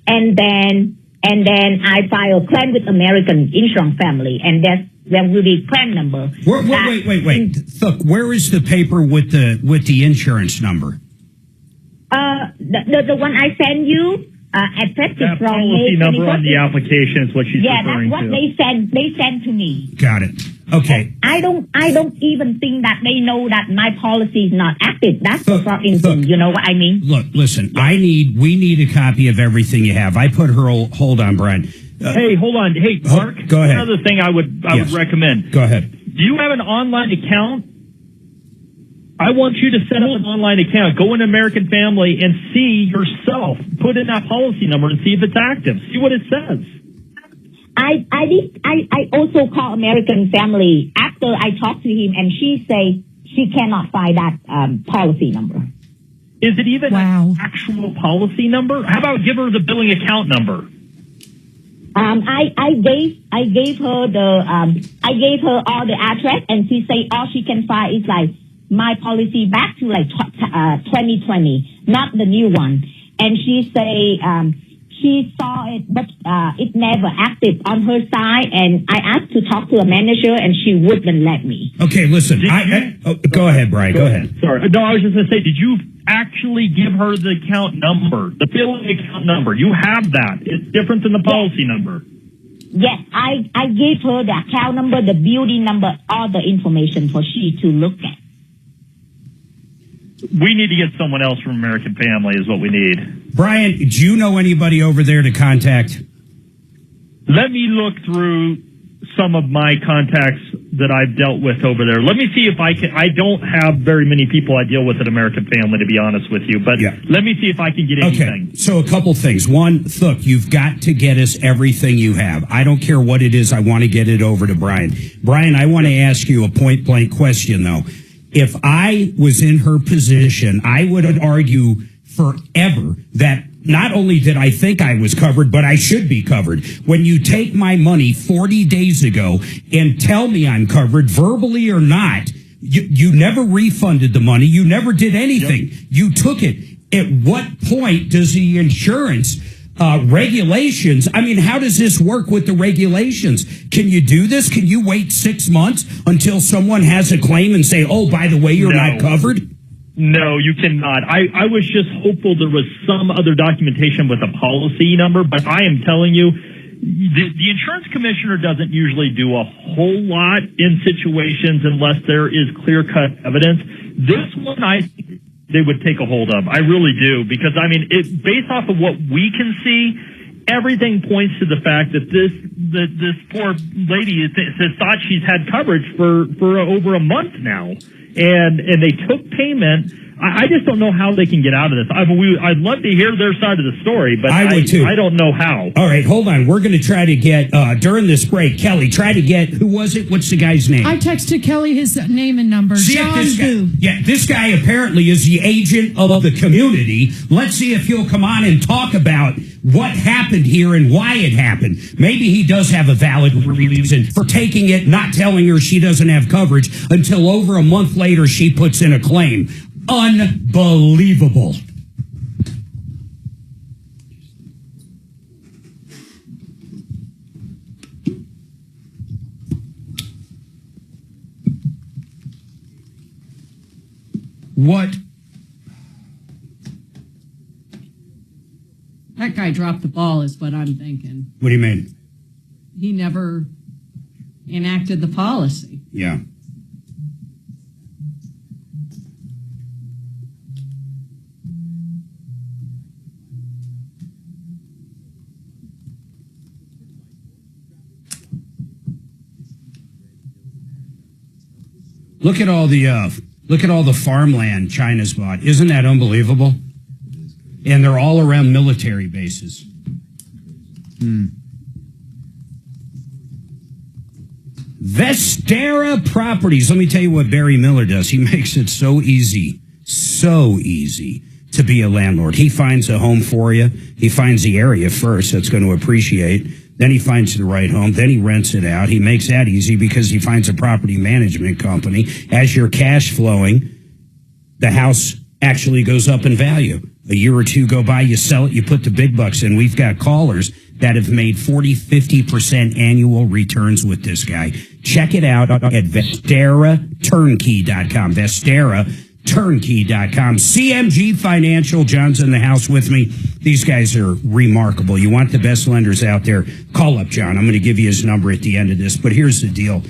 and then I filed a claim with American Insurance Family, and that's when will be claim number.
Wait. Look, where is the paper with the insurance number?
The one I sent you. Effective
that policy number on the application is what she's referring to.
Yeah, that's what they sent to me.
Got it. Okay.
I don't even think that they know that my policy is not active. That's the thing. You know what I mean?
Look, listen. We need a copy of everything you have. I put her. Hold on, Brian.
Hey, hold on. Hey, Mark.
Go ahead.
Another thing I would recommend.
Go ahead.
Do you have an online account? I want you to set up an online account. Go into American Family and see yourself. Put in that policy number and see if it's active. See what it says.
I also call American Family after I talked to him, and she say she cannot find that policy number.
Is it even an actual policy number? How about give her the billing account number?
I gave her all the address, and she say all she can find is like my policy back to like 2020, not the new one. And she say she saw it, but it never active on her side. And I asked to talk to a manager, and she wouldn't let me.
Okay, listen. Go ahead, Brian. Go ahead.
Sorry. No, I was just going to say, did you actually give her the account number, the billing account number? You have that. It's different than the policy number.
Yes, I gave her the account number, the building number, all the information for she to look at.
We need to get someone else from American Family is what we need.
Brian, do you know anybody over there to contact?
Let me look through some of my contacts that I've dealt with over there. Let me see if I can. I don't have very many people I deal with at American Family, to be honest with you, but let me see if I can get anything.
Okay, so a couple things. One, look, you've got to get us everything you have. I don't care what it is. I want to get it over to Brian. Brian, I want to ask you a point-blank question, though. If I was in her position, I would argue forever that not only did I think I was covered, but I should be covered. When you take my money 40 days ago and tell me I'm covered, verbally or not, you never refunded the money. You never did anything. Yep. You took it. At what point does the insurance regulations, I mean, how does this work with the regulations? Can you do this? Can you wait 6 months until someone has a claim and say, oh, by the way, you're not covered?
No, you cannot. I was just hopeful there was some other documentation with a policy number, but I am telling you, the insurance commissioner doesn't usually do a whole lot in situations unless there is clear-cut evidence. This one, I think they would take a hold of. I really do, because, I mean, based off of what we can see, everything points to the fact that this poor lady has thought she's had coverage for over a month now. And they took payment. I just don't know how they can get out of this. I'd love to hear their side of the story, but
I would too.
I don't know how.
All right, hold on. We're going to try to get, during this break, Kelly, try to get, who was it? What's the guy's name?
I texted Kelly his name and number. John Boo.
Yeah, this guy apparently is the agent of the community. Let's see if he'll come on and talk about what happened here and why it happened. Maybe he does have a valid reason for taking it, not telling her she doesn't have coverage until over a month later she puts in a claim. Unbelievable. What?
That guy dropped the ball is what I'm thinking.
What do you mean?
He never enacted the policy.
Yeah. Look at all the farmland China's bought. Isn't that unbelievable? And they're all around military bases. Vestera Properties. Let me tell you what Barry Miller does. He makes it so easy to be a landlord. He finds a home for you. He finds the area first that's going to appreciate. Then he finds the right home. Then he rents it out. He makes that easy because he finds a property management company. As you're cash flowing, the house actually goes up in value. A year or two go by, you sell it, you put the big bucks in. We've got callers that have made 40, 50% annual returns with this guy. Check it out at VesteraTurnkey.com. VesteraTurnkey.com. CMG Financial. John's in the house with me. These guys are remarkable. You want the best lenders out there, call up John. I'm going to give you his number at the end of this. But here's the deal.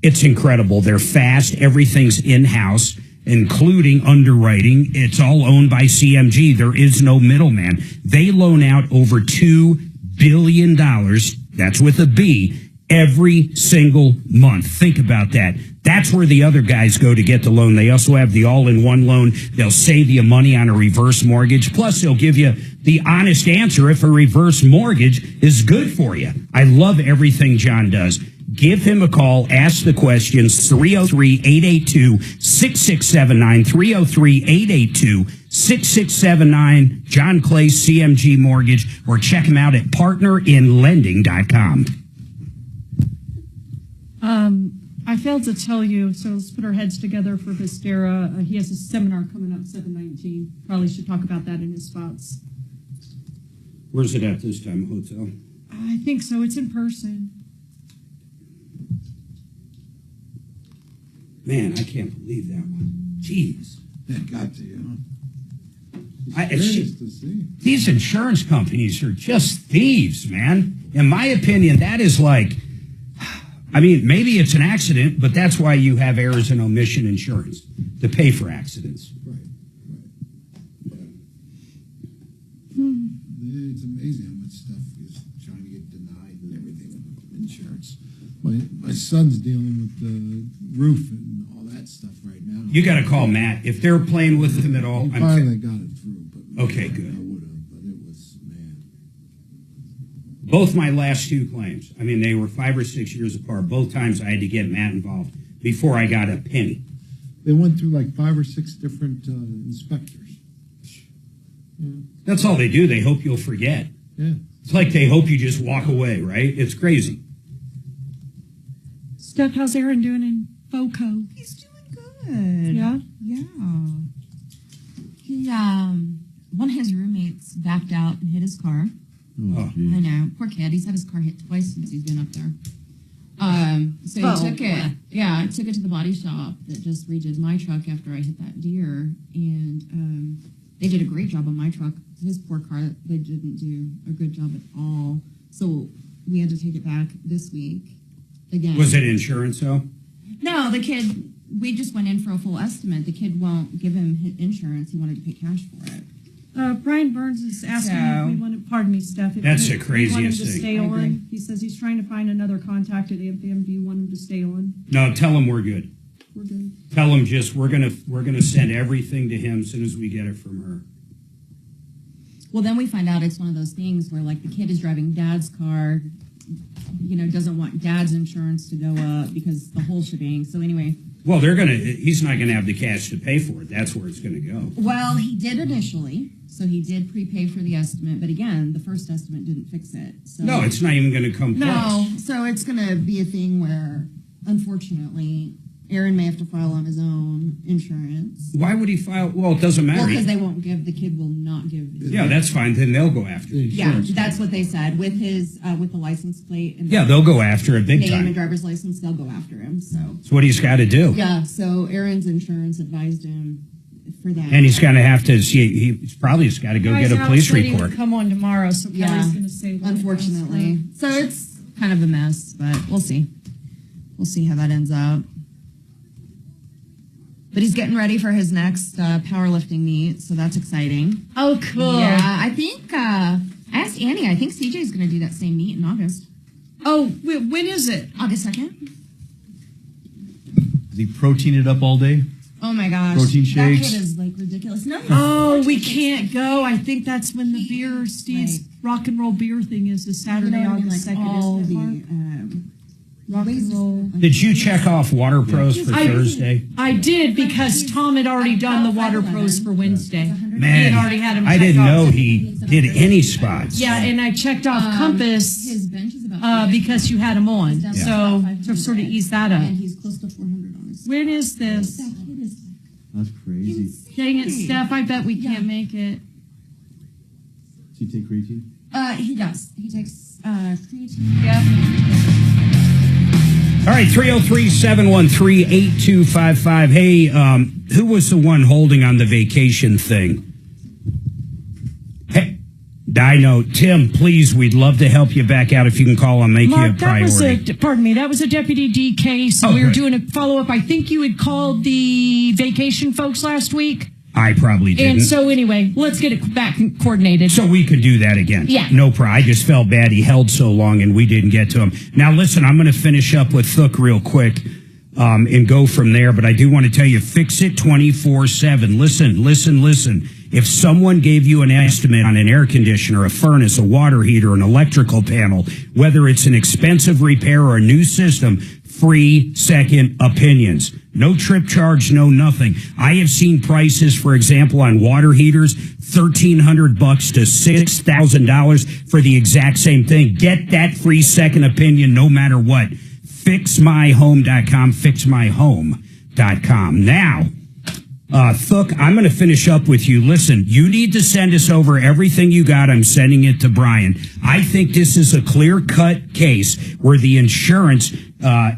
It's incredible. They're fast. Everything's in-house, including underwriting. It's all owned by CMG. There is no middleman. They loan out over $2 billion. That's with a B. Every single month. Think about that. That's where the other guys go to get the loan. They also have the all-in-one loan. They'll save you money on a reverse mortgage. Plus, they'll give you the honest answer if a reverse mortgage is good for you. I love everything John does. Give him a call. Ask the questions. 303-882-6679. 303-882-6679. John Clay, CMG Mortgage. Or check him out at partnerinlending.com.
I failed to tell you, so let's put our heads together for Vestera. He has a seminar coming up 7/19. Probably should talk about that in his spots.
Where's it at this time? Hotel?
I think so. It's in person.
Man, I can't believe that one. Jeez.
That got to you.
These insurance companies are just thieves, man. In my opinion, that is like, I mean, maybe it's an accident, but that's why you have errors and omission insurance, to pay for accidents.
It's amazing how much stuff is trying to get denied and everything with insurance. My son's dealing with the roof and all that stuff right now.
You got to call Matt. If they're playing with him at all.
He finally got it through. But
okay, good.
I would have, but it was, man.
Both my last two claims, I mean, they were 5 or 6 years apart. Both times I had to get Matt involved before I got a penny.
They went through like 5 or 6 different inspectors. Yeah.
That's all they do. They hope you'll forget.
Yeah.
It's like they hope you just walk away, right? It's crazy.
Steph, how's Aaron doing in FOCO?
He's doing good.
Yeah?
Yeah. He, one of his roommates backed out and hit his car.
Oh,
I know. Poor kid. He's had his car hit twice since he's been up there. So he took it. Yeah, I took it to the body shop that just redid my truck after I hit that deer. And they did a great job on my truck. His poor car, they didn't do a good job at all. So we had to take it back this week again.
Was it insurance, though?
No, the kid, we just went in for a full estimate. The kid won't give him insurance. He wanted to pay cash for it.
Brian Burns is asking if we want to, pardon me, Steph.
That's the
we want him
craziest
to
thing.
stay on. He says he's trying to find another contact at AMPM. Do you want him to stay on?
No, tell him we're good.
We're good.
Tell him just we're gonna send everything to him as soon as we get it from her.
Well, then we find out it's one of those things where, like, the kid is driving dad's car, doesn't want dad's insurance to go up because the whole shebang. So anyway.
Well, he's not gonna have the cash to pay for it. That's where it's gonna go.
Well, he did initially. So he did prepay for the estimate. But again, the first estimate didn't fix it. So.
No, it's not even gonna come close.
No, so it's going to be a thing where, unfortunately, Aaron may have to file on his own insurance.
Why would he file? Well, it doesn't matter.
Well, because they won't give, the kid will not give.
Yeah, that's fine. Then they'll go after it.
Yeah, that's what they said. With his, with the license plate. And
yeah, they'll go after it big
name
time.
and driver's license, they'll go after him. So.
That's what he's got to do.
Yeah, so Aaron's insurance advised him for that.
And he's going to have to see, he's probably just got to go get a police report.
To come on tomorrow, so
Yeah,
Kelly's going to say that.
unfortunately. So it's kind of a mess, but we'll see. We'll see how that ends up. But he's getting ready for his next powerlifting meet, so that's exciting.
Oh, cool.
Yeah, I think, I asked Annie, I think CJ's going to do that same meet in August.
Oh, when is it?
August 2nd.
Does he protein it up all day?
Oh my gosh.
Protein shakes.
That kid is like ridiculous. No,
Oh, we can't go. I think that's when the beer, Steve's rock and roll beer thing is this Saturday, August 2nd.
all
isn't it, Mark?
the,
rock and roll.
Did you check off Water Pros for Thursday?
I did because Tom had already done the Water Pros for Wednesday. He
Man,
had already had him
I
check
didn't
off.
know he did any spots.
Yeah, and I checked off Compass
his bench is about
because you had him on.
Yeah.
So to sort of ease that up.
and he's close to 400 on his.
When is this?
That kid is
That's crazy.
Dang it, Steph. I bet we can't make it.
Does he take creatine?
He does. He takes creatine.
Yep.
All right, 303-713-8255. Hey, who was the one holding on the vacation thing? Hey, Dino, Tim, please, we'd love to help you back out if you can call and make
Mark,
you a priority.
that was a Deputy D case.
Oh,
we were
good.
doing a follow-up. I think you had called the vacation folks last week.
I probably didn't.
And so anyway, let's get it back coordinated.
So we could do that again.
Yeah.
No problem. I just felt bad he held so long and we didn't get to him. Now, listen, I'm going to finish up with Thook real quick and go from there. But I do want to tell you, fix it 24/7. Listen. If someone gave you an estimate on an air conditioner, a furnace, a water heater, an electrical panel, whether it's an expensive repair or a new system, free second opinions. No trip charge, no nothing. I have seen prices, for example, on water heaters, $1,300 to $6,000 for the exact same thing. Get that free second opinion no matter what. FixMyHome.com, FixMyHome.com. Now, Thook, I'm going to finish up with you. Listen, you need to send us over everything you got. I'm sending it to Brian. I think this is a clear-cut case where the insurance the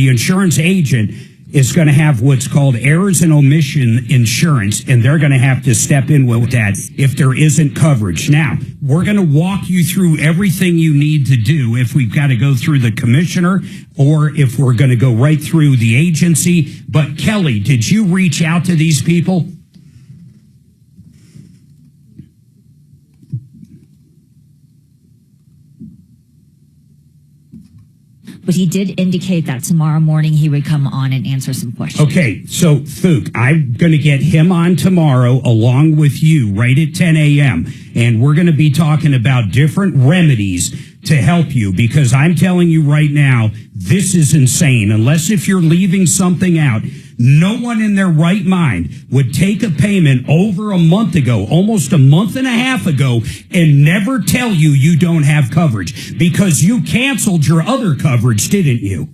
insurance agent is going to have what's called errors and omission insurance, and they're going to have to step in with that if there isn't coverage. Now, we're going to walk you through everything you need to do if we've got to go through the commissioner or if we're going to go right through the agency. But Kelly, did you reach out to these people?
But he did indicate that tomorrow morning he would come on and answer some questions.
Okay, so Fook, I'm going to get him on tomorrow along with you right at 10 a.m. And we're going to be talking about different remedies to help you, because I'm telling you right now, this is insane. Unless if you're leaving something out, no one in their right mind would take a payment over a month ago, almost a month and a half ago, and never tell you you don't have coverage, because you canceled your other coverage, didn't you?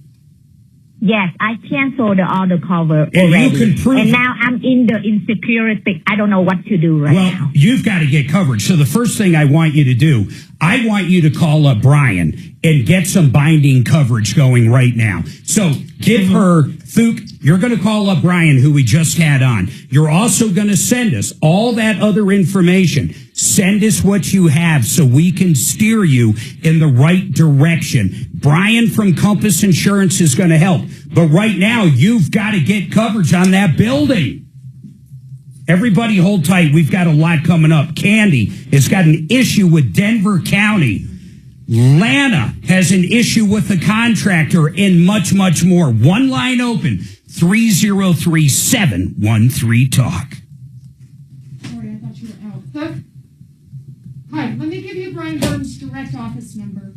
Yes, I canceled the auto cover
And
already.
you can prove
and now I'm in the insecurity. I don't know what to do right now.
Well, you've got to get coverage. So the first thing I want you to do, I want you to call up Brian and get some binding coverage going right now. So give her, Fook, you're going to call up Brian, who we just had on. You're also going to send us all that other information. Send us what you have so we can steer you in the right direction. Brian from Compass Insurance is going to help. But right now, you've got to get coverage on that building. Everybody hold tight. We've got a lot coming up. Candy has got an issue with Denver County. Lana has an issue with the contractor, and much, much more. One line open, 303-713-TALK.
Sorry, I thought you were out. Look. Hi, let me give you Brian Burton's direct office number.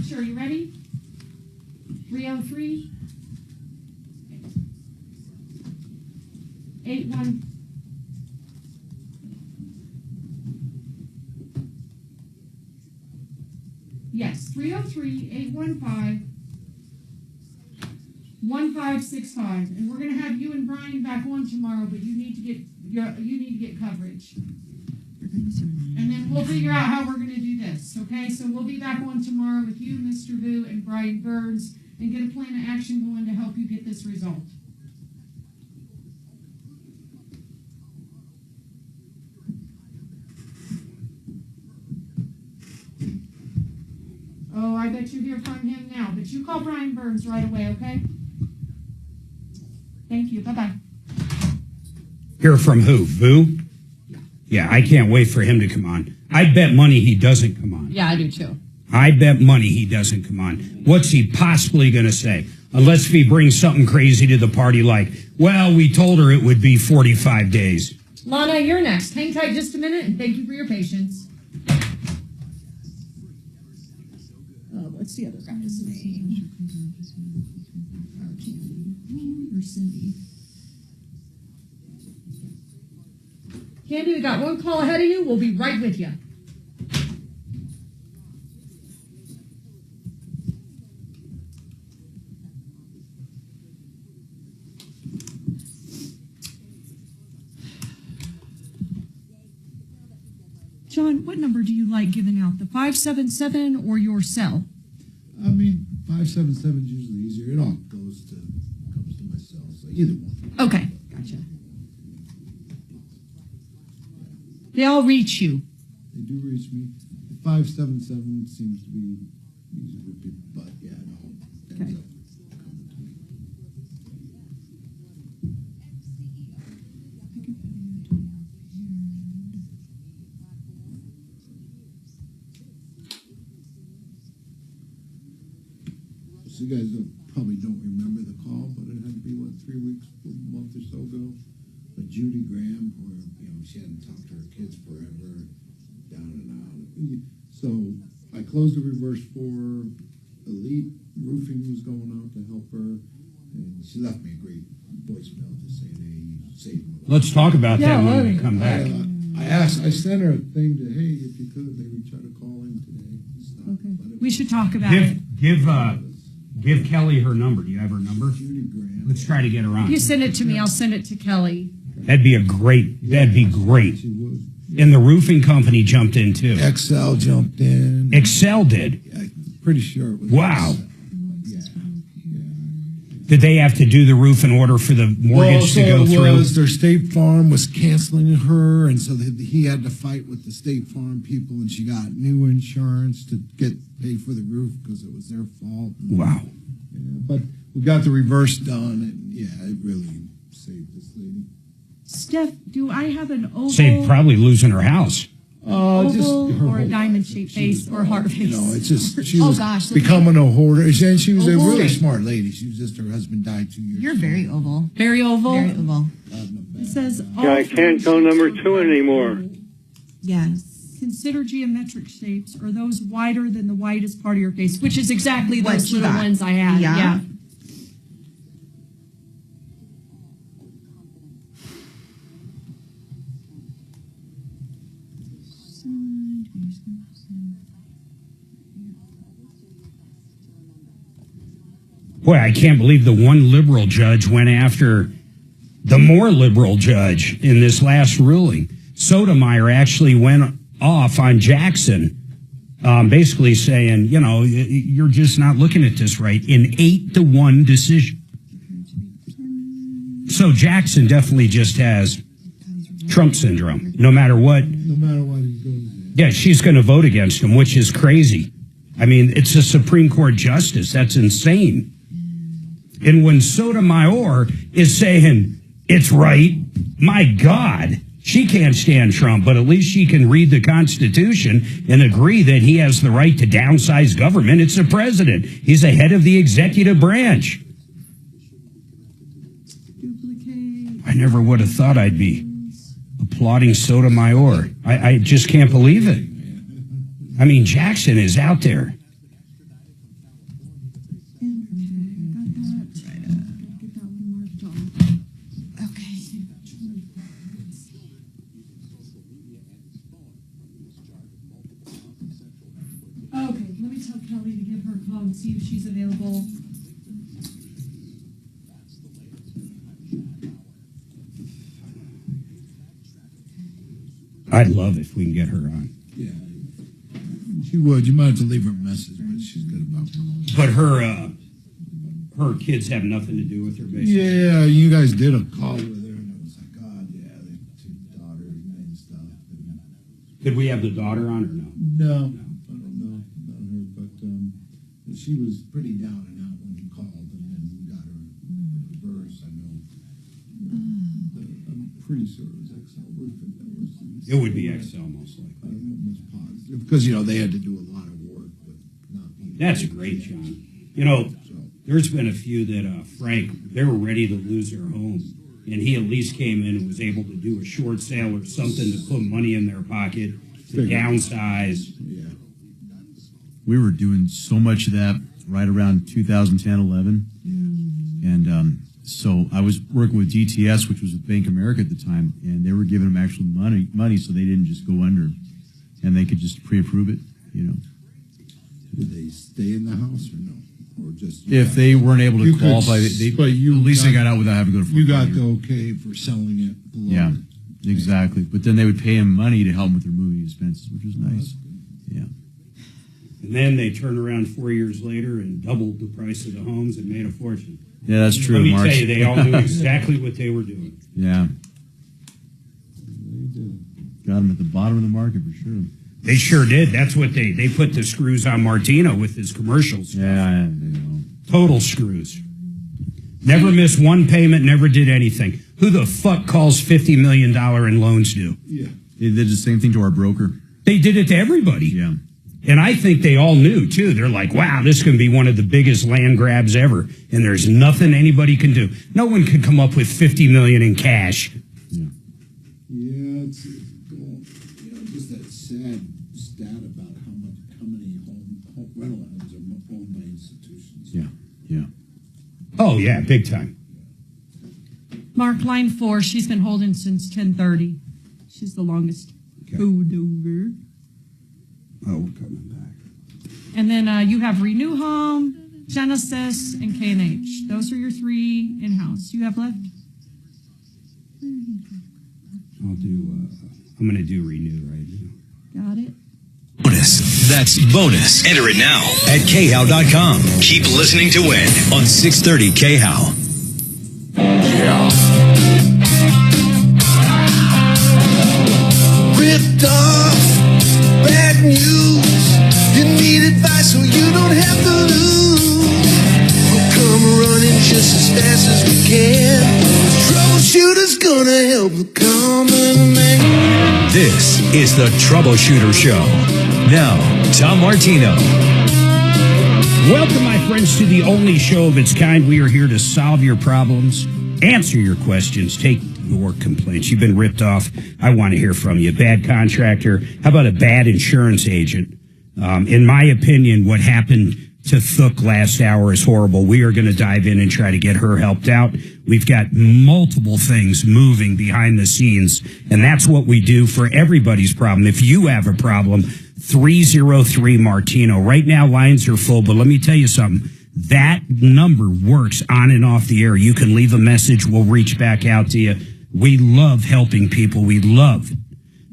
Sure, you ready? 303 81. Yes, 303-815-1565, and we're going to have you and Brian back on tomorrow. But you need to get coverage, and then we'll figure out how we're going to do this. Okay, so we'll be back on tomorrow with you, Mr. Vu, and Brian Burns, and get a plan of action going to help you get this result. Oh, I bet you hear from him now. But you call Brian Burns right away, okay? Thank you. Bye-bye.
Hear from who? Vu? Yeah, I can't wait for him to come on. I bet money he doesn't come on.
Yeah, I do too.
I bet money he doesn't come on. What's he possibly going to say? Unless if he brings something crazy to the party like, well, we told her it would be 45 days.
Lana, you're next. Hang tight just a minute, and thank you for your patience. What's the other guy's name? Or Cindy. Candy, we got one call ahead of you. We'll be right with you.
John, what number do you like giving out? The 577 or your cell?
I mean, 577 is usually easier. It all comes to my cell, so either one.
Okay, gotcha. They all reach you.
They do reach me. 577 seems to be easier for people, but yeah, no.
Okay.
So you guys probably don't remember the call, but it had to be, 3 weeks, a month or so ago. But Judy Graham, where, she hadn't talked to her kids forever, down and out. So I closed the reverse for Elite Roofing was going out to help her, and she left me a great voicemail just saying, hey, you saved me.
Let's talk about that when we come back.
I sent her a thing to, hey, if you could, maybe try to call in today.
Okay. We should talk about it.
Give Kelly her number. Do you have her number? Let's try to get her on.
You send it to me. I'll send it to Kelly.
That'd be great. And the roofing company jumped in too.
Excel jumped in.
Excel did?
Yeah, I'm pretty sure it was.
Wow. Did they have to do the roof in order for the mortgage to go through?
Their State Farm was canceling her, and so he had to fight with the State Farm people, and she got new insurance to pay for the roof because it was their fault.
Wow.
Yeah, but we got the reverse done, and it really saved this lady.
Steph, do I have an oval?
Saved probably losing her house.
Oval or a diamond-shaped face or heart face?
It's just she was becoming a hoarder, and she was a really smart lady. She was just her husband died 2 years.
You're very oval.
Very oval?
Very oval.
It says...
I can't go number 2 anymore.
Yes. Consider geometric shapes or those wider than the widest part of your face, which is exactly those little ones I had. Yeah.
Boy, I can't believe the one liberal judge went after the more liberal judge in this last ruling. Sotomayor actually went off on Jackson, basically saying, you're just not looking at this right, in 8-1 decision. So Jackson definitely just has Trump syndrome, no matter what.
No matter what he goes.
Yeah, she's going to vote against him, which is crazy. I mean, it's a Supreme Court justice. That's insane. And when Sotomayor is saying it's right, my God, she can't stand Trump, but at least she can read the Constitution and agree that he has the right to downsize government. It's the president. He's the head of the executive branch. I never would have thought I'd be applauding Sotomayor. I just can't believe it. I mean, Jackson is out there.
See if she's available.
I'd love if we can get her on.
Yeah, she would. You might have to leave her a message, but she's good about it.
But her kids have nothing to do with her, basically.
Yeah, you guys did a call with her, and it was like, God, yeah, they two daughters and stuff.
Did we have the daughter on or no?
No, I don't know about her, but she was pretty down and out when you called, and then we got her reverse. I know. I'm pretty sure it was XL Roofing.
It would be XL most likely.
I'm almost positive because they had to do a lot of work with not being.
That's great, John. There's been a few that Frank, they were ready to lose their home, and he at least came in and was able to do a short sale or something to put money in their pocket to downsize.
Yeah.
We were doing so much of that right around 2010, 11. And so I was working with DTS, which was with Bank of America at the time, and they were giving them actual money so they didn't just go under, and they could just pre-approve it,
Did they stay in the house or no? Or just
if they weren't able to qualify, at least they got out without having to go to.
You got the okay for selling it below.
Yeah, exactly. But then they would pay him money to help them with their moving expenses, which was nice. Yeah.
And then they turned around 4 years later and doubled the price of the homes and made a fortune.
Yeah, that's true,
Let me
Mark.
tell you, they all knew exactly what they were doing.
Yeah. Got them at the bottom of the market for sure.
They sure did. That's what they put the screws on Martino with his commercials.
Yeah,
total screws. Never missed one payment, never did anything. Who the fuck calls $50 million in loans due?
Yeah.
They did the same thing to our broker.
They did it to everybody.
Yeah.
And I think they all knew, too. They're like, wow, this can be one of the biggest land grabs ever. And there's nothing anybody can do. No one could come up with $50 million in cash.
Yeah, it's just that sad stat about how many home rental homes are owned by institutions.
Yeah.
Oh, yeah, big time.
Mark, line 4, she's been holding since 10:30. She's the longest holdover.
Oh, we're coming back.
And then you have Renew Home, Genesis, and K&H. Those are your 3 in-house. You have left?
I'm going to do Renew right now.
Got it.
Notice That's bonus. Enter it now at khow.com. Keep listening to win on 630 KHOW.
Yeah. Ripped off, bad news. You need advice so you don't have to lose. We'll come running just as fast as we can. Troubleshooter's gonna help the common man.
This is the Troubleshooter Show. Now, Tom Martino.
Welcome, my friends, to the only show of its kind. We are here to solve your problems, answer your questions, take your complaints. You've been ripped off. I want to hear from you. Bad contractor. How about a bad insurance agent? In my opinion, what happened to Thook last hour is horrible. We are going to dive in and try to get her helped out. We've got multiple things moving behind the scenes, and that's what we do for everybody's problem. If you have a problem, 303 Martino. Right now, lines are full, but let me tell you something. That number works on and off the air. You can leave a message. We'll reach back out to you. We love helping people. We love it.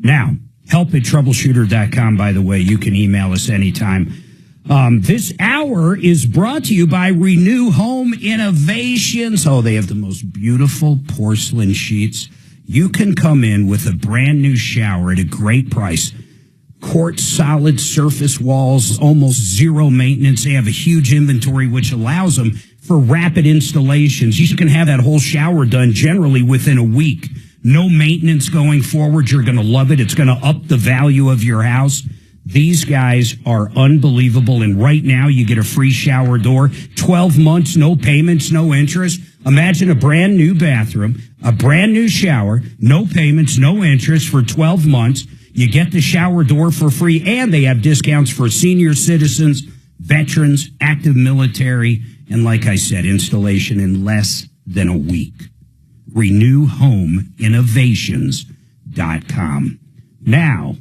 Now, help@troubleshooter.com, by the way. You can email us anytime. This hour is brought to you by Renew Home Innovations. Oh, they have the most beautiful porcelain sheets. You can come in with a brand new shower at a great price. Quartz solid surface walls, almost zero maintenance. They have a huge inventory, which allows them for rapid installations. You can have that whole shower done generally within a week. No maintenance going forward. You're going to love it. It's going to up the value of your house. These guys are unbelievable. And right now you get a free shower door, 12 months, no payments, no interest. Imagine a brand new bathroom, a brand new shower, no payments, no interest for 12 months. You get the shower door for free, and they have discounts for senior citizens, veterans, active military, and like I said, installation in less than a week. RenewHomeInnovations.com. Now,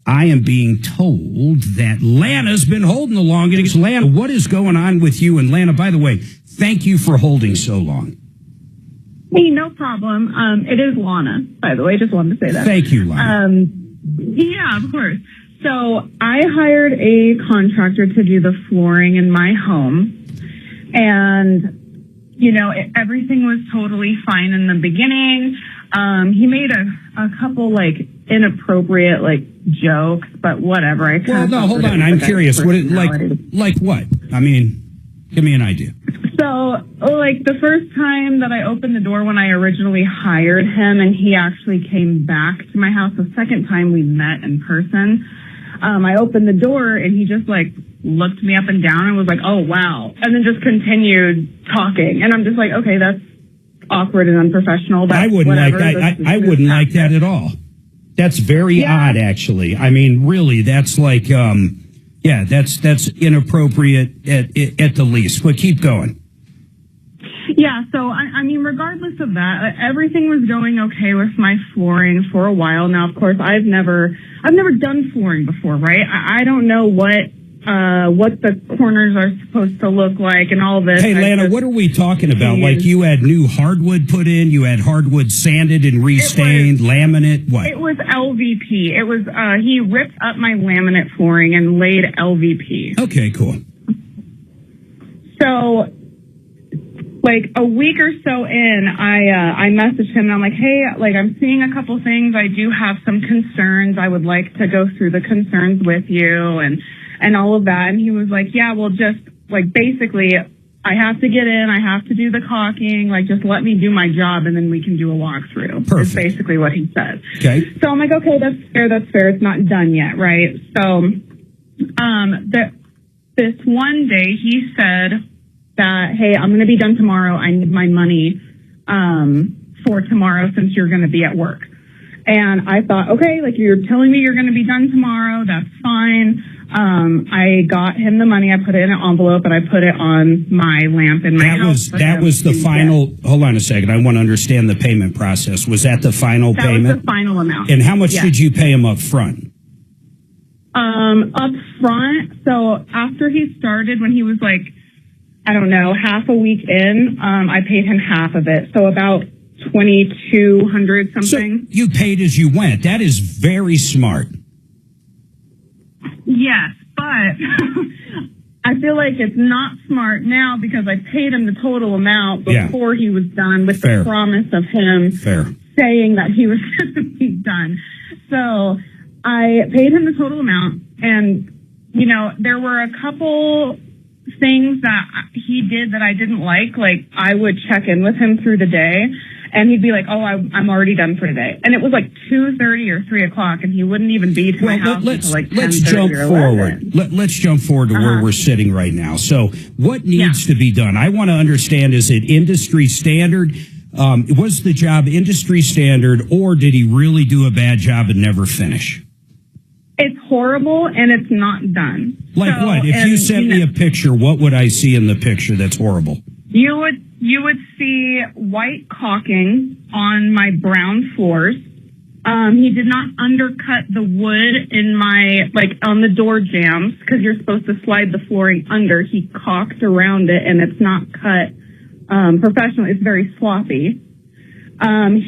I am being told that Lana's been holding the longest. Lana, what is going on with you? And Lana, by the way, thank you for holding so long.
Hey, no problem. It is Lana, by the way. Just wanted to say that.
Thank you, Lana.
Yeah, of course. So I hired a contractor to do the flooring in my home. And, you know, everything was totally fine in the beginning. He made a couple, like, inappropriate, like, jokes, but whatever.
Well, no, hold on. I'm curious. What like what? I mean, give me an idea.
So, like, the first time that I opened the door when I originally hired him and he actually came back to my house, the second time we met in person, I opened the door and he just, like, looked me up and down and was like, oh, wow. And then just continued talking. And I'm just like, okay, that's awkward and unprofessional. But
I wouldn't
whatever.
like that. I wouldn't like that at all. That's very odd, actually. I mean, really, that's like, that's inappropriate at the least. But keep going.
Yeah, so I mean, regardless of that, everything was going okay with my flooring for a while. Now, of course, I've never done flooring before, right? I don't know what the corners are supposed to look like and all this.
Hey, Lana, what are we talking about? Like you had new hardwood put in, you had hardwood sanded and restained, laminate, what?
It was LVP. It was, he ripped up my laminate flooring and laid LVP.
Okay, cool.
So, like a week or so in, I messaged him and I'm like, hey, like I'm seeing a couple things. I do have some concerns. I would like to go through the concerns with you and all of that. And he was like, yeah, well, just like basically I have to get in. I have to do the caulking. Like just let me do my job and then we can do a walkthrough. Perfect. Is basically what he said.
Okay.
So I'm like, okay, that's fair. That's fair. It's not done yet. Right. So, this one day he said that, hey, I'm going to be done tomorrow. I need my money for tomorrow since you're going to be at work. And I thought, okay, like you're telling me you're going to be done tomorrow. That's fine. I got him the money. I put it in an envelope and I put it on my lamp in my house.
That was the final. Hold on a second. I want to understand the payment process. Was that the final payment?
That was the final amount.
And how much did you pay him up front?
Up front. So after he started, when he was like, I don't know, half a week in, I paid him half of it. So about $2,200 something.
So you paid as you went. That is very smart.
Yes, but I feel like it's not smart now because I paid him the total amount before he was done with the promise of him saying that he was going to be done. So I paid him the total amount, and, you know, there were a couple things that he did that I didn't like. Like, I would check in with him through the day, and he'd be like, "Oh, I'm already done for today." And it was like 2:30 or 3 o'clock, and he wouldn't even be to my house until like 10:30
let's jump
or 11.
forward. Let's jump forward to where we're sitting right now. So what needs to be done? I want to understand, is it industry standard? Was the job industry standard, or did he really do a bad job and never finish?
It's horrible, and it's not done.
Like
so,
what? If you sent me a picture, what would I see in the picture that's horrible?
You would see white caulking on my brown floors. He did not undercut the wood in my, like, on the door jambs, because you're supposed to slide the flooring under. He caulked around it, and it's not cut professionally. It's very sloppy.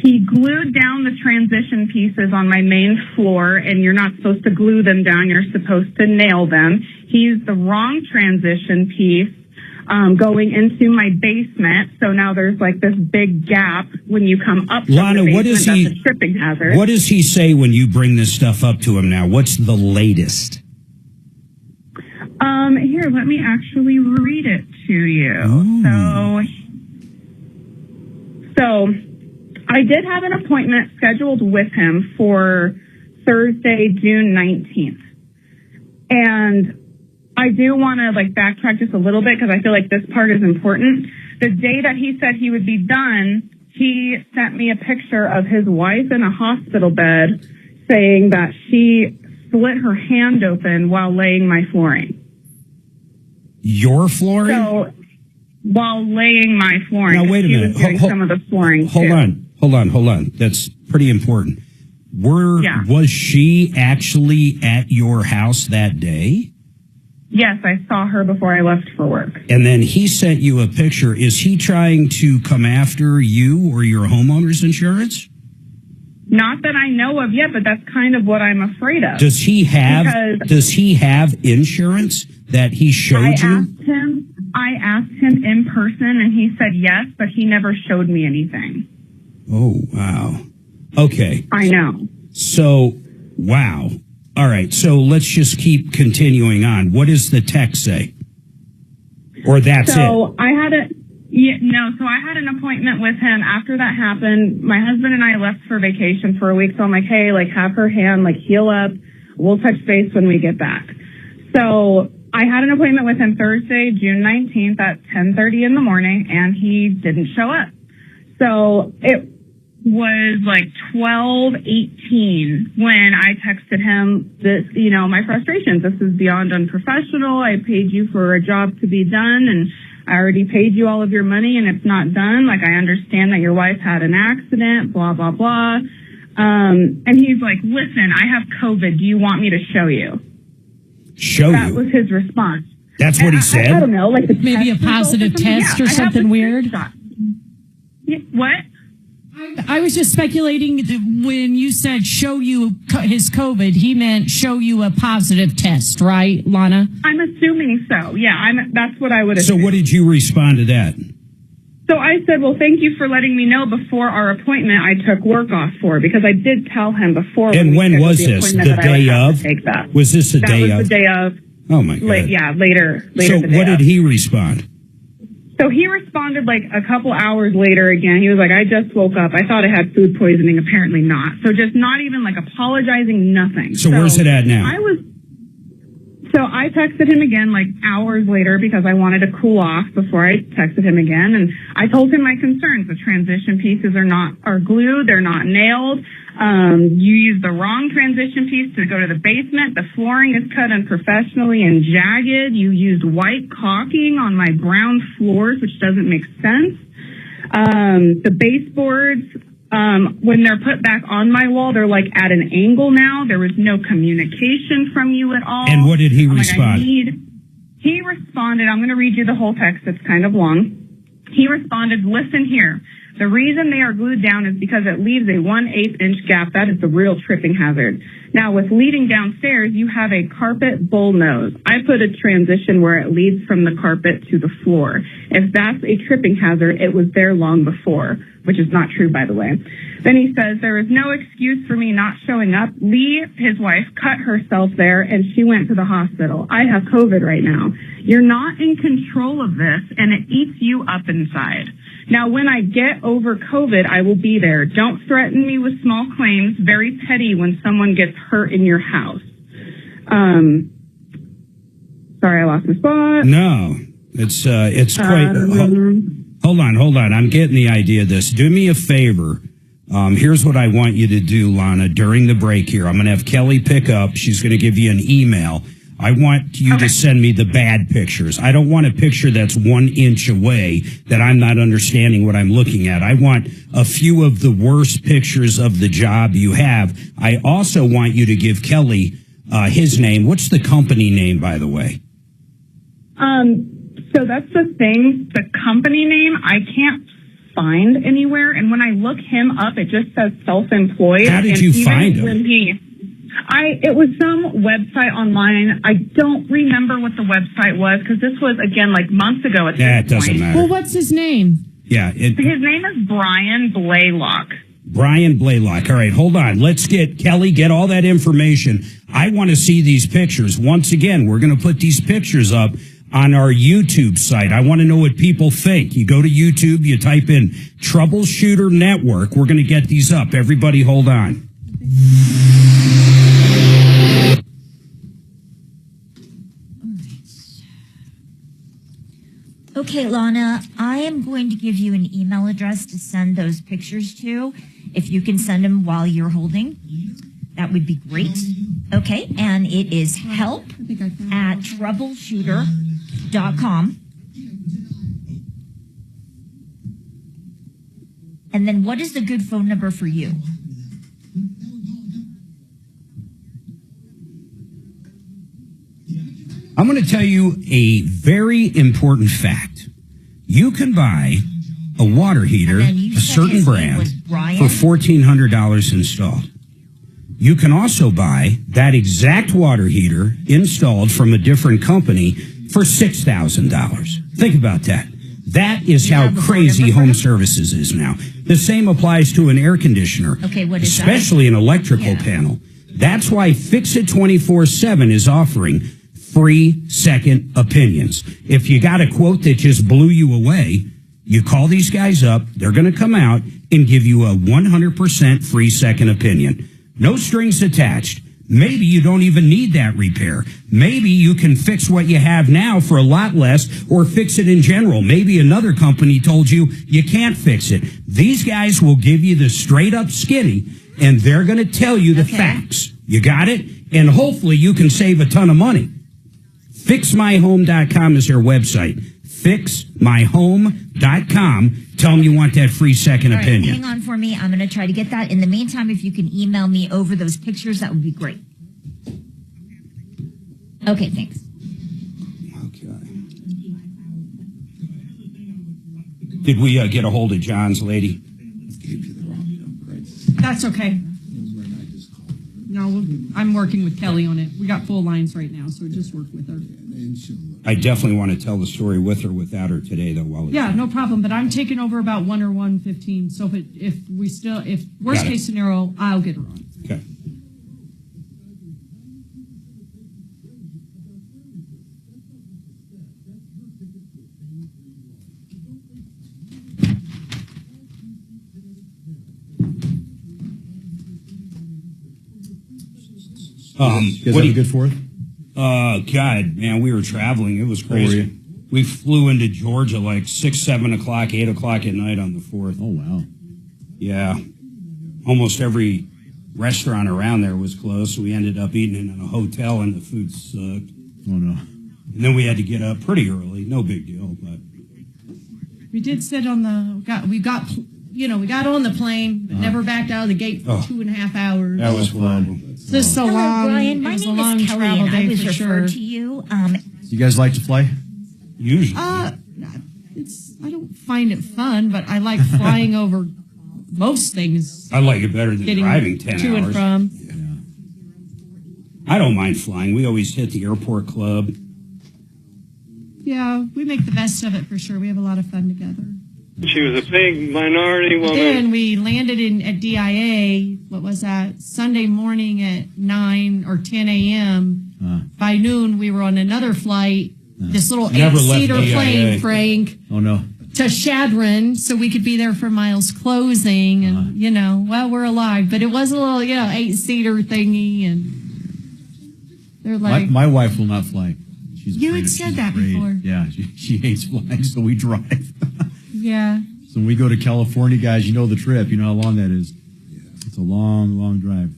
He glued down the transition pieces on my main floor, and you're not supposed to glue them down. You're supposed to nail them. He used the wrong transition piece going into my basement. So now there's like this big gap when you come up from
Lana,
the basement.
what is he?
That's a tripping hazard.
What does he say when you bring this stuff up to him now? What's the latest?
Here, let me actually read it to you.
Ooh.
So I did have an appointment scheduled with him for Thursday, June 19th. And I do want to like backtrack just a little bit because I feel like this part is important. The day that he said he would be done, he sent me a picture of his wife in a hospital bed saying that she split her hand open while laying my flooring.
Your flooring?
So, while laying my flooring.
Now, wait a minute.
She was doing some of the flooring,
Hold on. That's pretty important. Was she actually at your house that day?
Yes, I saw her before I left for work.
And then he sent you a picture. Is he trying to come after you or your homeowner's insurance?
Not that I know of yet, but that's kind of what I'm afraid of.
Does he have insurance that he showed you?
I asked him in person, and he said yes, but he never showed me anything.
Oh, wow. Okay.
I know.
So, wow. All right. So let's just keep continuing on. What does the text say? Or that's it?
So I had an appointment with him after that happened. My husband and I left for vacation for a week. So I'm like, hey, like, have her hand, like, heal up. We'll touch base when we get back. So I had an appointment with him Thursday, June 19th at 10:30 in the morning, and he didn't show up. So it was like 12:18 when I texted him this, my frustrations. This is beyond unprofessional. I paid you for a job to be done, and I already paid you all of your money, and it's not done. Like, I understand that your wife had an accident, blah, blah, blah. And he's like, listen, I have COVID. Do you want me to show you? That was his response.
That's what he said?
I don't know. Like
maybe a positive test or something weird?
What?
I was just speculating that when you said show you his COVID, he meant show you a positive test, right, Lana?
I'm assuming so. Yeah, that's what I would assume.
So what did you respond to that?
So I said, well, thank you for letting me know before our appointment I took work off for, because I did tell him before.
And when was this? The day of? Was this the day of?
That was the day of.
Oh, my God.
Later.
So what did he respond?
So he responded like a couple hours later again. He was like, I just woke up. I thought I had food poisoning. Apparently not. So just not even like apologizing, nothing.
So where's it at now?
So I texted him again like hours later because I wanted to cool off before I texted him again. And I told him my concerns. The transition pieces are glued. They're not nailed. You used the wrong transition piece to go to the basement. The flooring is cut unprofessionally and jagged. You used white caulking on my brown floors, which doesn't make sense. The baseboards, when they're put back on my wall, they're like at an angle now. There was no communication from you at all.
And what did he respond?
He responded, I'm going to read you the whole text. It's kind of long. He responded, listen here. The reason they are glued down is because it leaves a 1/8 inch gap. That is the real tripping hazard. Now, with leading downstairs, you have a carpet bullnose. I put a transition where it leads from the carpet to the floor. If that's a tripping hazard, it was there long before, which is not true, by the way. Then he says, there is no excuse for me not showing up. Lee, his wife, cut herself there, and she went to the hospital. I have COVID right now. You're not in control of this, and it eats you up inside. Now, when I get over COVID, I will be there. Don't threaten me with small claims. Very petty when someone gets hurt in your house. Sorry, I lost my spot.
No, it's quite. Hold on. I'm getting the idea of this. Do me a favor. Here's what I want you to do, Lana, during the break here. I'm going to have Kelly pick up. She's going to give you an email. I want you to send me the bad pictures. I don't want a picture that's 1 inch away that I'm not understanding what I'm looking at. I want a few of the worst pictures of the job you have. I also want you to give Kelly his name. What's the company name, by the way?
So that's the thing. The company name I can't find anywhere, and when I look him up, it just says self-employed.
How did you find him?
It was some website online. I don't remember what the website was because this was, again, like months ago at this point.
That doesn't matter.
Well, what's his name?
Yeah.
His name is Brian Blaylock.
Brian Blaylock. All right, hold on. Let's get Kelly, get all that information. I want to see these pictures. Once again, we're going to put these pictures up on our YouTube site. I want to know what people think. You go to YouTube, you type in Troubleshooter Network. We're going to get these up. Everybody hold on.
Okay, Lana, I am going to give you an email address to send those pictures to. If you can send them while you're holding, that would be great. Okay, and it is help@troubleshooter.com. And then what is the good phone number for you?
I'm going to tell you a very important fact. You can buy a water heater, a certain brand, for $1,400 installed. You can also buy that exact water heater installed from a different company for $6,000. Think about that. That is how crazy home services is now. The same applies to an air conditioner, especially an electrical panel. That's why Fix It 24/7 is offering free second opinions. If you got a quote that just blew you away, you call these guys up. They're going to come out and give you a 100% free second opinion. No strings attached. Maybe you don't even need that repair. Maybe you can fix what you have now for a lot less or fix it in general. Maybe another company told you you can't fix it. These guys will give you the straight up skinny and they're going to tell you the facts. You got it? And hopefully you can save a ton of money. FixMyHome.com is their website. FixMyHome.com. Tell them you want that free second opinion.
Hang on for me. I'm going to try to get that. In the meantime, if you can email me over those pictures, that would be great. Okay, thanks.
Did we get a hold of John's lady?
That's okay. No, I'm working with Kelly on it. We got full lines right now, so just work with her.
I definitely want to tell the story with or without her today, though.
Yeah, no problem. But I'm taking over about 1 or 1:15. So if worst case scenario, I'll get her on.
Okay.
You guys have a good Fourth?
God, man, we were traveling. It was crazy. We flew into Georgia like 6, 7 o'clock, 8 o'clock at night on the 4th.
Oh, wow.
Yeah. Almost every restaurant around there was closed, so we ended up eating in a hotel, and the food sucked.
Oh, no.
And then we had to get up pretty early. No big deal, but...
We did sit on we got on the plane, but never backed out of the gate for 2.5 hours.
That was horrible.
This so long.
Brian, my name is Kelly, and I was referred to you.
You guys like to fly?
Usually.
I don't find it fun, but I like flying over most things.
I like it better than driving 10 hours.
To and from.
I don't mind flying. We always hit the airport club.
Yeah, we make the best of it for sure. We have a lot of fun together.
She was a big minority woman.
Then we landed at DIA, what was that, Sunday morning at 9 or 10 a.m. By noon, we were on another flight, this little 8-seater plane, Frank.
Oh, no.
To Shadron, so we could be there for Miles' closing. And, we're alive. But it was a little, 8-seater thingy. And they're like...
My wife will not fly.
You had said that before.
Yeah, she hates flying, so we drive.
Yeah.
So when we go to California, guys, you know the trip. You know how long that is. It's a long, long drive.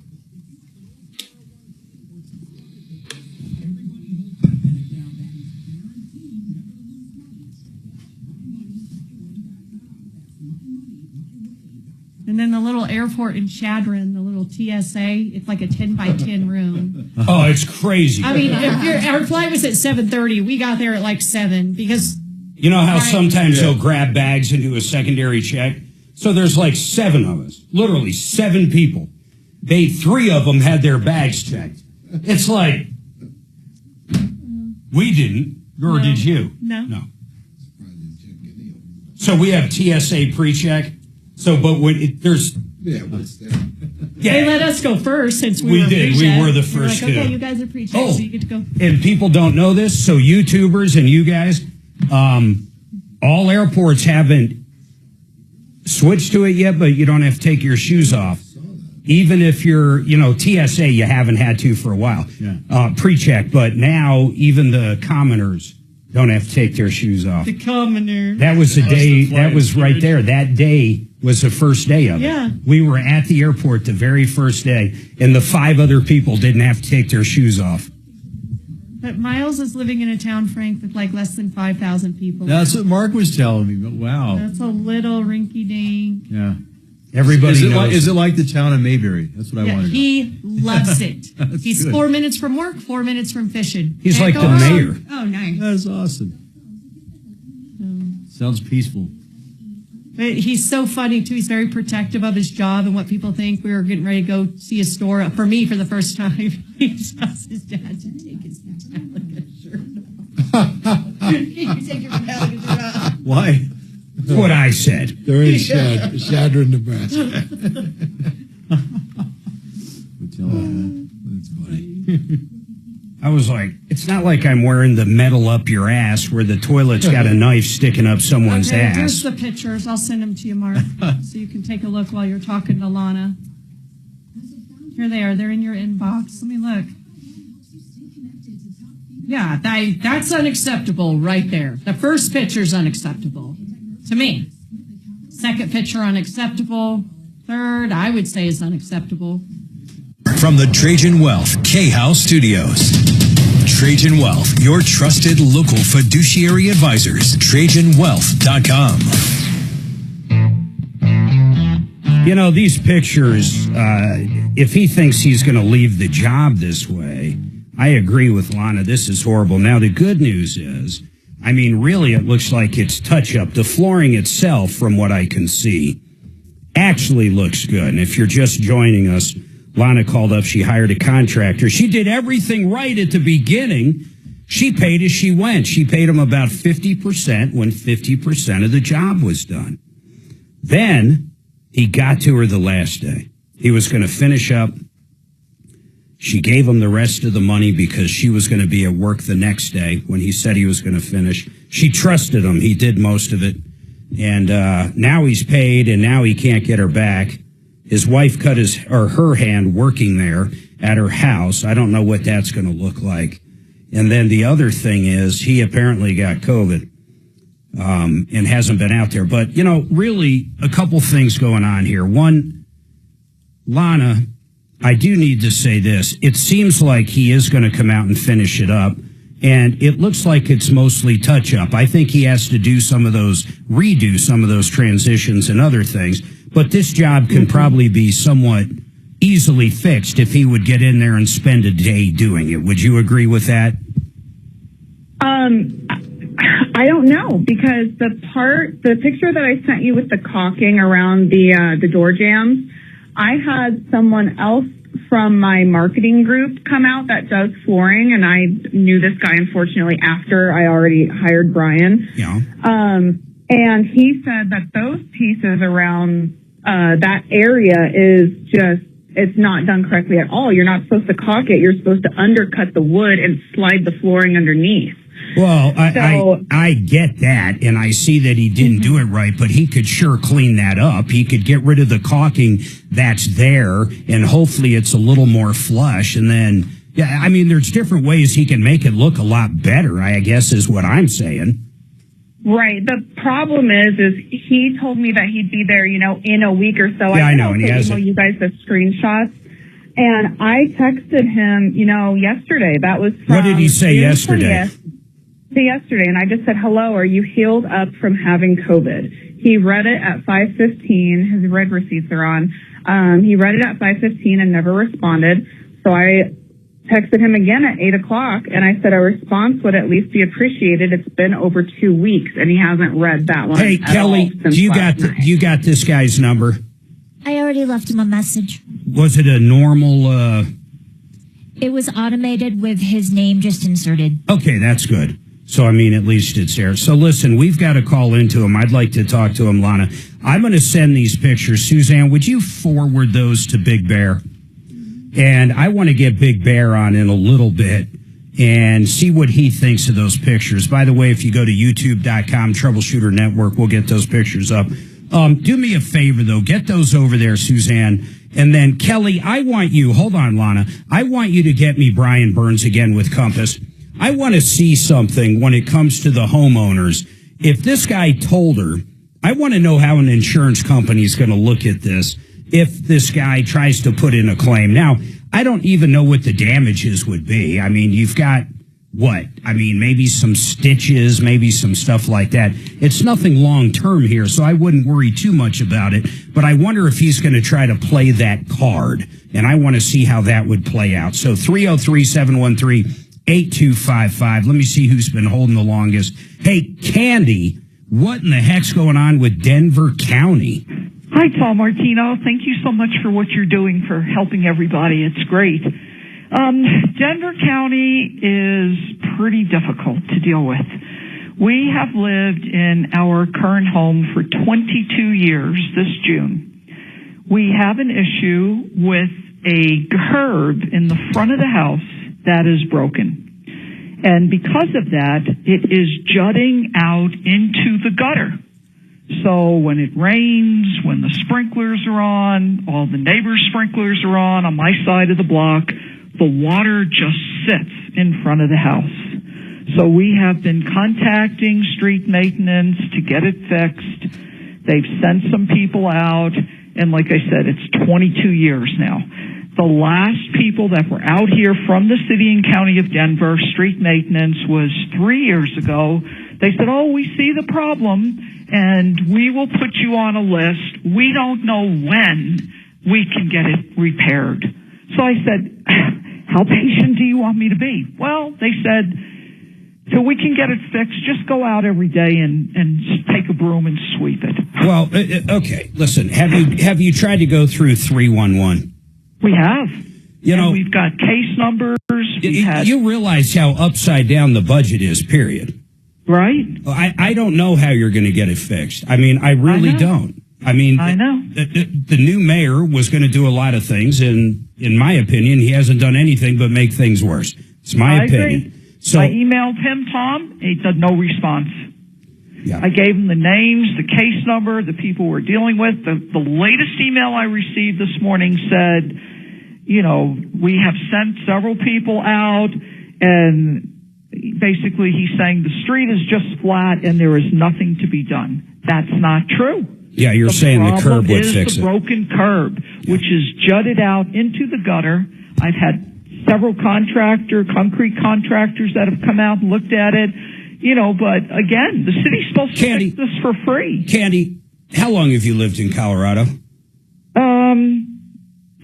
And then the little airport in Shadron, the little TSA, it's like a 10 by 10 room.
Oh, it's crazy.
I mean, our flight was at 7:30. We got there at like 7 because...
You know how sometimes they'll grab bags and do a secondary check? So there's like 7 of us, literally 7 people. 3 of them had their bags checked. It's like, we didn't, or did you?
No.
So we have TSA pre-check. So, but when there's...
Yeah, what's there?
Yeah. They let us go first since we were
did.
pre-check.
We were the first
like, okay,
two.
you guys are pre-check, so you get to go.
And people don't know this, so YouTubers and you guys, all airports haven't switched to it yet, but you don't have to take your shoes off. Even if you're, TSA, you haven't had to for a while.
Yeah.
Pre-check, but now even the commoners don't have to take their shoes off.
The commoner.
That was the day, that was right there. That day was the first day of it.
Yeah.
We were at the airport the very first day, and the 5 other people didn't have to take their shoes off.
But Miles is living in a town, Frank, with like less than 5,000 people.
That's what Mark was telling me. But wow.
That's a little rinky-dink.
Yeah.
Everybody knows.
Is it like the town of Mayberry? That's what I wanted to know.
He loves it. He's
good.
4 minutes from work, 4 minutes from fishing.
He's like the mayor.
Oh, nice.
That's awesome. Sounds peaceful.
But he's so funny, too. He's very protective of his job and what people think. We were getting ready to go see a store. For me, for the first time, he asked his dad to take his Metallica shirt off. Can you take your Metallica shirt off?
Why?
That's what I said.
They're in Shadron, Nebraska.
That's funny.
I was like, it's not like I'm wearing the metal up your ass where the toilet's got a knife sticking up someone's ass.
Here's the pictures. I'll send them to you, Mark, so you can take a look while you're talking to Lana. Here they are. They're in your inbox. Let me look. Yeah, that's unacceptable right there. The first picture's unacceptable to me. Second picture, unacceptable. Third, I would say is unacceptable.
From the Trajan Wealth K-House Studios. Trajan Wealth, your trusted local fiduciary advisors. TrajanWealth.com.
These pictures, if he thinks he's going to leave the job this way, I agree with Lana. This is horrible. Now, the good news is, really, it looks like it's touch-up. The flooring itself, from what I can see, actually looks good. And if you're just joining us, Lana called up. She hired a contractor. She did everything right at the beginning. She paid as she went. She paid him about 50% when 50% of the job was done. Then he got to her the last day. He was going to finish up. She gave him the rest of the money because she was going to be at work the next day when he said he was going to finish. She trusted him. He did most of it. And now he's paid, and now he can't get her back. His wife cut her hand working there at her house. I don't know what that's going to look like. And then the other thing is he apparently got COVID and hasn't been out there. But, really a couple things going on here. One, Lana, I do need to say this. It seems like he is going to come out and finish it up. And it looks like it's mostly touch-up. I think he has to redo some of those transitions and other things. But this job can probably be somewhat easily fixed if he would get in there and spend a day doing it. Would you agree with that?
I don't know, because the picture that I sent you with the caulking around the door jambs, I had someone else from my marketing group come out that does flooring, and I knew this guy, unfortunately, after I already hired Brian.
Yeah.
And he said that those pieces around that area is just, it's not done correctly at all. You're not supposed to caulk it. You're supposed to undercut the wood and slide the flooring underneath.
Well, I get that, and I see that he didn't do it right, but he could sure clean that up. He could get rid of the caulking that's there, and hopefully it's a little more flush. And then, yeah, I mean, there's different ways he can make it look a lot better, I guess is what I'm saying.
Right. The problem is he told me that he'd be there, in a week or so.
Yeah, I know, and he
email you guys the screenshots. And I texted him, yesterday. That was from
What did he say
June
yesterday?
20th. Yesterday, and I just said, hello, are you healed up from having COVID? He read it at 5:15. His red receipts are on. He read it at 5:15 and never responded. So I texted him again at 8 o'clock, and I said a response would at least be appreciated. It's been over 2 weeks, and he hasn't read that one.
Hey, Kelly, you got this guy's number?
I already left him a message.
Was it a normal?
It was automated with his name just inserted.
Okay, that's good. So, I mean, at least it's there. So, listen, we've got to call into him. I'd like to talk to him, Lana. I'm going to send these pictures. Suzanne, would you forward those to Big Bear? And I want to get Big Bear on in a little bit and see what he thinks of those pictures. By the way, if you go to youtube.com, Troubleshooter Network, we'll get those pictures up. Do me a favor, though. Get those over there, Suzanne. And then, Kelly, I want you, hold on, Lana. I want you to get me Brian Burns again with Compass. I want to see something when it comes to the homeowners. If this guy told her, I want to know how an insurance company is going to look at this if this guy tries to put in a claim. Now, I don't even know what the damages would be. I mean, you've got what? I mean, maybe some stitches, maybe some stuff like that. It's nothing long term here, so I wouldn't worry too much about it. But I wonder if he's going to try to play that card, and I want to see how that would play out. So 303-713-8255. Let me see who's been holding the longest. Hey, Candy, what in the heck's going on with Denver County?
Hi, Tom Martino. Thank you so much for what you're doing for helping everybody. It's great. Denver County is pretty difficult to deal with. We have lived in our current home for 22 years this June. We have an issue with a curb in the front of the house that is broken. And because of that, it is jutting out into the gutter. So when it rains, when the sprinklers are on, all the neighbors' sprinklers are on my side of the block, the water just sits in front of the house. So we have been contacting street maintenance to get it fixed. They've sent some people out, and like I said, it's 22 years now. The last people that were out here from the city and county of Denver, street maintenance, was 3 years ago. They said, oh, we see the problem, and we will put you on a list. We don't know when we can get it repaired. So I said, how patient do you want me to be? Well, they said, till we can get it fixed, just go out every day and take a broom and sweep it.
Well, okay, listen, have you tried to go through 311? We
have. We've got case numbers.
You realize how upside down the budget is, period.
Right.
I don't know how you're going to get it fixed. I mean, I really don't. I mean, I know. The new mayor was going to do a lot of things, and in my opinion, he hasn't done anything but make things worse. It's my opinion.
Agree.
So
I emailed him, Tom. He said no response.
Yeah.
I gave him the names, the case number, the people we're dealing with. The latest email I received this morning said, we have sent several people out, and basically he's saying the street is just flat and there is nothing to be done. That's not true.
Yeah, you're saying the curb would fix it.
The broken curb, which is jutted out into the gutter. I've had several concrete contractors that have come out and looked at it, but again, the city's supposed to fix this for free.
Candy, how long have you lived in Colorado?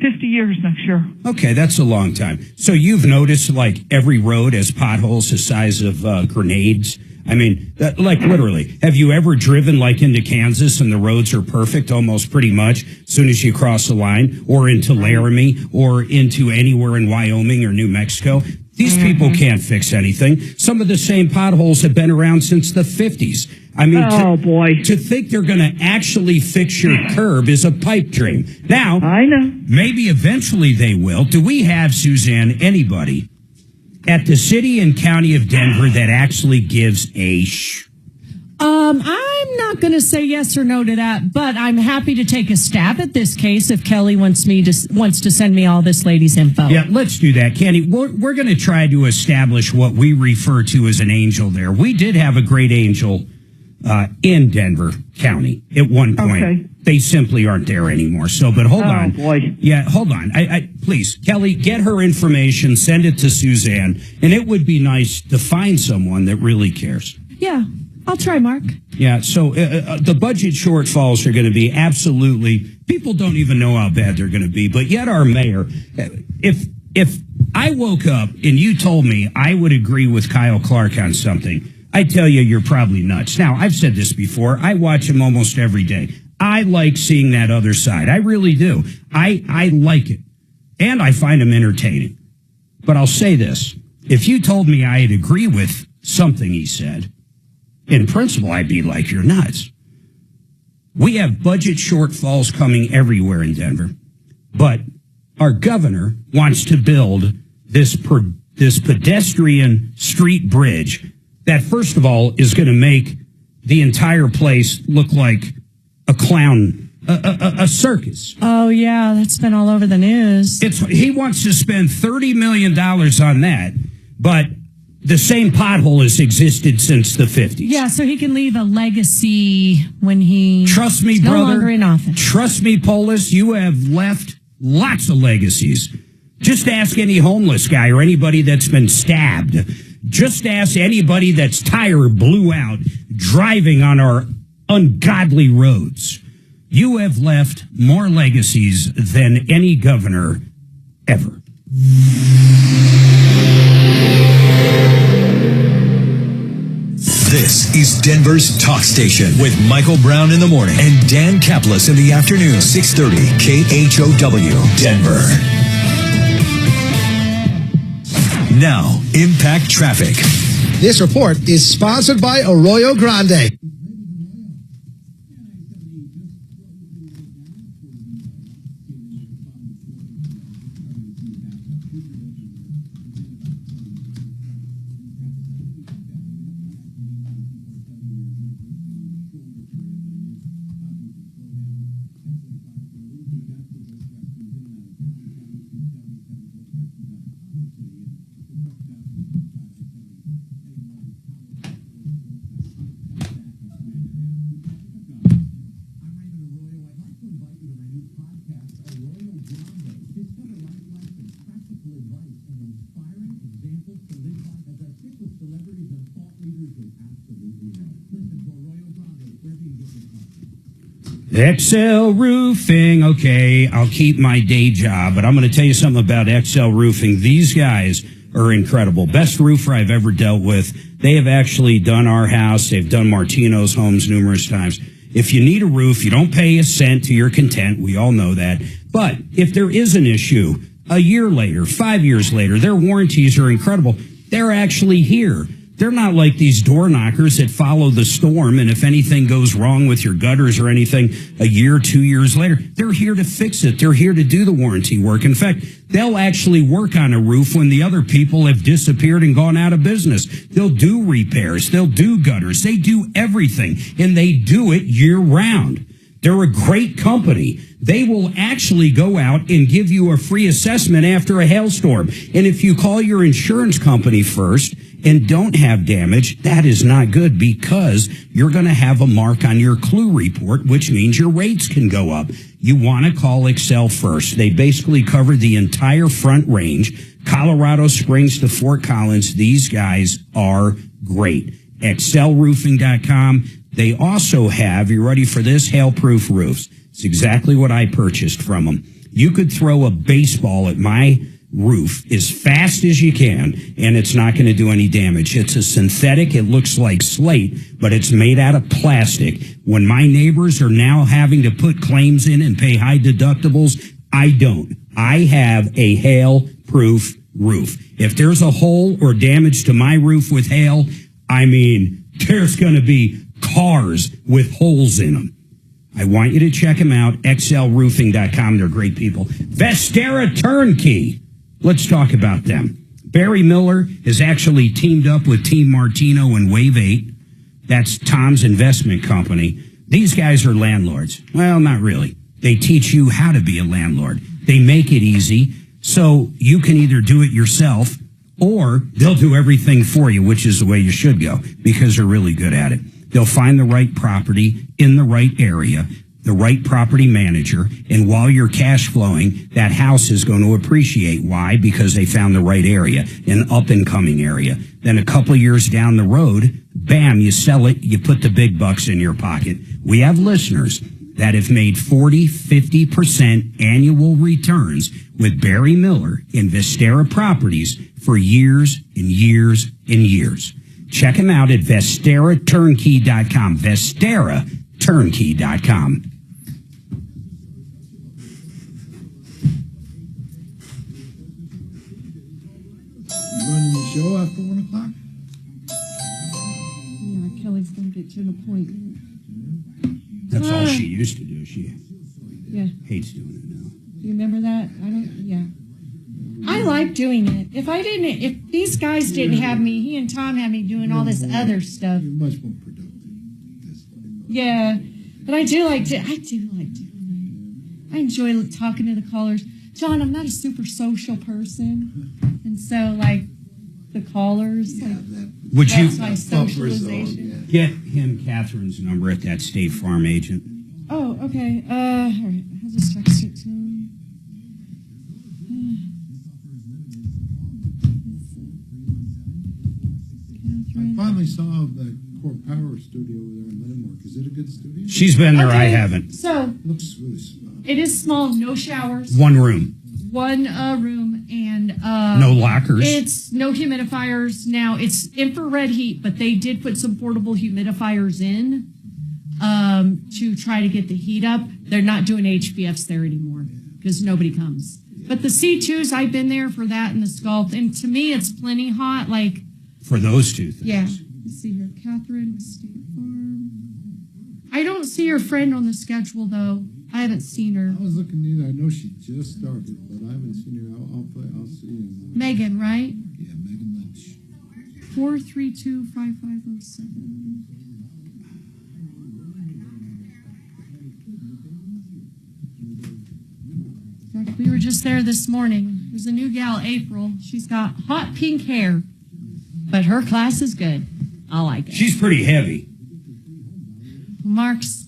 50 years next year.
Okay, that's a long time. So you've noticed like every road has potholes the size of grenades. I mean, like literally, have you ever driven like into Kansas and the roads are perfect almost pretty much as soon as you cross the line, or into Laramie or into anywhere in Wyoming or New Mexico? These people can't fix anything. Some of the same potholes have been around since the 50s. I mean, to think they're going to actually fix your curb is a pipe dream. Now, I know. Maybe eventually they will. Do we have, Suzanne, anybody at the city and county of Denver that actually gives a
I'm not going to say yes or no to that, but I'm happy to take a stab at this case if Kelly wants to send me all this lady's info.
Yeah, let's do that, Kenny. We're going to try to establish what we refer to as an angel there. We did have a great angel in Denver County at one point. Okay. They simply aren't there anymore. So, but hold on. Boy. Yeah, hold on. I please, Kelly, get her information, send it to Suzanne, and it would be nice to find someone that really cares.
Yeah, I'll try, Mark.
Yeah, so the budget shortfalls are going to be absolutely, people don't even know how bad they're going to be, but yet our mayor, if I woke up and you told me I would agree with Kyle Clark on something, I tell you, you're probably nuts. Now, I've said this before. I watch him almost every day. I like seeing that other side. I really do. I like it. And I find him entertaining. But I'll say this. If you told me I'd agree with something he said, in principle, I'd be like, you're nuts. We have budget shortfalls coming everywhere in Denver. But our governor wants to build this pedestrian street bridge that, first of all, is going to make the entire place look like a clown, a circus.
Oh, yeah, that's been all over the news.
He wants to spend $30 million on that, but the same pothole has existed since the 50s.
Yeah, so he can leave a legacy when
Trust me,
no
brother.
Longer in office.
Trust me, Polis, you have left lots of legacies. Just ask any homeless guy or anybody that's been stabbed. Just ask anybody that's tire blew out driving on our ungodly roads. You have left more legacies than any governor ever.
This is Denver's talk station with Michael Brown in the morning and Dan Kaplis in the afternoon. 630 KHOW, Denver. Now, Impact Traffic.
This report is sponsored by Arroyo Grande.
XL Roofing. Okay, I'll keep my day job, but I'm going to tell you something about XL Roofing. These guys are incredible. Best roofer I've ever dealt with. They have actually done our house. They've done Martino's homes numerous times. If you need a roof, you don't pay a cent to your content. We all know that. But if there is an issue, a year later, 5 years later, their warranties are incredible. They're actually here. They're not like these door knockers that follow the storm, and if anything goes wrong with your gutters or anything a year, 2 years later, they're here to fix it. They're here to do the warranty work. In fact, they'll actually work on a roof when the other people have disappeared and gone out of business. They'll do repairs. They'll do gutters. They do everything, and they do it year-round. They're a great company. They will actually go out and give you a free assessment after a hailstorm. And if you call your insurance company first and don't have damage, that is not good, because you're going to have a mark on your clue report, which means your rates can go up. You want to call Excel first. They basically cover the entire Front Range, Colorado Springs to Fort Collins. These guys are great. excelroofing.com. They also have, you ready for this, hail-proof roofs. It's exactly what I purchased from them. You could throw a baseball at my roof as fast as you can, and it's not going to do any damage. It's a synthetic. It looks like slate, but it's made out of plastic. When my neighbors are now having to put claims in and pay high deductibles, I don't. I have a hail-proof roof. If there's a hole or damage to my roof with hail, I mean, there's going to be cars with holes in them. I want you to check them out, xlroofing.com. They're great people. Vestera Turnkey. Let's talk about them. Barry Miller has actually teamed up with Team Martino and Wave 8. That's Tom's investment company. These guys are landlords. Well, not really. They teach you how to be a landlord. They make it easy, so you can either do it yourself or they'll do everything for you, which is the way you should go, because they're really good at it. They'll find the right property in the right area, the right property manager, and while you're cash flowing, that house is going to appreciate. Why? Because they found the right area, an up-and-coming area. Then a couple of years down the road, bam, you sell it, you put the big bucks in your pocket. We have listeners that have made 40, 50% annual returns with Barry Miller in Vestera Properties for years and years and years. Check him out at VesteraTurnkey.com. VesteraTurnkey.com.
You running the show after 1 o'clock?
Yeah, Kelly's going to get to an appointment.
That's all she used to do. She hates doing it now.
Do you remember that? I like doing it. If these guys didn't have me, he and Tom had me doing all this other stuff.
You're much more productive.
Yeah, but I do like doing it. I enjoy talking to the callers. John, I'm not a super social person, and so like the callers,
Would you
that's my socialization.
Get him Catherine's number at that State Farm agent?
Oh, okay. All right. I'll just text it to him.
I finally saw the Core Power studio over there in Landmark. Is it a good studio?
She's been there. I haven't.
So
looks really small.
It is small, no showers.
One room.
One room and
no lockers.
It's no humidifiers. Now it's infrared heat, but they did put some portable humidifiers in to try to get the heat up. They're not doing HVFs there anymore because nobody comes. But the C2s, I've been there for that and the Sculpt, and to me it's plenty hot. Like
for those two things.
Yeah. Let's see here, Catherine with State Farm. I don't see her friend on the schedule though. I haven't seen her.
I was looking either. I know she just started, but I haven't seen her. I'll see her.
Megan, right?
Yeah, Megan Lynch.
432-5507. In fact, we were just there this morning. There's a new gal, April. She's got hot pink hair, but her class is good. I like it.
She's pretty heavy.
Mark's.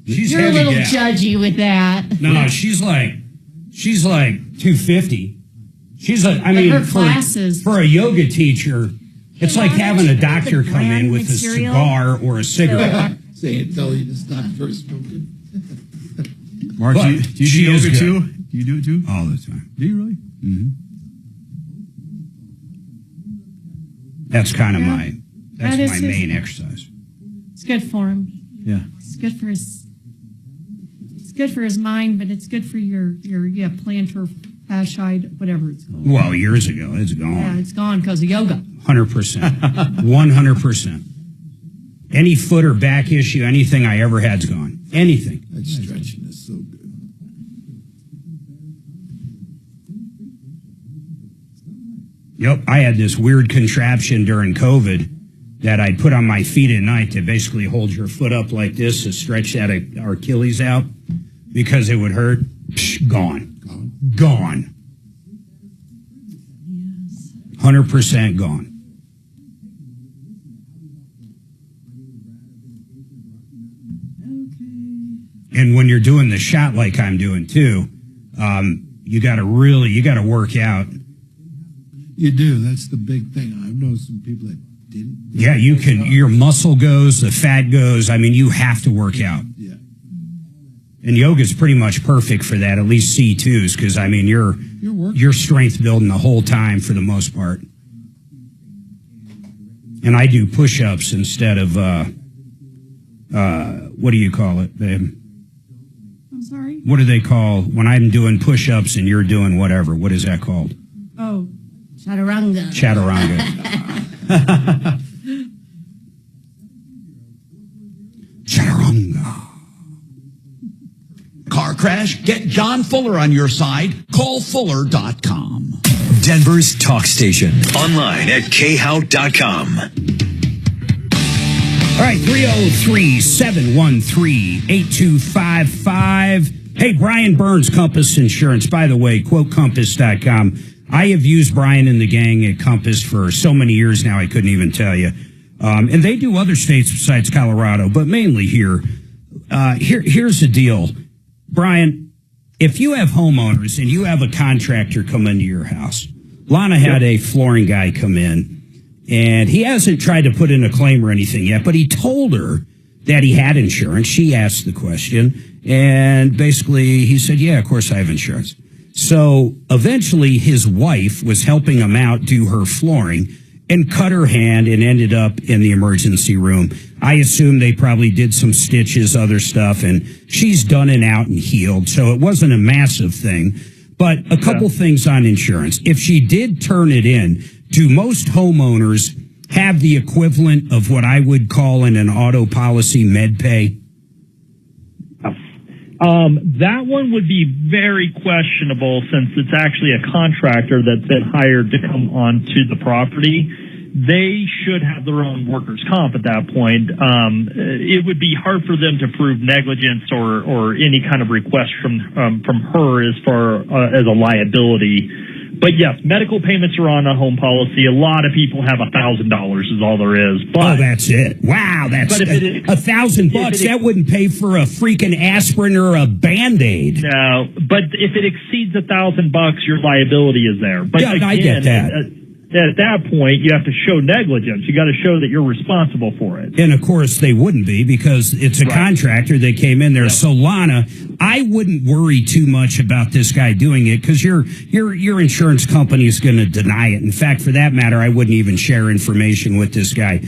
You're
a little
gal.
judgy with that.
No, she's like 250. She's like, I
But
mean,
her classes.
for a yoga teacher, it's like having a doctor come in with a cigar or a cigarette.
Saying, tell you to stop first smoking.
Mark, do you do yoga too? Do you do it too?
All the time.
Do you really?
Mm-hmm. That's kind of my main exercise.
It's good for him.
Yeah.
It's good for his. It's good for his mind, but it's good for your plantar fasciite, whatever it's called.
Well, years ago, it's gone.
Yeah, it's gone because of yoga.
100%. 100%. Any foot or back issue, anything I ever had's gone. Anything.
That stretching is so good.
Yep, I had this weird contraption during COVID that I'd put on my feet at night to basically hold your foot up like this to stretch that Achilles out because it would hurt. Psh, gone. Gone. 100% gone. And when you're doing the shot like I'm doing too, you got to work out.
You do. That's the big thing. I've known some people that didn't.
Yeah, you can. Your muscle goes, the fat goes. I mean, you have to work out.
Yeah.
And yoga's pretty much perfect for that, at least C2s, because, I mean, you're strength building the whole time for the most part. And I do push-ups instead of, what do you call it, babe?
I'm sorry?
What do they call when I'm doing push-ups and you're doing whatever? What is that called?
Oh, chaturanga.
Chaturanga.
Chaturanga. Car crash? Get John Fuller on your side. Call Fuller.com.
Denver's talk station. Online at khout.com.
All right, 303-713-8255. Hey, Brian Burns, Compass Insurance. By the way, quote Compass.com. I have used Brian and the gang at Compass for so many years now, I couldn't even tell you. And they do other states besides Colorado, but mainly here. Here's the deal. Brian, if you have homeowners and you have a contractor come into your house, Lana had a flooring guy come in, and he hasn't tried to put in a claim or anything yet, but he told her that he had insurance. She asked the question, and basically he said, yeah, of course I have insurance. So eventually his wife was helping him out do her flooring and cut her hand and ended up in the emergency room. I assume they probably did some stitches, other stuff, and she's done and out and healed. So it wasn't a massive thing, but a couple things on insurance. If she did turn it in, do most homeowners have the equivalent of what I would call in an auto policy med pay?
That one would be very questionable since it's actually a contractor that's been hired to come onto the property. They should have their own workers' comp at that point. It would be hard for them to prove negligence or any kind of request from her as far as a liability. But yes, medical payments are on a home policy. A lot of people have $1,000 is all there is. But,
that's it. Wow, that's $1,000. That wouldn't pay for a freaking aspirin or a Band-Aid.
No, but if it exceeds $1,000, your liability is there. But
yeah,
again,
I get that.
At that point, you have to show negligence. You got to show that you're responsible for it.
And of course, they wouldn't be because it's a contractor that came in there. Yep. So, Lana, I wouldn't worry too much about this guy doing it because your insurance company is going to deny it. In fact, for that matter, I wouldn't even share information with this guy.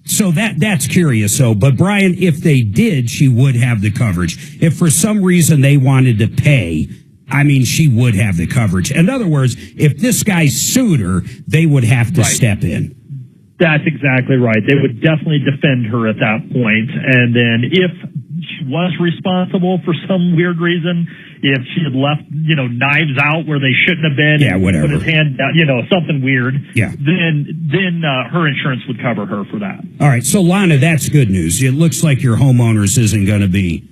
So that's curious. So, but Brian, if they did, she would have the coverage. If for some reason they wanted to pay, I mean, she would have the coverage. In other words, if this guy sued her, they would have to step in.
That's exactly right. They would definitely defend her at that point. And then if she was responsible for some weird reason, if she had left, knives out where they shouldn't have been,
whatever,
put his hand down, something weird, then her insurance would cover her for that.
All right. So, Lana, that's good news. It looks like your homeowners isn't going to be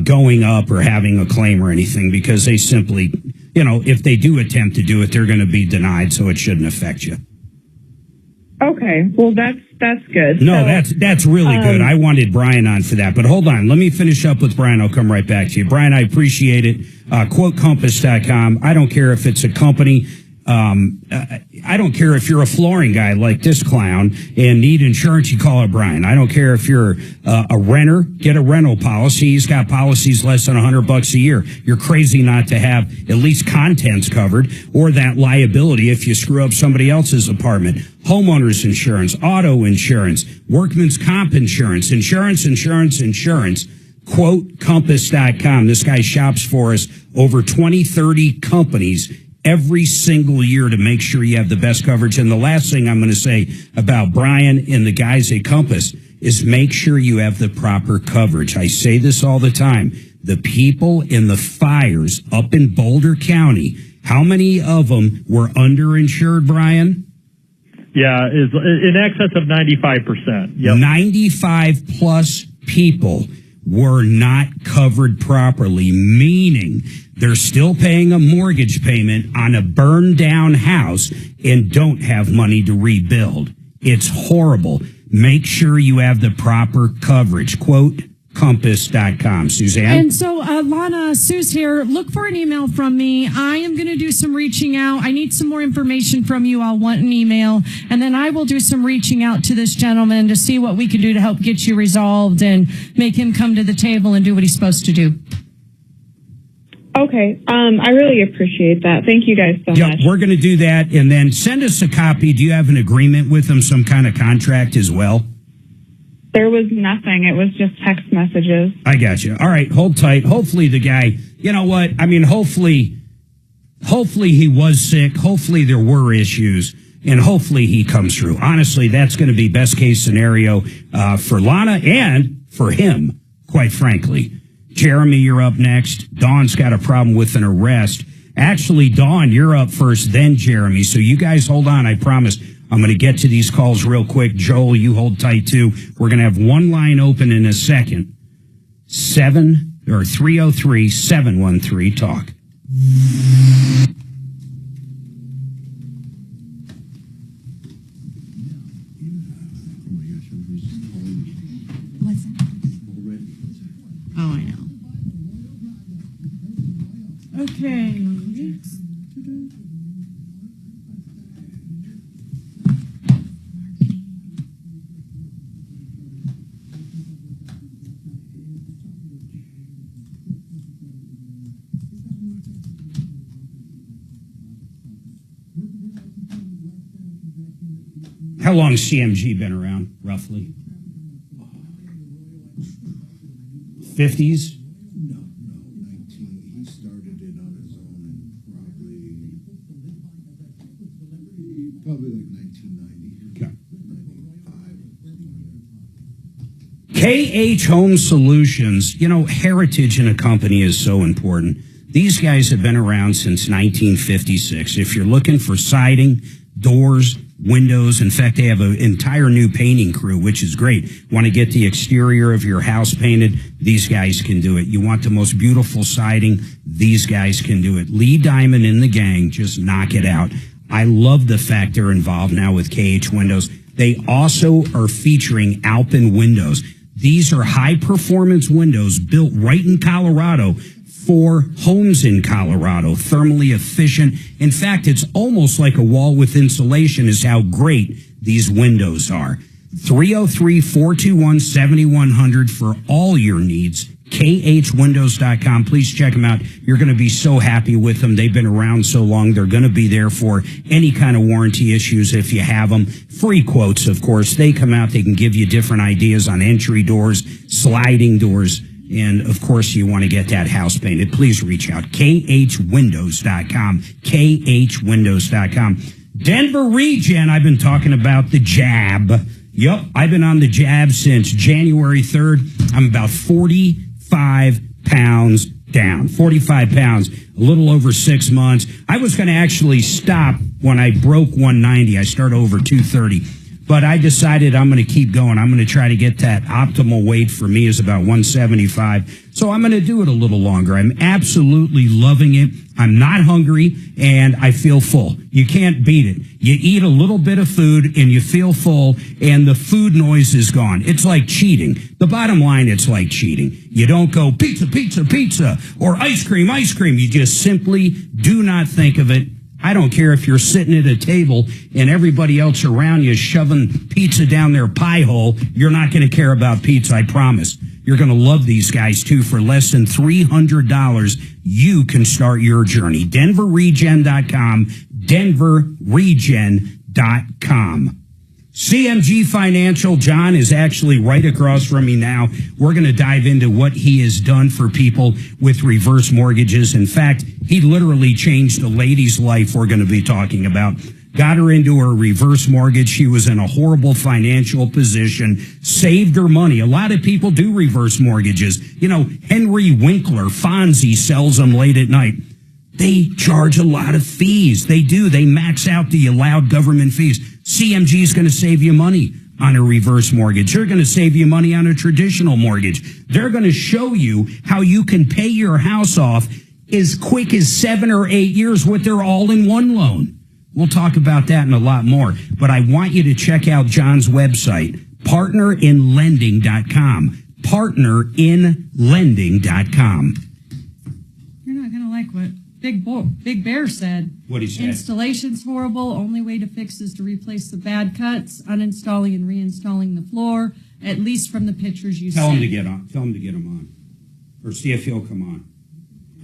going up or having a claim or anything because they simply, if they do attempt to do it, they're going to be denied, so it shouldn't affect you.
Okay, well that's good.
No, that's really good. I wanted Brian on for that, but hold on. Let me finish up with Brian. I'll come right back to you. Brian, I appreciate it. Quote Compass.com. I don't care if it's a company. I don't care if you're a flooring guy like this clown and need insurance, you call it Brian. I don't care if you're a renter, get a rental policy. He's got policies less than $100 a year. You're crazy not to have at least contents covered or that liability if you screw up somebody else's apartment. Homeowners insurance, auto insurance, workman's comp insurance, insurance. Quote Compass.com. This guy shops for us over 20, 30 companies every single year to make sure you have the best coverage. And the last thing I'm going to say about Brian and the guys at Compass is make sure you have the proper coverage. I say this all the time. The people in the fires up in Boulder County, how many of them were underinsured, Brian?
Yeah, is in excess of 95%. Yep.
95 plus people were not covered properly, meaning they're still paying a mortgage payment on a burned down house and don't have money to rebuild. It's horrible. Make sure you have the proper coverage. Quote compass.com. Suzanne?
And so, Lana, Sue's here. Look for an email from me. I am going to do some reaching out. I need some more information from you. I'll want an email. And then I will do some reaching out to this gentleman to see what we can do to help get you resolved and make him come to the table and do what he's supposed to do.
Okay. I really appreciate that. Thank you guys so much.
We're going to do that. And then send us a copy. Do you have an agreement with him, some kind of contract as well?
There was nothing. It was just text messages.
I got you. All right, hold tight. Hopefully the guy, you know what? I mean, hopefully he was sick. Hopefully there were issues, and hopefully he comes through. Honestly, that's going to be best case scenario for Lana and for him, quite frankly. Jeremy, you're up next. Dawn's got a problem with an arrest. Actually, Dawn, you're up first, then Jeremy. So you guys hold on, I promise. I'm going to get to these calls real quick. Joel, you hold tight, too. We're going to have one line open in a second. 303-713-TALK.
What's that? Oh, I know.
Okay.
How long has CMG been around, roughly? 50s?
No, 19. He started it on his own in probably like 1990.
KH Home Solutions, you know, heritage in a company is so important. These guys have been around since 1956. If you're looking for siding, doors, windows, in fact, they have an entire new painting crew, which is great. Want to get the exterior of your house painted? These guys can do it. You want the most beautiful siding? These guys can do it. Lee Diamond and the gang, just knock it out. I love the fact they're involved now with KH Windows. They also are featuring Alpen windows. These are high-performance windows built right in Colorado for homes in Colorado, thermally efficient. In fact, it's almost like a wall with insulation is how great these windows are. 303-421-7100 for all your needs. KHWindows.com. Please check them out. You're going to be so happy with them. They've been around so long. They're going to be there for any kind of warranty issues if you have them. Free quotes, of course. They come out. They can give you different ideas on entry doors, sliding doors. And, of course, you want to get that house painted. Please reach out. KHWindows.com. KHWindows.com. Denver Regen, I've been talking about the jab. Yep, I've been on the jab since January 3rd. I'm about 45 pounds down. 45 pounds, a little over 6 months. I was going to actually stop when I broke 190. I started over 230. But I decided I'm going to keep going. I'm going to try to get that optimal weight for me is about 175. So I'm going to do it a little longer. I'm absolutely loving it. I'm not hungry and I feel full. You can't beat it. You eat a little bit of food and you feel full and the food noise is gone. It's like cheating. The bottom line, it's like cheating. You don't go pizza, pizza, pizza or ice cream, ice cream. You just simply do not think of it. I don't care if you're sitting at a table and everybody else around you is shoving pizza down their pie hole. You're not going to care about pizza, I promise. You're going to love these guys, too. For less than $300, you can start your journey. DenverRegen.com, DenverRegen.com. CMG Financial, John is actually right across from me now. We're going to dive into what he has done for people with reverse mortgages. In fact, he literally changed a lady's life we're going to be talking about. Got her into her reverse mortgage. She was in a horrible financial position, saved her money. A lot of people do reverse mortgages. You know, Henry Winkler, Fonzie sells them late at night. They charge a lot of fees. They do. They max out the allowed government fees. CMG is going to save you money on a reverse mortgage. They're going to save you money on a traditional mortgage. They're going to show you how you can pay your house off as quick as 7 or 8 years with their all-in-one loan. We'll talk about that and a lot more. But I want you to check out John's website, partnerinlending.com. partnerinlending.com.
You're not going to like what Big Bear said.
What'd he say?
Installation's horrible. Only way to fix is to replace the bad cuts, uninstalling and reinstalling the floor, at least from the pictures you
Tell
sent.
him to get on. Tell him to get him on. Or see if he'll come on.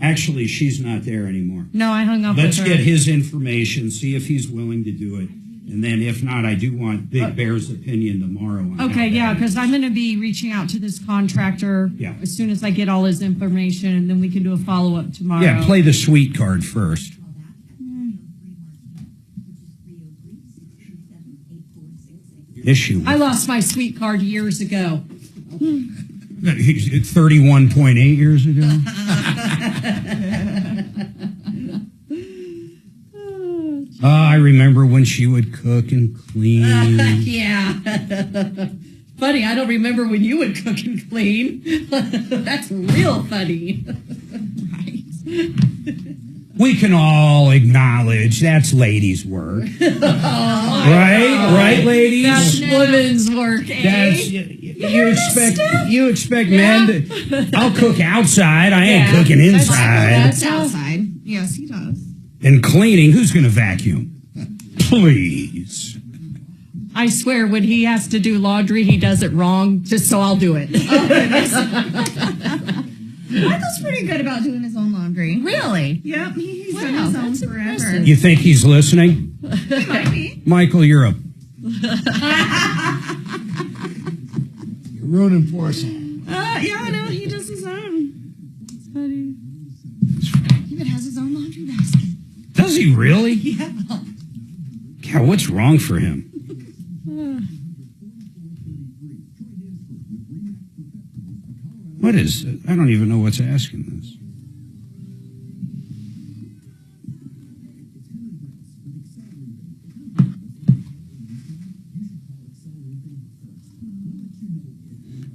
Actually, she's not there anymore.
No, I hung up
Let's
with her.
get his information, see if he's willing to do it. And then if not, I do want Big Bear's opinion tomorrow. On
Okay, yeah, because I'm going to be reaching out to this contractor as soon as I get all his information, and then we can do a follow-up tomorrow.
Yeah, play the sweet card first. Issue.
I lost my sweet card years ago.
31.8 years ago. I remember when she would cook and clean.
Yeah. Funny, I don't remember when you would cook and clean. That's real funny.
We can all acknowledge that's ladies' work. Right, ladies?
That's women's work, eh?
That's, you expect men to... I'll cook outside. I ain't cooking inside.
That's outside. Yes, he does.
And cleaning, who's going to vacuum? Please.
I swear, when he has to do laundry, he does it wrong, just so I'll do it.
Michael's pretty good about doing his own laundry.
Really?
Yep, he's done his own forever.
You think he's listening?
He might be.
Michael, you're a...
You're ruining porcelain.
Yeah, no, he does his own. It's funny. He even has his own laundry basket.
Does he really?
Yeah.
God, what's wrong for him? What is it? I don't even know what's asking this.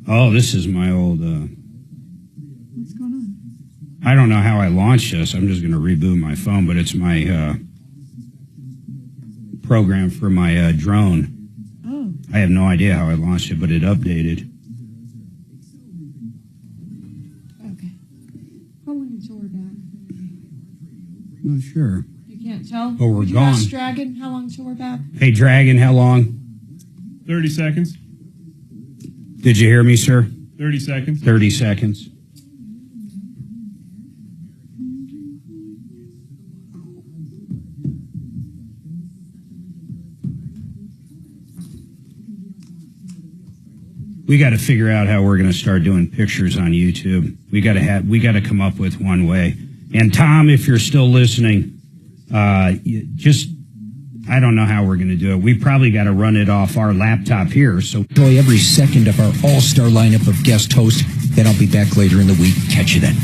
Oh, this is my old...
What's going on?
I don't know how I launched this. I'm just going to reboot my phone, but it's my program for my drone.
Oh.
I have no idea how I launched it, but it updated.
Okay. How long until we're back?
Not sure.
You can't tell?
Oh, we're
Would you
gone.
ask Dragon how long till we're back?
Hey, Dragon, how long?
30 seconds.
Did you hear me, sir?
30 seconds.
30 seconds. We got to figure out how we're going to start doing pictures on YouTube. We got to come up with one way. And Tom, if you're still listening, I don't know how we're going to do it. We probably got to run it off our laptop here. So
enjoy every second of our all-star lineup of guest hosts. Then I'll be back later in the week. Catch you then.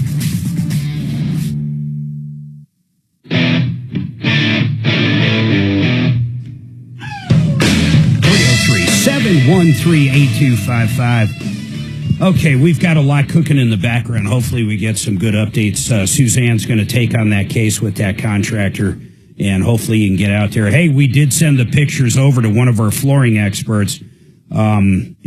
Okay, we've got a lot cooking in the background. Hopefully we get some good updates. Suzanne's going to take on that case with that contractor, and hopefully you can get out there. Hey, we did send the pictures over to one of our flooring experts, and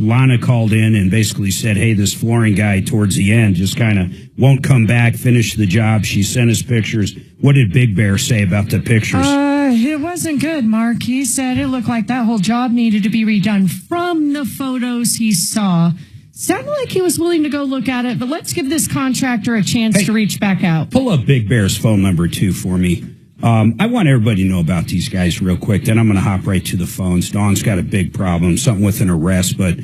Lana called in and basically said, hey, this flooring guy towards the end just kind of won't come back, finish the job. She sent us pictures. What did Big Bear say about the pictures?
It wasn't good, Mark. He said it looked like that whole job needed to be redone from the photos he saw. Sounded like he was willing to go look at it, but let's give this contractor a chance to reach back out.
Pull up Big Bear's phone number, too, for me. I want everybody to know about these guys real quick. Then I'm going to hop right to the phones. Dawn's got a big problem, something with an arrest. But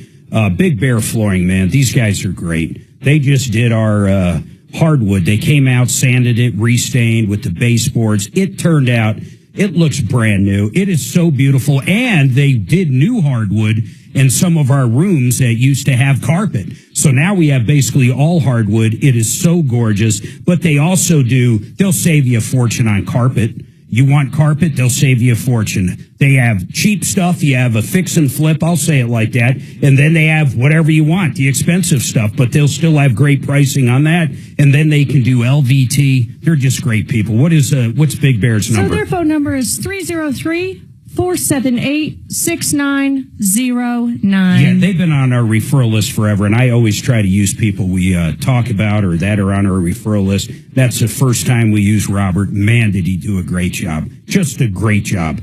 Big Bear Flooring, man, these guys are great. They just did our hardwood. They came out, sanded it, restained with the baseboards. It turned out, it looks brand new. It is so beautiful. And they did new hardwood in some of our rooms that used to have carpet. So now we have basically all hardwood. It is so gorgeous. But they also they'll save you a fortune on carpet. You want carpet, they'll save you a fortune. They have cheap stuff. You have a fix and flip, I'll say it like that. And then they have whatever you want, the expensive stuff, but they'll still have great pricing on that. And then they can do LVT. They're just great people. What's Big Bear's number?
So their phone number is 303 478-6909.
Yeah, they've been on our referral list forever, and I always try to use people we talk about or that are on our referral list. That's the first time we use Robert. Man, did he do a great job. Just a great job.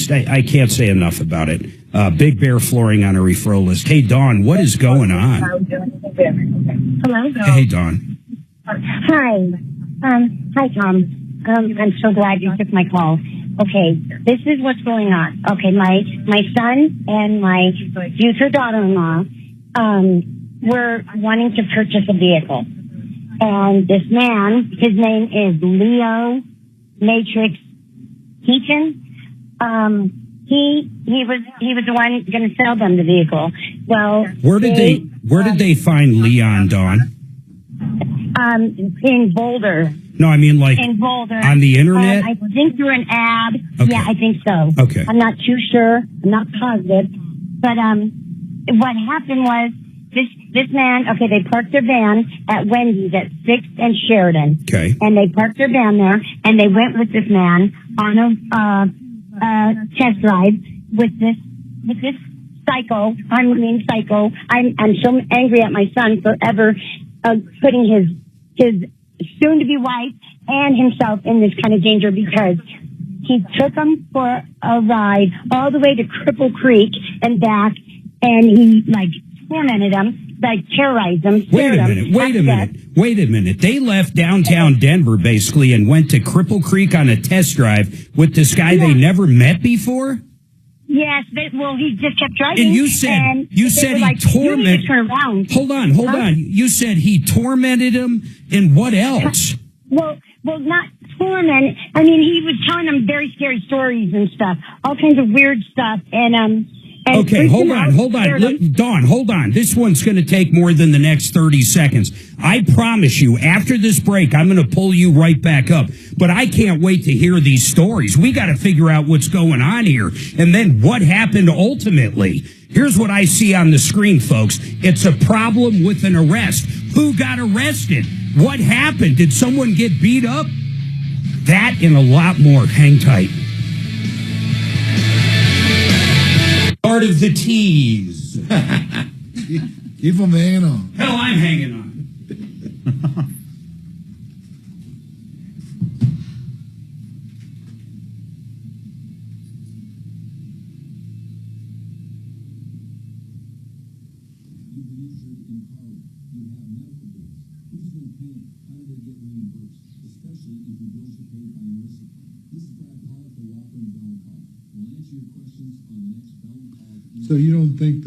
I can't say enough about it. Big Bear Flooring on our referral list. Hey, Dawn, what is going on?
Hello.
Hey, Dawn.
Hi. Hi, Tom. I'm so glad you took my call. Okay, this is what's going on. Okay, my son and my future daughter-in-law were wanting to purchase a vehicle. And this man, his name is Leo Matrix Heaton. He was the one going to sell them the vehicle. Well,
where did they find Leon, Dawn?
In Boulder.
No, I mean like
in Boulder.
On the internet?
I think through an ad.
Okay.
Yeah, I think so.
Okay.
I'm not too sure. I'm not positive. But what happened was this man, okay, they parked their van at Wendy's at 6th and Sheridan.
Okay.
And they parked their van there, and they went with this man on a test drive with this psycho. Psycho. I'm so angry at my son for ever putting his soon-to-be wife and himself in this kind of danger, because he took him for a ride all the way to Cripple Creek and back, and he tormented him, terrorized him.
Wait a minute. They left downtown Denver basically and went to Cripple Creek on a test drive with this guy they never met before?
Yes, he just kept driving.
And you said he tormented. Hold on. You said he tormented him, and what else?
Well, not torment. I mean, he was telling them very scary stories and stuff, all kinds of weird stuff, and
okay, hold on. Look, Dawn, hold on. This one's going to take more than the next 30 seconds. I promise you, after this break, I'm going to pull you right back up. But I can't wait to hear these stories. We got to figure out what's going on here. And then what happened ultimately. Here's what I see on the screen, folks. It's a problem with an arrest. Who got arrested? What happened? Did someone get beat up? That and a lot more. Hang tight. Part of the tease.
Keep them hanging on.
Hell, I'm hanging on.
So you don't think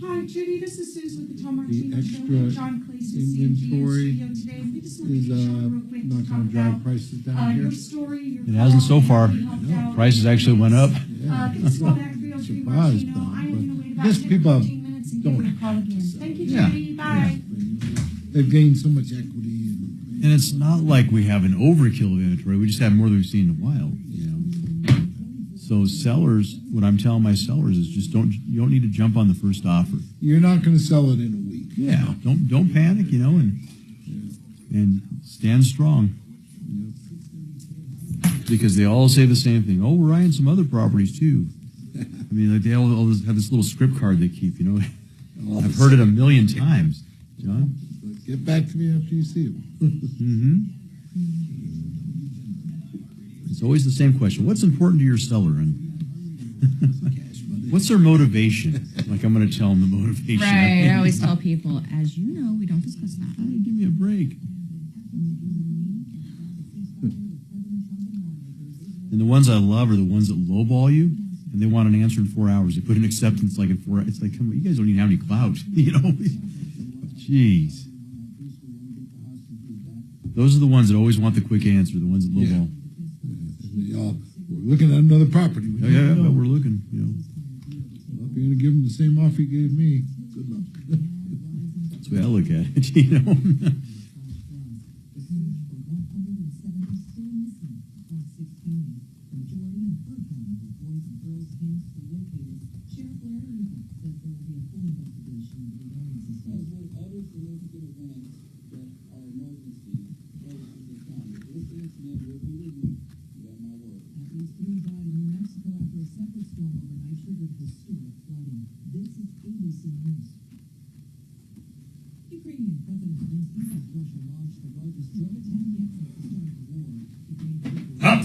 Hi, Judy. This is Suze with the Tom Martino Show.
extra
John Clay's
inventory
today. We just
is not going to drive prices down here?
Your story,
It hasn't so far. Prices actually went up.
Surprised, but I guess people don't have to sell.
Thank you,
Yeah.
Judy. Bye.
They've gained so much equity.
And it's not like we have an overkill of inventory. We just have more than we've seen in a while. So sellers, what I'm telling my sellers is just you don't need to jump on the first offer.
You're not going to sell it in a week.
Yeah, don't panic, and stand strong. Because they all say the same thing. Oh, we're eyeing some other properties too. I mean, they all have this little script card they keep. I've heard it a million times. John,
get back to me after you see it.
It's always the same question. What's important to your seller? And what's their motivation? Like I'm going to tell them the motivation.
Right. I always tell people, as you know, we don't discuss that.
Give me a break. And the ones I love are the ones that lowball you, and they want an answer in 4 hours. They put an acceptance in 4 hours. It's like, come on, you guys don't even have any clout. Jeez. Those are the ones that always want the quick answer, the ones that lowball.
We're looking at another property.
Yeah, but we're looking.
Well, if you're going to give them the same offer you gave me, good luck.
That's the way I look at it.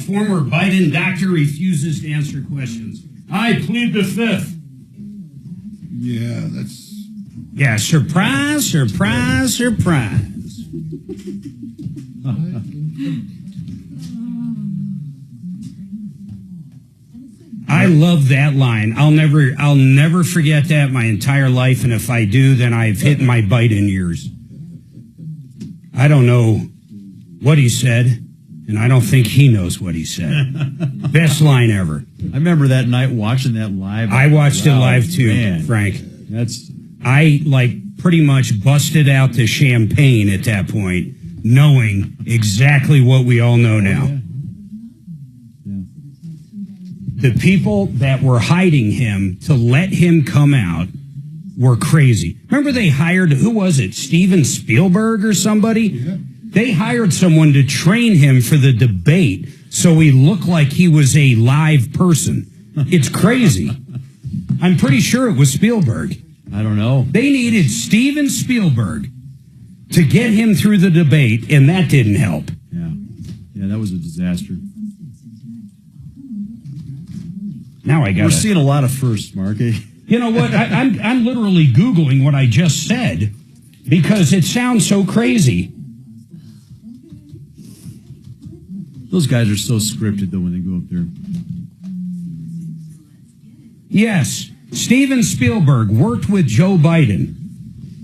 former Biden doctor refuses to answer questions. I plead the fifth.
Yeah, that's...
Yeah, surprise, surprise, surprise. I love that line. I'll never forget that my entire life, and if I do, then I've hit my Biden years. I don't know what he said, and I don't think he knows what he said. Best line ever.
I remember that night watching that live.
I watched it live too,
man.
Frank. I pretty much busted out the champagne at that point, knowing exactly what we all know now. The people that were hiding him to let him come out were crazy. Remember they hired, who was it, Steven Spielberg or somebody? Yeah. They hired someone to train him for the debate so he looked like he was a live person. It's crazy. I'm pretty sure it was Spielberg.
I don't know.
They needed Steven Spielberg to get him through the debate, and that didn't help.
Yeah, that was a disaster.
Now
We're seeing a lot of firsts, Mark.
You know what? I'm literally Googling what I just said because it sounds so crazy.
Those guys are so scripted, though, when they go up there.
Yes, Steven Spielberg worked with Joe Biden.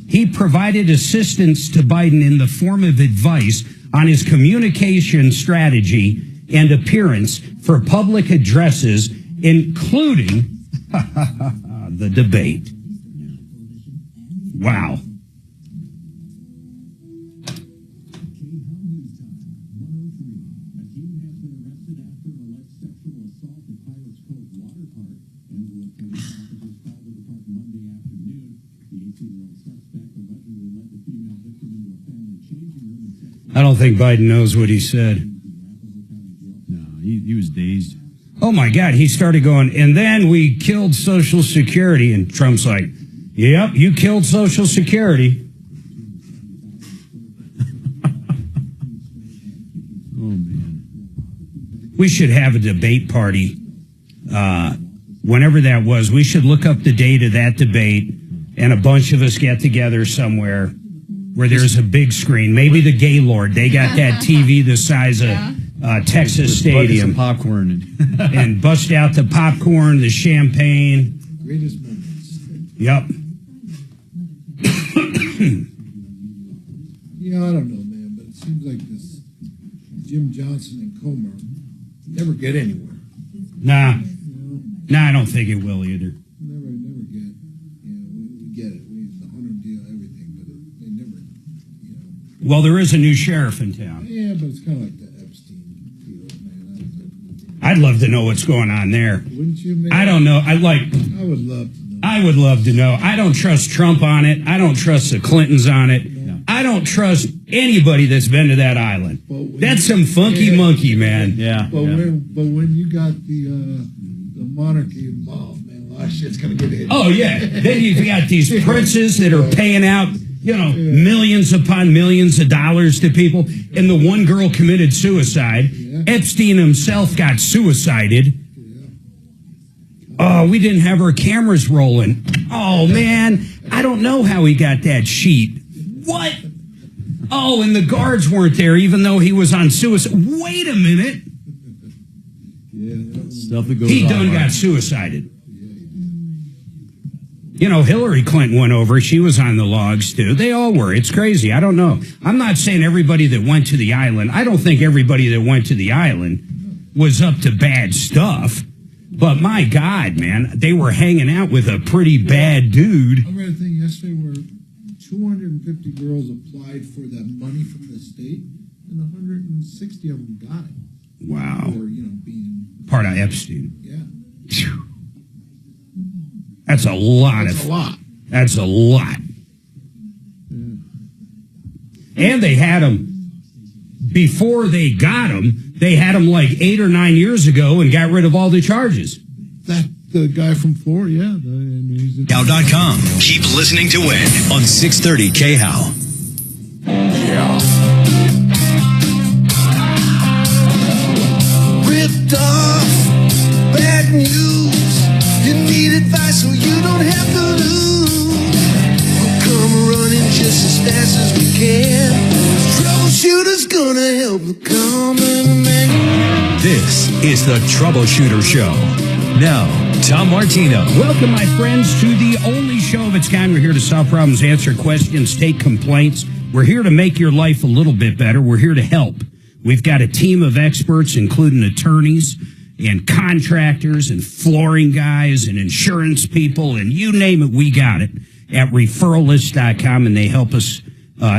He provided assistance to Biden in the form of advice on his communication strategy and appearance for public addresses, including the debate. Wow. I don't think Biden knows what he said.
No, he was dazed.
Oh, my God. He started going, and then we killed Social Security. And Trump's like, yep, you killed Social Security.
Oh, man.
We should have a debate party. Whenever that was, we should look up the date of that debate, and a bunch of us get together somewhere where there's a big screen. Maybe the Gaylord. They got that TV the size of Texas Stadium.
Some popcorn.
And bust out the popcorn, the champagne.
Greatest moments.
Yep.
Yeah, I don't know, man, but it seems like this Jim Johnson and Comer never get anywhere.
Nah, I don't think it will either.
Never get. We get it. We the Hunter deal, everything, but they never,
Well, there is a new sheriff in town.
Yeah, but it's kind of like the Epstein deal, man.
I'd love to know what's going on there.
Wouldn't you, man?
I don't know. I would love to know. I would love to know. I don't trust Trump on it. I don't trust the Clintons on it. No. I don't trust anybody that's been to that island. That's some funky monkey, man.
Yeah.
But when you got the monarchy involved, man, a lot of shit's gonna get hit.
Oh yeah. Then you've got these princes that are paying out, millions upon millions of dollars to people. And the one girl committed suicide. Yeah. Epstein himself got suicided. Oh, we didn't have our cameras rolling. Oh, man. I don't know how he got that sheet. What? Oh, and the guards weren't there, even though he was on suicide. Wait a minute.
Stuff that goes
he
on,
done
right?
got suicided. Hillary Clinton went over. She was on the logs, too. They all were. It's crazy. I don't know. I'm not saying everybody that went to the island. I don't think everybody that went to the island was up to bad stuff. But my God, man, they were hanging out with a pretty bad dude.
I read a thing yesterday where 250 girls applied for that money from the state, and 160 of them got it.
Wow.
For, being
part of Epstein.
Yeah.
Phew. That's a lot.
That's a lot.
That's a lot.
Yeah.
And they had him, before they got him, they had him like 8 or 9 years ago and got rid of all the charges.
That the guy from Florida, yeah.
Now.com. Keep listening to win on 630 KHOW.
Rid help the common man.
This is the Troubleshooter Show. Now, Tom Martino.
Welcome, my friends, to the only show of its kind. We're here to solve problems, answer questions, take complaints. We're here to make your life a little bit better. We're here to help. We've got a team of experts, including attorneys and contractors and flooring guys and insurance people, and you name it, we got it at referrallist.com, and they help us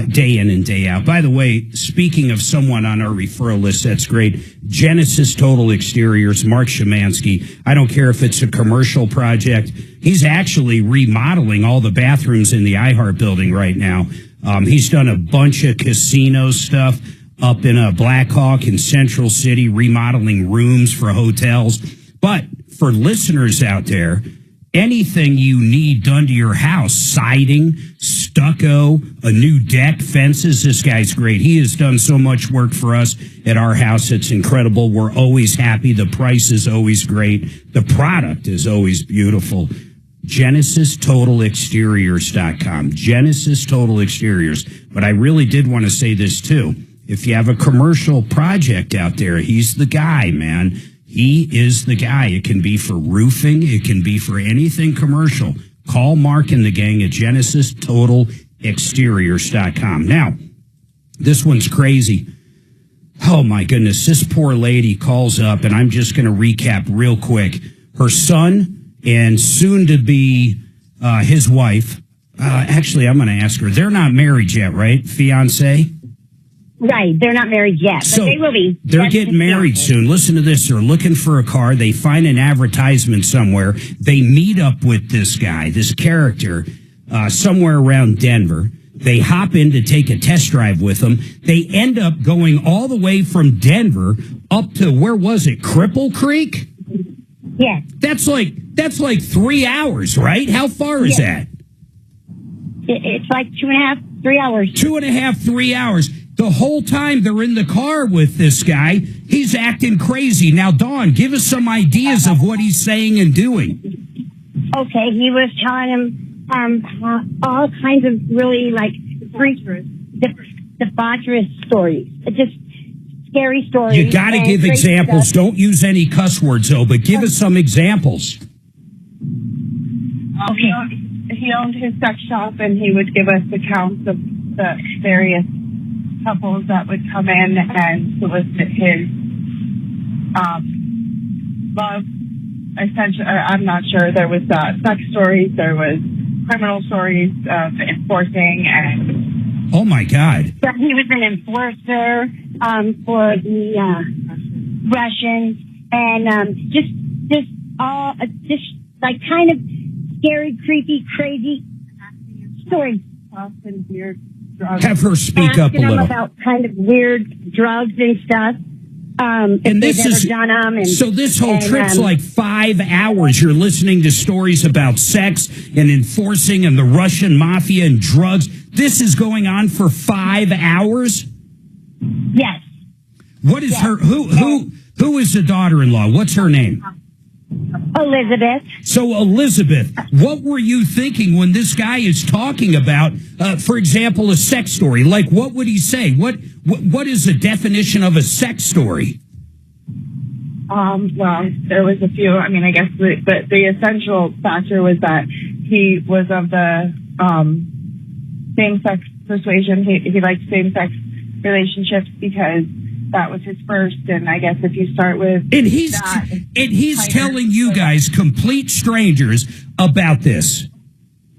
day in and day out. By the way, speaking of someone on our referral list, that's great. Genesis Total Exteriors, Mark Szymanski. I don't care if it's a commercial project. He's actually remodeling all the bathrooms in the iHeart building right now. He's done a bunch of casino stuff up in Blackhawk in Central City, remodeling rooms for hotels. But for listeners out there, anything you need done to your house, siding, stucco, a new deck, fences, this guy's great. He has done so much work for us at our house. It's incredible. We're always happy. The price is always great. The product is always beautiful. GenesisTotalExteriors.com. Genesis Total Exteriors. But I really did want to say this too. If you have a commercial project out there, he's the guy, man. He is the guy. It can be for roofing. It can be for anything commercial. Call Mark and the gang at GenesisTotalExteriors.com. Now, this one's crazy. Oh, my goodness. This poor lady calls up, and I'm just going to recap real quick. Her son and soon-to-be his wife. Actually, I'm going to ask her. They're not married yet, right? Fiance?
Right, they're not married yet, but they will be.
They're getting married soon. Listen to this. They're looking for a car. They find an advertisement somewhere. They meet up with this guy, this character, somewhere around Denver. They hop in to take a test drive with him. They end up going all the way from Denver up to, where was it, Cripple Creek?
Yes.
That's like 3 hours, right? How far is that?
It's like 2.5, 3 hours.
2.5, 3 hours. The whole time they're in the car with this guy, he's acting crazy. Now, Dawn, give us some ideas of what he's saying and doing.
Okay, he was telling him all kinds of really debaucherous stories, just scary stories.
You got to give examples. Stuff. Don't use any cuss words, though, but give us some examples.
Okay. He owned his sex shop, and he would give us accounts of the various couples that would come in and solicit his love. Essentially, I'm not sure. There was sex stories. There was criminal stories of enforcing, and
oh my God!
But he was an enforcer for the Russians, and just kind of scary, creepy, crazy stories. Often weird.
Have her speak up a little.
About kind of weird drugs and stuff.
And this is so. This whole trip's like 5 hours. You're listening to stories about sex and enforcing and the Russian mafia and drugs. This is going on for 5 hours.
Yes.
What is her? Who is the daughter-in-law? What's her name?
Elizabeth.
So, Elizabeth, what were you thinking when this guy is talking about, for example, a sex story? Like, what would he say? What is the definition of a sex story?
Well, there was a few. I mean, I guess the essential factor was that he was of the same-sex persuasion. He liked same-sex relationships because that was his first, and I guess if you start with
he's telling you guys, complete strangers, about this.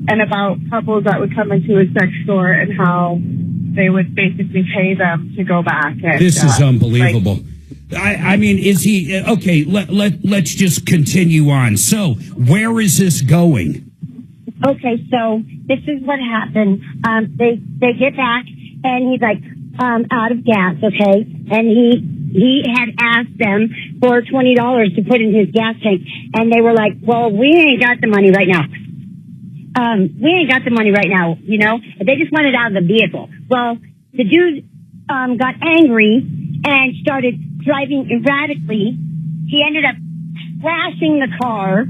And about couples that would come into a sex store and how they would basically pay them to go back. And,
this is unbelievable. I mean, is he okay? Let's just continue on. So, where is this going?
Okay, so this is what happened. They get back, and he's like, out of gas, okay? And he had asked them for $20 to put in his gas tank, and they were like, well, we ain't got the money right now. You know? They just wanted out of the vehicle. Well, the dude got angry and started driving erratically. He ended up crashing the car,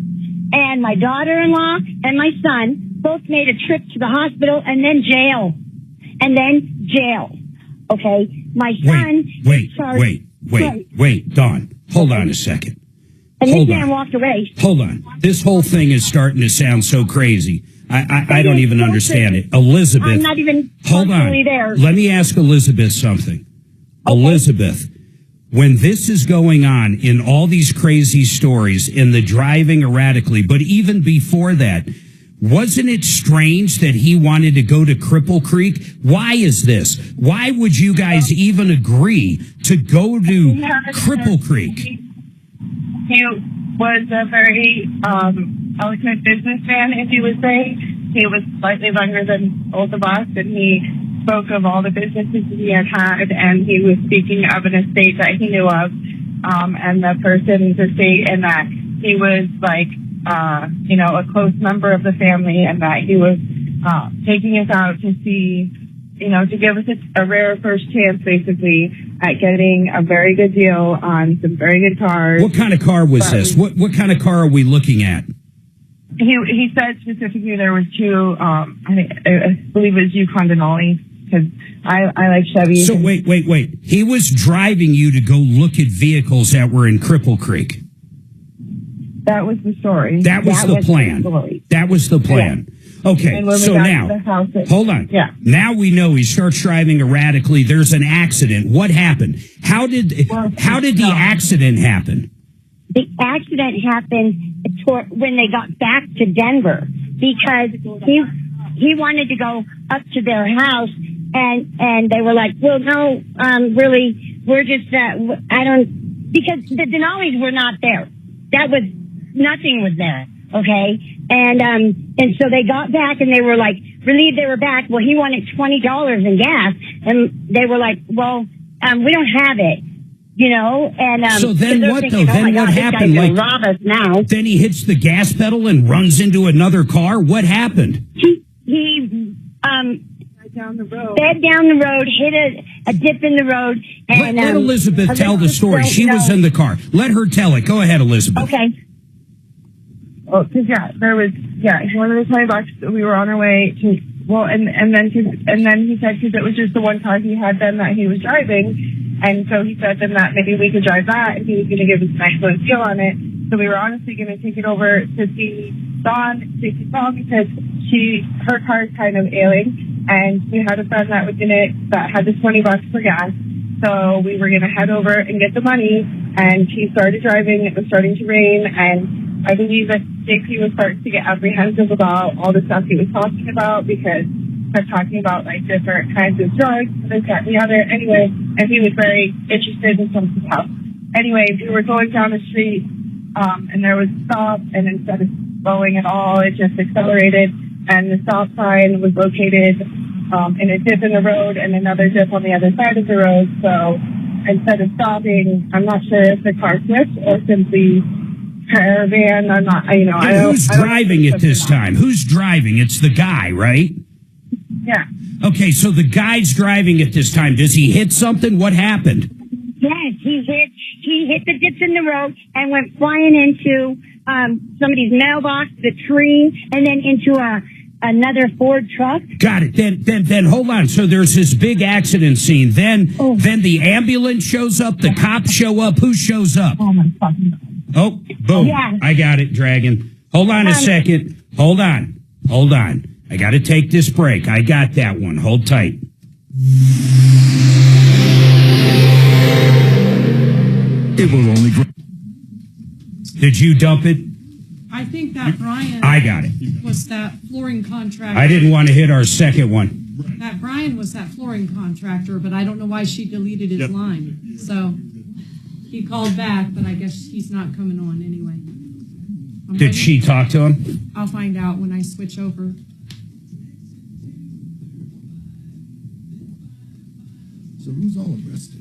and my daughter-in-law and my son both made a trip to the hospital and then jail. Okay, my son.
Wait, Dawn. Hold on a second.
And this man walked away.
Hold on. This whole thing is starting to sound so crazy. I don't even understand it. Elizabeth.
I'm not even
hold on.
there.
Let me ask Elizabeth something. Okay. Elizabeth, when this is going on in all these crazy stories, in the driving erratically, but even before that, wasn't it strange that he wanted to go to Cripple Creek? Why is this? Why would you guys even agree to go to Cripple Creek?
He was a very eloquent businessman, if you would say. He was slightly younger than both of us, and he spoke of all the businesses he had had, and he was speaking of an estate that he knew of, and the person's estate, and that he was a close member of the family, and that he was taking us out to see, to give us a rare first chance, basically, at getting a very good deal on some very good cars.
What kind of car was this? What kind of car are we looking at?
He said specifically there was two, I believe it was Yukon Denali, because I like Chevy.
So wait. He was driving you to go look at vehicles that were in Cripple Creek.
That was the story.
That was the plan. That was the plan. Yeah. Okay, so now, hold on.
Yeah.
Now we know he starts driving erratically. There's an accident. What happened? How did the accident happen?
The accident happened when they got back to Denver, because he wanted to go up to their house, and they were like, well, no, really, we're just, because the Denali's were not there. Nothing was there, okay? And so they got back, and they were like, relieved they were back. Well, he wanted $20 in gas, and they were like, well, we don't have it. And
so then what
thinking,
though? Then what happened?
Like, rob us now.
Then he hits the gas pedal and runs into another car. What happened?
He down the road, sped down the road, hit a dip in the road, and
let Elizabeth tell the story. She was in the car. Let her tell it. Go ahead, Elizabeth.
Okay.
Well, because he wanted the $20. We were on our way to. Well, and then he said, because it was just the one car he had then that he was driving, and so he said then that maybe we could drive that, and he was going to give us a nice little deal on it. So we were honestly going to take it over to see Dawn, because her car is kind of ailing, and we had a friend that was in it that had the $20 for gas. So we were going to head over and get the money, and he started driving. It was starting to rain, and I believe that JP was starting to get apprehensive about all the stuff he was talking about, because he was talking about like different kinds of drugs, this, that, and the other. Anyway, and he was very interested in some stuff. Anyway, we were going down the street, and there was a stop, and instead of slowing at all, it just accelerated, and the stop sign was located in a dip in the road and another dip on the other side of the road. So instead of stopping, I'm not sure if the car switched or simply caravan. I'm not,
Who's driving at this time? Who's driving? It's the guy, right?
Yeah.
Okay, so the guy's driving at this time. Does he hit something? What happened?
Yes, he hit the dips in the road and went flying into somebody's mailbox, the tree, and then into another Ford truck.
Got it. Then hold on. So there's this big accident scene. Then the ambulance shows up. The cops show up. Who shows up?
Oh my fucking God.
Oh, boom.
Yeah.
I got it, Dragon. Hold on a second. Hold on. I got to take this break. I got that one. Hold tight.
It will only grow.
Did you dump it?
I think that Brian.
I got it.
Was that flooring contractor?
I didn't want to hit our second one.
That Brian was that flooring contractor, but I don't know why she deleted his line. So he called back, but I guess he's not coming on anyway.
Did she talk to him?
I'll find out when I switch over.
So who's all arrested?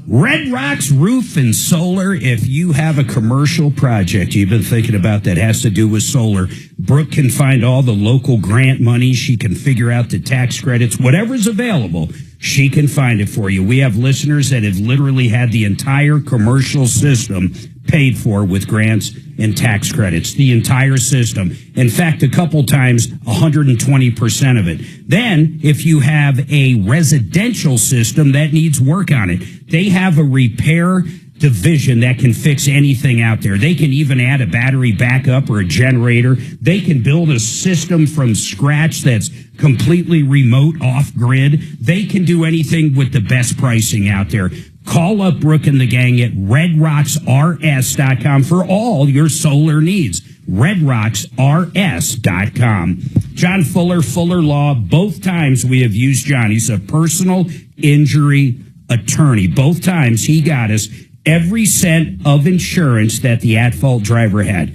Red Rocks Roof and Solar. If you have a commercial project you've been thinking about that has to do with solar, Brooke can find all the local grant money. She can figure out the tax credits, whatever's available. She can find it for you. We have listeners that have literally had the entire commercial system paid for with grants and tax credits, the entire system. In fact, a couple times, 120% of it. Then, if you have a residential system that needs work on it, they have a repair division that can fix anything out there. They can even add a battery backup or a generator. They can build a system from scratch that's completely remote, off-grid. They can do anything with the best pricing out there. Call up Brooke and the gang at redrocksrs.com for all your solar needs. redrocksrs.com. John Fuller, Fuller Law, both times we have used John. He's a personal injury attorney. Both times he got us every cent of insurance that the at-fault driver had.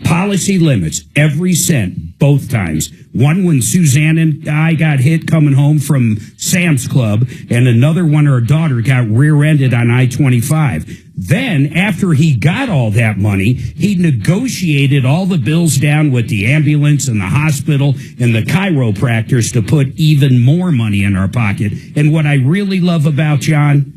Policy limits, every cent, both times. One when Suzanne and I got hit coming home from Sam's Club, and another one her daughter got rear-ended on I-25. Then, after he got all that money, he negotiated all the bills down with the ambulance and the hospital and the chiropractors to put even more money in our pocket. And what I really love about John,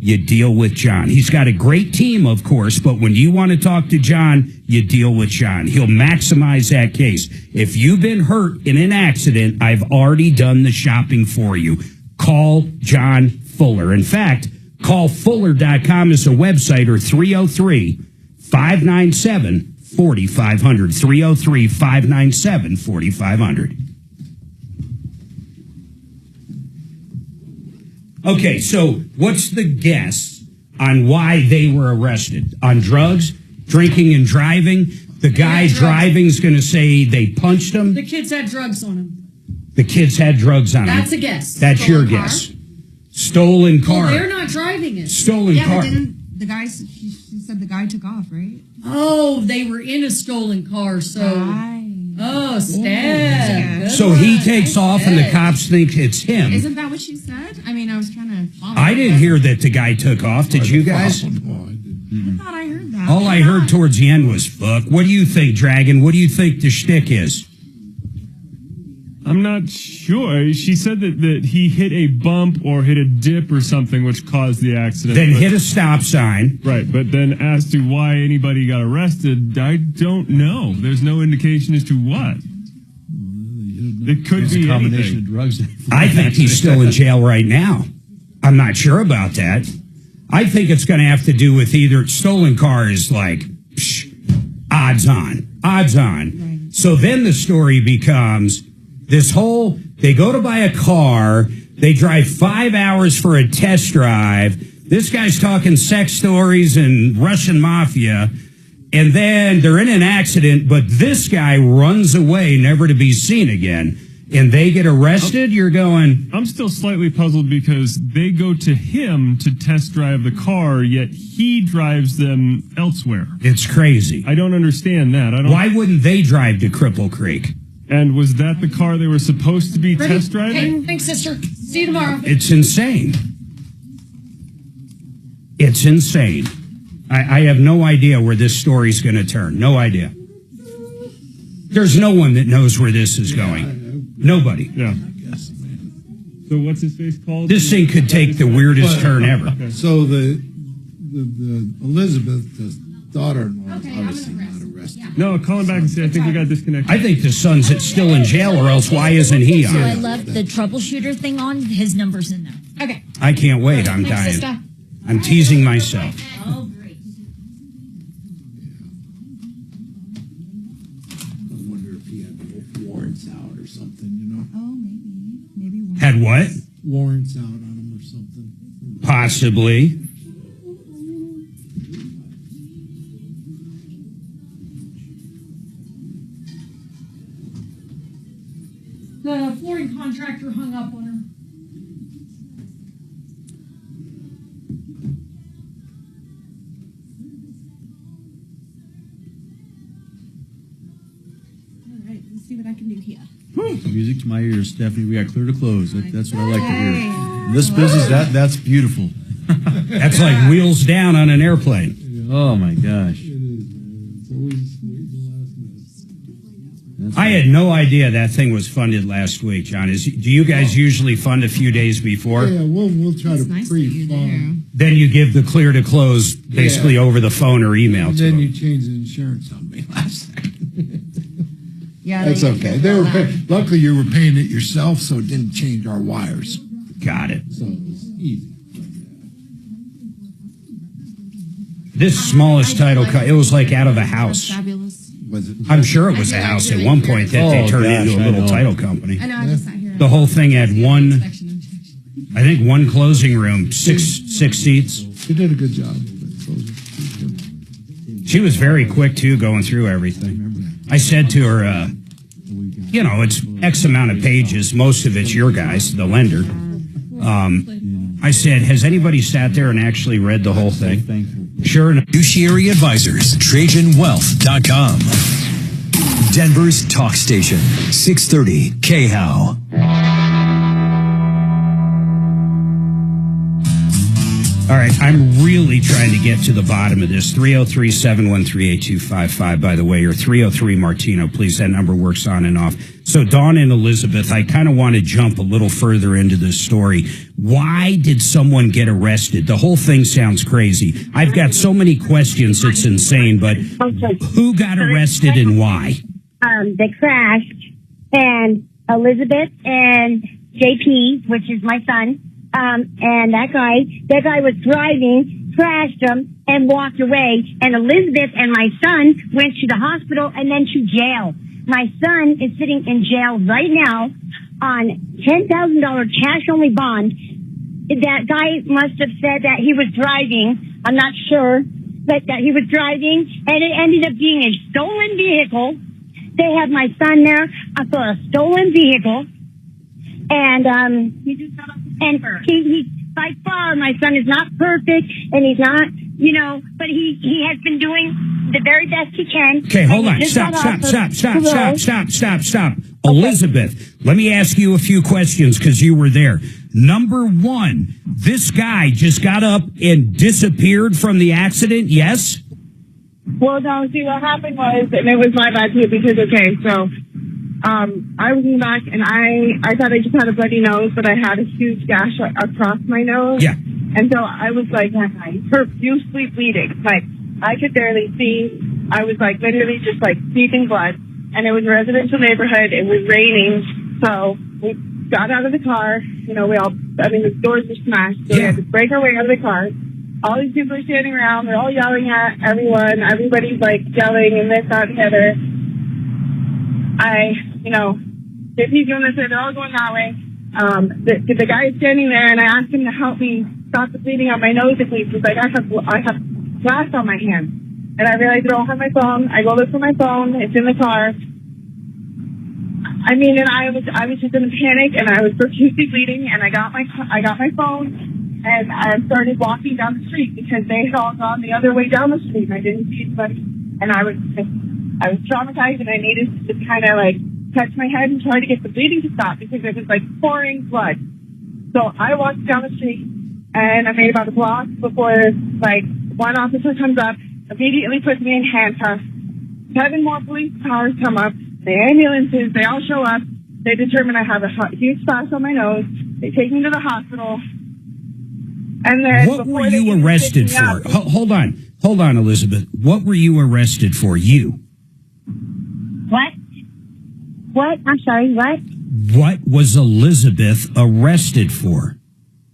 you deal with John. He's got a great team, of course, but when you want to talk to John, you deal with John. He'll maximize that case. If you've been hurt in an accident, I've already done the shopping for you. Call John Fuller. In fact, call Fuller.com as a website, or 303-597-4500. 303-597-4500. Okay, so what's the guess on why they were arrested? On drugs, drinking and driving? The guy driving's going to say they punched him?
The kids had drugs on them.
The kids had drugs on them.
That's a guess.
That's
Stolen
your
car?
guess. Stolen car.
Well, they're not driving it.
Stolen car.
But didn't the guy, she said the guy took off, right?
Oh, they were in a stolen car, so... Oh, Steph.
So he takes off and the cops think it's him.
Isn't that what she said? I mean, I was trying to follow.
I didn't hear that the guy took off. Did you guys?
I thought I heard that.
All I heard towards the end was fuck. What do you think, Dragon? What do you think the shtick is?
I'm not sure. She said that he hit a bump or hit a dip or something which caused the accident.
Then hit a stop sign.
Right, but then as to why anybody got arrested, I don't know. There's no indication as to what. It could be
a combination
anything.
of drugs.
I think he's still in jail right now. I'm not sure about that. I think it's going to have to do with either stolen car is like, odds on. Right. So then the story becomes this whole, they go to buy a car, they drive 5 hours for a test drive. This guy's talking sex stories and Russian mafia. And then they're in an accident, but this guy runs away, never to be seen again. And they get arrested? You're going...
I'm still slightly puzzled because they go to him to test drive the car, yet he drives them elsewhere.
It's crazy.
I don't understand that.
Why wouldn't they drive to Cripple Creek?
And was that the car they were supposed to be test driving?
Okay, thanks, sister. See you tomorrow.
It's insane. It's insane. I have no idea where this story's going to turn. No idea. There's no one that knows where this is going. Nobody.
Yeah. So what's his face called?
This thing could take the weirdest turn ever.
Okay. So the Elizabeth, the daughter-in-law, is obviously not arrested.
No, call him back and say, I think we got disconnected.
I think the son's still in jail, or else why isn't he
So I
on?
left the troubleshooter thing on. His number's in there.
Okay.
I can't wait. I'm
Thanks,
dying.
sister.
I'm teasing myself.
Oh, great.
I wonder if he had warrants out or something, you know?
Oh, maybe.
Had what?
Warrants out on him or something.
Possibly.
The flooring contractor hung up on her.
All right, let's see what I can do here.
Music to my ears, Stephanie. We got clear to close. That's what I like to hear. In this business, that's beautiful.
That's like wheels down on an airplane.
Oh my gosh.
It is, man. It's always waiting the last minute.
I had no idea that thing was funded last week, John. Do you guys usually fund a few days before?
Yeah, we'll try to pre-fund.
Then you give the clear to close basically over the phone or email
And
to
then
them.
you change the insurance on me last second.
Yeah,
That's okay. Luckily, you were paying it yourself, so it didn't change our wires.
Got it.
So it was easy.
This smallest title, it was like out of a house.
Fabulous.
Was it?
I'm sure it was a house at one point that they turned into a little title company.
I know, I just sat here.
The whole thing had one closing room, six seats.
She did a good job.
She was very quick, too, going through everything. I said to her, it's X amount of pages. Most of it's your guys, the lender. I said, has anybody sat there and actually read the whole thing? Sure enough.
Fiduciary Advisors, TrajanWealth.com. Denver's talk station, 630 KHOW.
All right, I'm really trying to get to the bottom of this. 303-713-8255, by the way, or 303 Martino. Please, that number works on and off. So, Dawn and Elizabeth, I kind of want to jump a little further into this story. Why did someone get arrested? The whole thing sounds crazy. I've got so many questions, it's insane, but who got arrested and why?
They crashed, and Elizabeth and JP, which is my son, and that guy was driving, crashed him, and walked away. And Elizabeth and my son went to the hospital and then to jail. My son is sitting in jail right now on $10,000 cash-only bond. That guy must have said that he was driving. I'm not sure, but that he was driving, and it ended up being a stolen vehicle. They have my son there for a stolen vehicle. And he by far, my son is not perfect, and he's not, but he has been doing the very best he can.
Okay, hold on. Stop. Elizabeth, let me ask you a few questions because you were there. Number one, this guy just got up and disappeared from the accident, yes?
Well, no, see, what happened was, and it was my bad too, because, I was in the back, and I thought I just had a bloody nose, but I had a huge gash across my nose.
Yeah.
And so I was profusely bleeding. Like, I could barely see. I was literally just deep in blood. And it was a residential neighborhood. It was raining. So we got out of the car. The doors were smashed. So we had to break our way out of the car. All these people are standing around. They're all yelling at everyone. Everybody's yelling and this, that, and the other. If he's doing this, they're all going that way. The guy is standing there, and I asked him to help me stop the bleeding on my nose. If he's like, I have glass on my hand, and I realized I don't have my phone. I go look for my phone. It's in the car. I was just in a panic, and I was profusely bleeding, and I got my phone, and I started walking down the street because they had all gone the other way down the street, and I didn't see anybody, and I was traumatized, and I needed to just kind of touch my head and try to get the bleeding to stop because it was pouring blood. So I walked down the street, and I made about a block before one officer comes up, immediately puts me in handcuffs. 7 more police cars come up, the ambulances, they all show up. They determine I have a huge splash on my nose. They take me to the hospital. And then
what were you arrested for? Hold on, Elizabeth. What were you arrested for? You?
What? I'm sorry, what?
What was Elizabeth arrested for?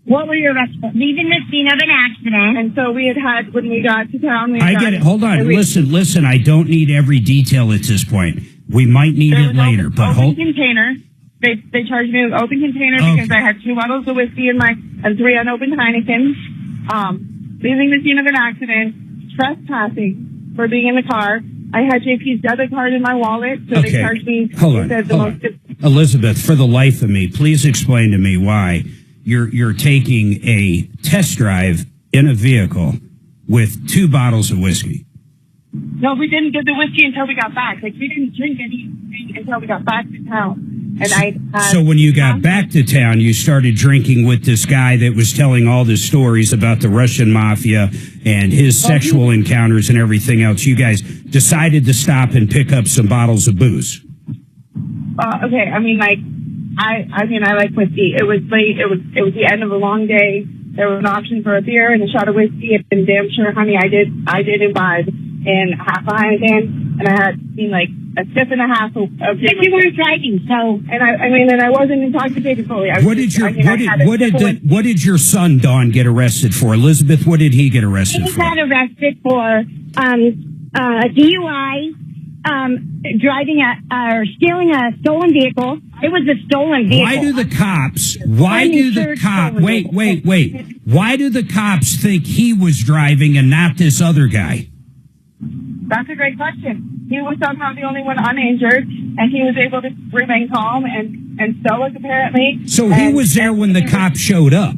What were you arrested for? Leaving the scene of an accident.
And so we had when we got to town.
I get it. Hold on. Listen. I don't need every detail at this point. We might need it later. But
open container. They charged me with open container because I had 2 bottles of whiskey and 3 unopened Heinekens. Leaving the scene of an accident. Trespassing for being in the car. I had JP's debit card in my wallet, so they charged me.
Hold on. Elizabeth, for the life of me, please explain to me why you're taking a test drive in a vehicle with 2 bottles of whiskey.
No, we didn't get the whiskey until we got back. We didn't drink anything until we got back to town. And
so when you got back to town, you started drinking with this guy that was telling all the stories about the Russian mafia and his sexual encounters and everything else. You guys decided to stop and pick up some bottles of booze.
Okay, I mean, like, I like whiskey. It was late. It was the end of a long day. There was an option for a beer and a shot of whiskey, and damn sure, honey, I did imbibe in half a Heineken, and I had seen like a sip and a half of
But you weren't driving, so.
And I wasn't intoxicated fully.
What did your son Don get arrested for? Elizabeth, what did he get arrested
He
for?
got arrested for DUI, driving or stealing a stolen vehicle. It was a stolen vehicle.
Why do the cops? Why do the cops think he was driving and not this other guy?
That's a great question. He was somehow the only one uninjured, and he was able to remain calm and stoic, apparently.
So he was there when the cops showed up.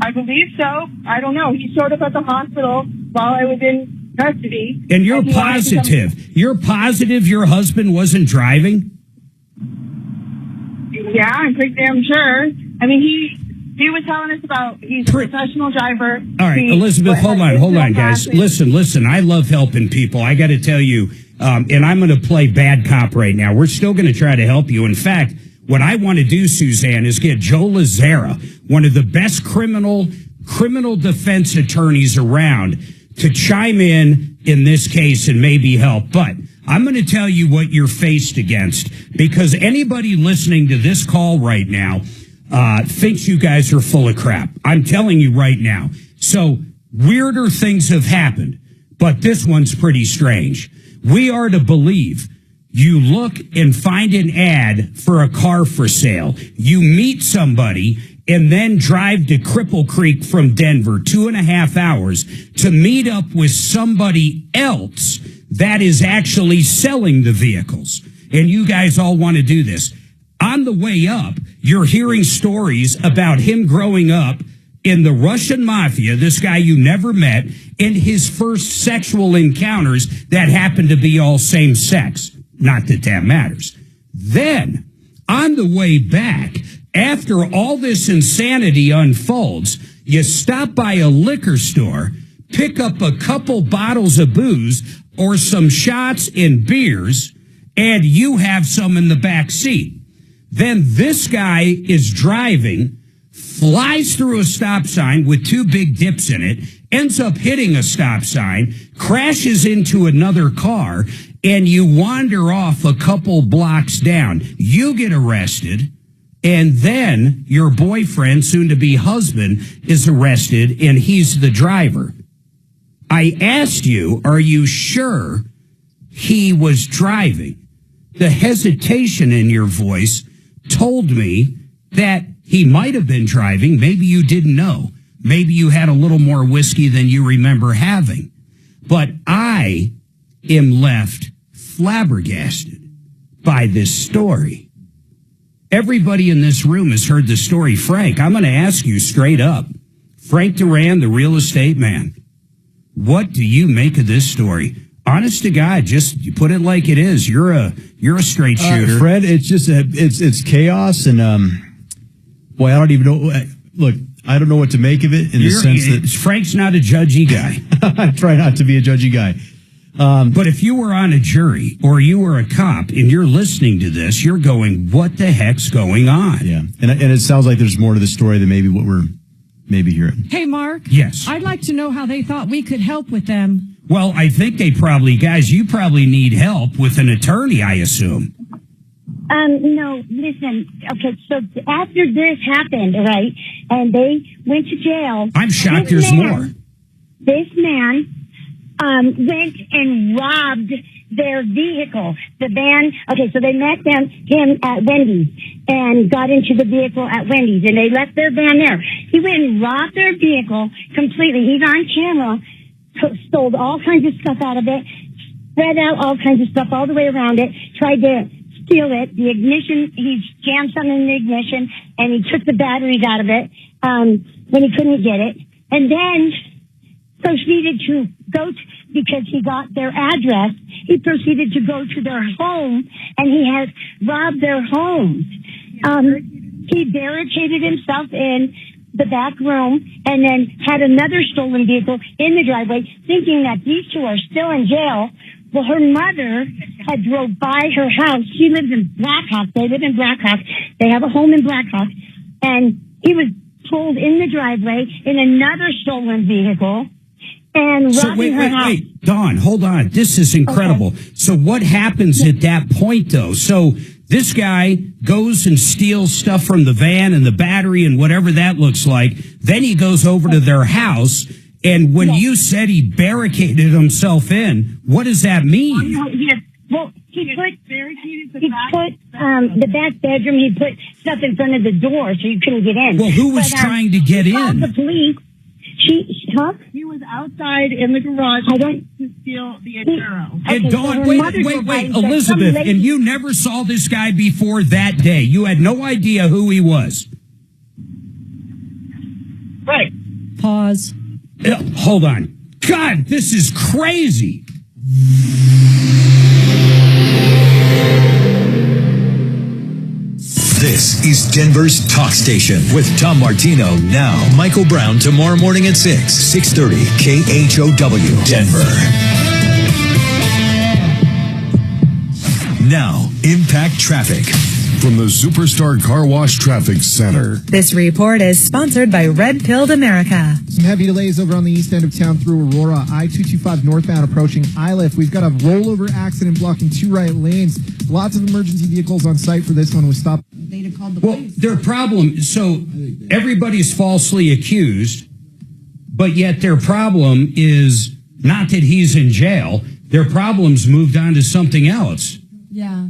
I believe so. I don't know. He showed up at the hospital while I was in custody.
And you're positive. You're positive your husband wasn't driving?
Yeah, I'm pretty damn sure. I mean, he was telling us about he's a professional driver.
All right, Elizabeth, hold on, guys. Listen, I love helping people. I got to tell you, and I'm going to play bad cop right now. We're still going to try to help you. In fact, what I want to do, Suzanne, is get Joe Lazzara, one of the best criminal defense attorneys around, to chime in this case and maybe help. But I'm going to tell you what you're faced against, because anybody listening to this call right now thinks you guys are full of crap. I'm telling you right now. So weirder things have happened, but this one's pretty strange. We are to believe you look and find an ad for a car for sale. You meet somebody and then drive to Cripple Creek from Denver, 2.5 hours, to meet up with somebody else that is actually selling the vehicles. And you guys all want to do this. On the way up, you're hearing stories about him growing up in the Russian mafia, this guy you never met, and his first sexual encounters that happened to be all same sex. Not that that matters. Then, on the way back, after all this insanity unfolds, you stop by a liquor store, pick up a couple bottles of booze or some shots and beers, and you have some in the back seat. Then this guy is driving, flies through a stop sign with two big dips in it, ends up hitting a stop sign, crashes into another car, and you wander off a couple blocks down. You get arrested, and then your boyfriend, soon-to-be husband, is arrested, and he's the driver. I asked you, are you sure he was driving? The hesitation in your voice told me that he might have been driving. Maybe you didn't know. Maybe you had a little more whiskey than you remember having. But I am left flabbergasted by this story. Everybody in this room has heard the story. Frank, I'm going to ask you straight up. Frank Duran, the real estate man. What do you make of this story? Honest to God, just you put it like it is. You're a straight shooter,
Fred. It's just it's chaos, and boy, I don't even know. Look, I don't know what to make of it in the sense that
Frank's not a judgy guy.
I try not to be a judgy guy.
But if you were on a jury or you were a cop and you're listening to this, you're going, "What the heck's going on?"
Yeah, and it sounds like there's more to the story than maybe what we're hearing.
Hey, Mark.
Yes.
I'd like to know how they thought we could help with them.
Well, I think you probably need help with an attorney, I assume.
No, listen. Okay, so after this happened, right, and they went to jail.
I'm shocked there's more.
This man went and robbed their vehicle, the van. Okay, so they met him at Wendy's and got into the vehicle at Wendy's, and they left their van there. He went and robbed their vehicle completely. He's on camera. Stole all kinds of stuff out of it, spread out all kinds of stuff all the way around it, tried to steal it. The ignition, he jammed something in the ignition, and he took the batteries out of it when he couldn't get it. And then proceeded to go because he got their address. He proceeded to go to their home, and he had robbed their home. He barricaded himself in the back room and then had another stolen vehicle in the driveway, thinking that these two are still in jail Well, her mother had drove by her house. She lives in Blackhawk. They live in Blackhawk. They have a home in Blackhawk. And he was pulled in the driveway in another stolen vehicle and robbing her house.
Wait, Dawn, hold on. This is incredible. Okay. So what happens at that point, though? So this guy goes and steals stuff from the van and the battery and whatever that looks like. Then he goes over to their house. And when you said he barricaded himself in, what does that mean?
He put the back bedroom. He put stuff in front of the door so you couldn't get in.
Well, who was trying to get in?
The police.
He was outside in the garage to steal the Enduro.
And Dawn, wait, Elizabeth, and you never saw this guy before that day. You had no idea who he was.
Right.
Pause.
Hold on. God, this is crazy.
This is Denver's Talk Station with Tom Martino. Now, Michael Brown tomorrow morning at 6:30 KHOW, Denver. Now, Impact Traffic.
From the Superstar Car Wash Traffic Center.
This report is sponsored by Red Pilled America.
Some heavy delays over on the east end of town through Aurora. I-225 northbound approaching Iliff. We've got a rollover accident blocking 2 right lanes. Lots of emergency vehicles on site for this one. We stopped.
They'd have called the police.
Their problem, so everybody's falsely accused, but yet their problem is not that he's in jail. Their problem's moved on to something else.
Yeah.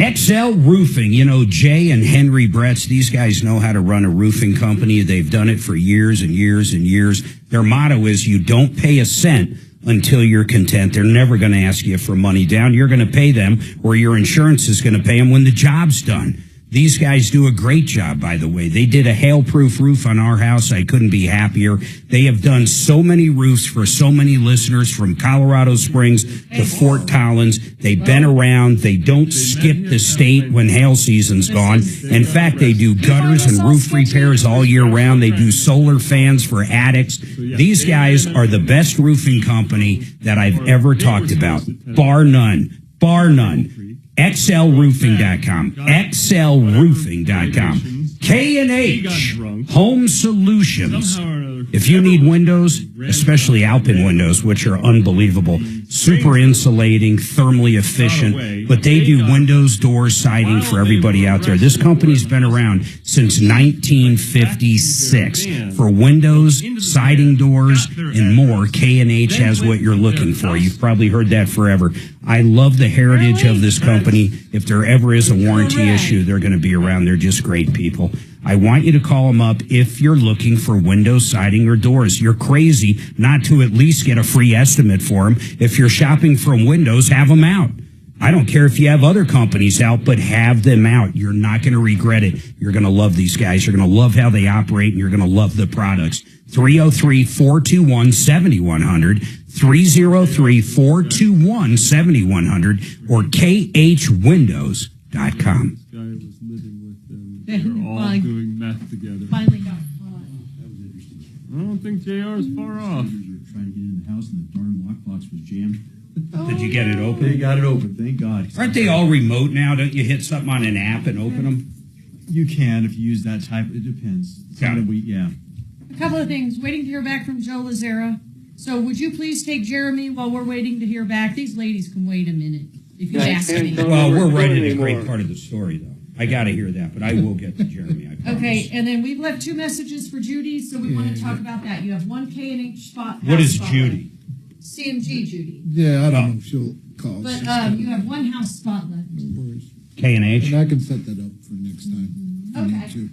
XL Roofing, Jay and Henry Bretz, these guys know how to run a roofing company. They've done it for years and years and years. Their motto is you don't pay a cent until you're content. They're never going to ask you for money down. You're going to pay them, or your insurance is going to pay them when the job's done. These guys do a great job, by the way. They did a hail-proof roof on our house. I couldn't be happier. They have done so many roofs for so many listeners from Colorado Springs to Fort Collins. They've been around. They don't skip the state when hail season's gone. In fact, they do gutters and roof repairs all year round. They do solar fans for attics. These guys are the best roofing company that I've ever talked about. Bar none. Bar none. XLRoofing.com. XLRoofing.com. K&H Home Solutions. If you need windows, especially Alpine windows, which are unbelievable, super insulating, thermally efficient, but they do windows, doors, siding for everybody out there. This company's been around since 1956. For windows, siding, doors, and more, K&H has what you're looking for. You've probably heard that forever. I love the heritage of this company. If there ever is a warranty issue, they're going to be around. They're just great people. I want you to call them up if you're looking for windows, siding, or doors. You're crazy not to at least get a free estimate for them. If you're shopping from windows, have them out. I don't care if you have other companies out, but have them out. You're not going to regret it. You're going to love these guys. You're going to love how they operate, and you're going to love the products. 303-421-7100, 303-421-7100, or khwindows.com.
They're all doing meth together.
Finally got caught.
I don't think JR is far off.
Trying to get in the house and the darn lockbox was jammed.
Did you get it open?
They got it open, thank God.
Aren't they all remote now? Don't you hit something on an app and open them?
You can if you use that type. It depends. Yeah.
A couple of things. Waiting to hear back from Joe Lazara. So would you please take Jeremy while we're waiting to hear back? These ladies can wait a minute if you ask me.
Well, we're right in a great part of the story, though. I got to hear that, but I will get to Jeremy. I promise.
Okay, and then we've left 2 messages for Judy, so we want to talk about that. You have one K&H spot.
What is Judy?
CMG Judy.
Yeah, I don't know if she'll call.
But you have one house spot left.
No worries.
K&H?
And I can set that up for next time.
Okay.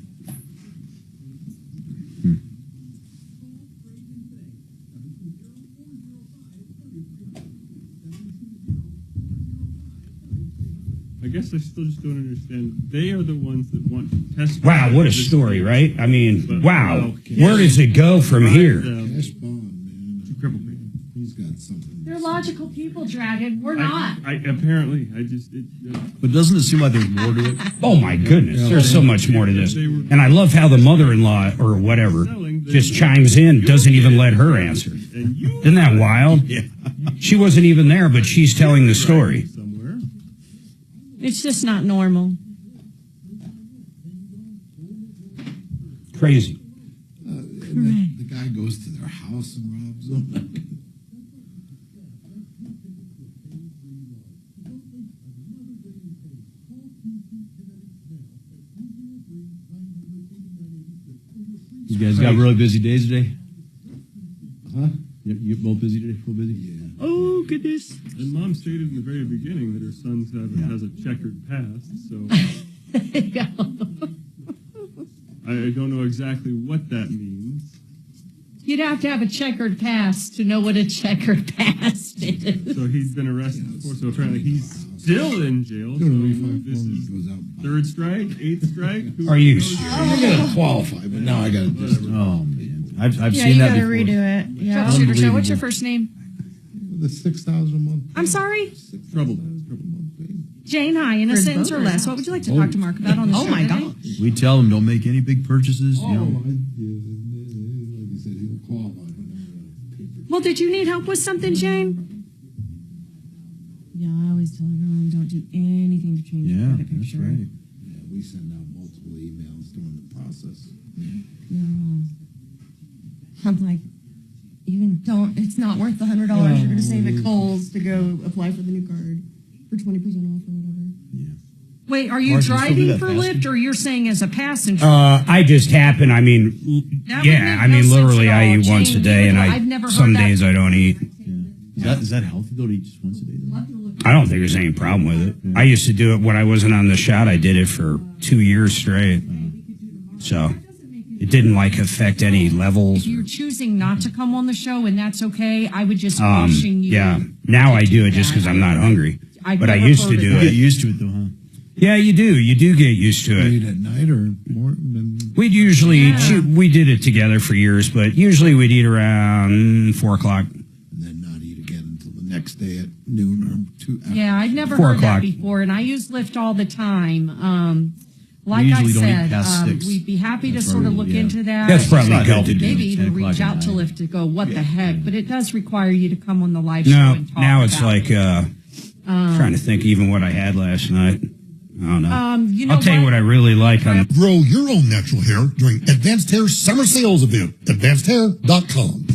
I guess I still just don't understand. They are the ones that want to test.
Wow, what a story, right? I mean, wow. Where does it go from here?
He's
They're logical people, Dragon. We're not.
Apparently,
But doesn't it seem like there's more to it?
Oh my goodness, there's so much more to this. And I love how the mother-in-law or whatever just chimes in, doesn't even let her answer. Isn't that wild? Yeah. She wasn't even there, but she's telling the story.
It's just not normal.
Crazy.
The guy goes to their house and robs them.
You guys got really busy days today? Huh? You both busy today? Real busy?
Yeah.
Oh, goodness. And Mom stated in the very beginning that her son has a checkered past, so I don't know exactly what that means.
You'd have to have a checkered past to know what a checkered past is.
So he's been arrested before, so apparently he's still in jail. So this is third strike, eighth strike.
Are you serious?
I gotta qualify, but now I gotta just.
Oh man, I've seen
you
that
gotta
before.
redo it. Yeah.
Troubleshooter Show. What's your first name?
The 6,000 a month.
I'm sorry?
Trouble.
Jane, hi. In a sentence or less, what would you like to talk to Mark about on the show?
Oh my
today?
God.
We tell them don't make any big purchases. You know.
Like I said, he'll qualify.
Well, did you need help with something, Jane?
Yeah, I always tell everyone don't do anything to change the credit
That's
picture.
right.
Yeah, we send out multiple emails during the process.
Yeah. I'm like, even don't. It's not worth the $100 you're going to save at Kohl's to go apply for the new card for 20% off or whatever.
Wait, are you
Mark, you still do
driving
that
for
fast?
Lyft, or you're saying as a passenger?
I just happen. I mean,
That would make no sense
literally,
at
I
all.
eat once a
Jane,
day, and
I've never
some
heard that.
days I don't eat.
Is that healthy though to eat just once a day? Though?
I don't think there's any problem with it. I used to do it when I wasn't on the shot. I did it for 2 years straight. So it didn't like affect any levels.
If you're choosing not to come on the show, and that's okay, I would just caution you.
Yeah. Now I do it just because I'm not hungry. But I
never
used to
heard
do
You
it.
get used to it though, huh?
Yeah, you do. You do get used to it.
Eat at night or more than.
We'd usually, we did it together for years, but usually we'd eat around 4 o'clock.
And then not eat again until the next day at noon or 2.
Yeah, I've never
4
heard that
o'clock.
before, and I use Lyft all the time. Like
We
I
usually don't eat
said,
past 6.
we'd be happy
That's
to sort of
probably-
look
yeah.
into that.
That's probably
It's not
good
healthy
to
to
do.
Maybe
10
even
o'clock
reach
at
out to
night.
Lyft to go, what the heck? But it does require you to come on the live show
No,
and talk
now it's
about
like,
it.
trying to think even what I had last night. I don't know.
You know
I'll tell you what I really like on
Grow your own natural hair during Advanced Hair's summer sales event. AdvancedHair.com.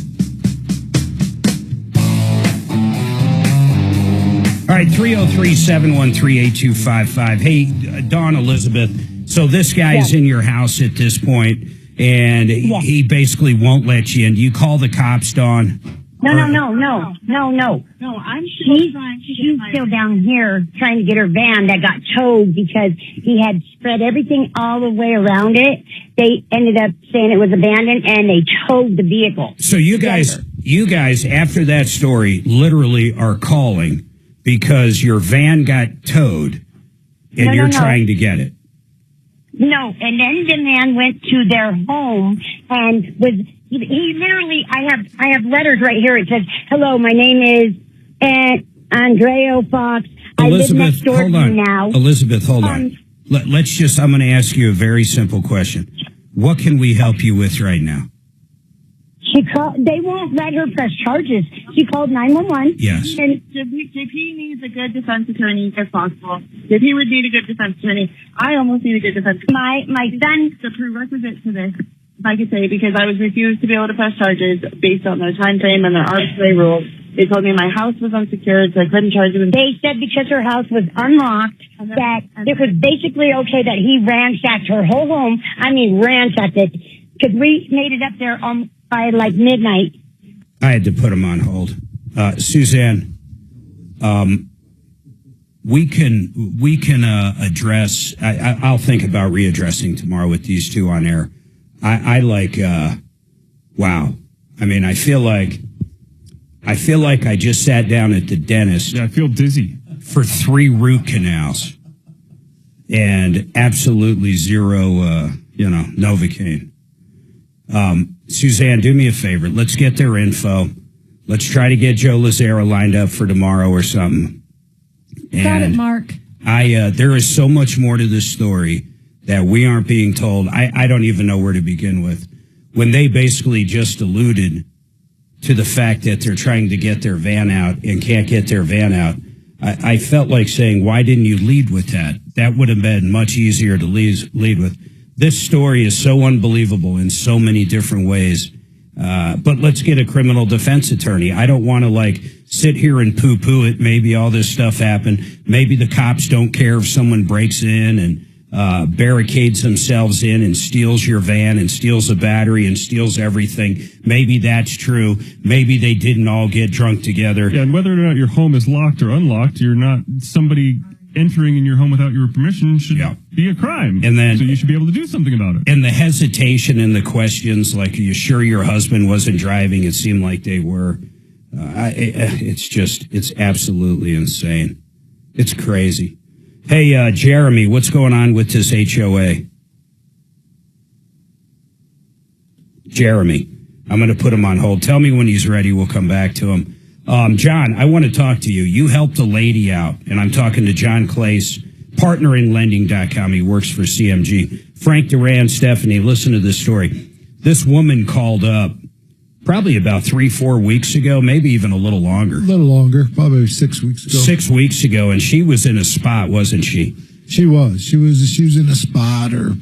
All right, 303-713-8255. Hey, Dawn Elizabeth. So this guy's in your house at this point, and he basically won't let you in. Do you call the cops, Dawn?
No, I'm she's still down here trying to get her van that got towed because he had spread everything all the way around it. They ended up saying it was abandoned and they towed the vehicle.
So you guys, after that story, literally are calling because your van got towed, and you're trying to get it.
No, and then the man went to their home and he literally, I have letters right here. It says, "Hello, my name is Andreo Fox. I live next door to you now."
Elizabeth, hold on. I'm going to ask you a very simple question. What can we help you with right now?
They won't let her press charges. She called 911.
Yes.
And JP needs a good defense attorney if possible. JP would need a good defense attorney. I almost need a good defense attorney.
My son,
the prerequisite to this, if I could say, because I was refused to be able to press charges based on their time frame and their arbitrary rules. They told me my house was unsecured, so I couldn't charge them.
They said because her house was unlocked, that it was basically okay that he ransacked her whole home. I mean, ransacked it. Because we made it up there by like midnight.
I had to put him on hold. Suzanne, we can address. I'll think about readdressing tomorrow with these two on air. I like. Wow. I mean, I feel like I just sat down at the dentist.
Yeah, I feel dizzy.
For 3 root canals and absolutely zero, Novocaine. Suzanne, do me a favor. Let's get their info. Let's try to get Joe Lazara lined up for tomorrow or something.
Got it, Mark.
There is so much more to this story that we aren't being told. I don't even know where to begin with. When they basically just alluded to the fact that they're trying to get their van out and can't get their van out, I felt like saying, why didn't you lead with that? That would have been much easier to lead with. This story is so unbelievable in so many different ways. But let's get a criminal defense attorney. I don't want to sit here and poo-poo it. Maybe all this stuff happened. Maybe the cops don't care if someone breaks in and barricades themselves in and steals your van and steals a battery and steals everything. Maybe that's true. Maybe they didn't all get drunk together.
Yeah, and whether or not your home is locked or unlocked, you're not somebody entering in your home without your permission should be a crime.
And then,
so you should be able to do something about it.
And the hesitation and the questions, like, are you sure your husband wasn't driving? It seemed like they were. It's absolutely insane. It's crazy. Hey, Jeremy, what's going on with this HOA? Jeremy, I'm going to put him on hold. Tell me when he's ready. We'll come back to him. John, I want to talk to you. You helped a lady out, and I'm talking to John Clace, partner in lending.com. He works for CMG. Frank Duran, Stephanie, listen to this story. This woman called up probably about 3-4 weeks ago, maybe even a little longer.
A little longer, probably 6 weeks ago.
6 weeks ago, and she was in a spot, wasn't she?
She was. She was in a spot, or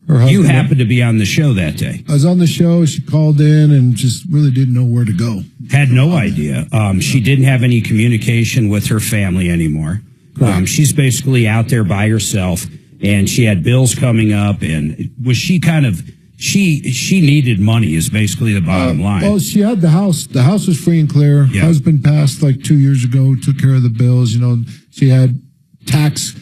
her husband.
You happened to be on the show that day.
I was on the show. She called in and just really didn't know where to go.
Had no idea. She didn't have any communication with her family anymore. She's basically out there by herself, and she had bills coming up, and was she kind of... She needed money is basically the bottom line.
Well, she had the house. The house was free and clear.
Yeah.
Husband passed 2 years ago, took care of the bills. She had taxes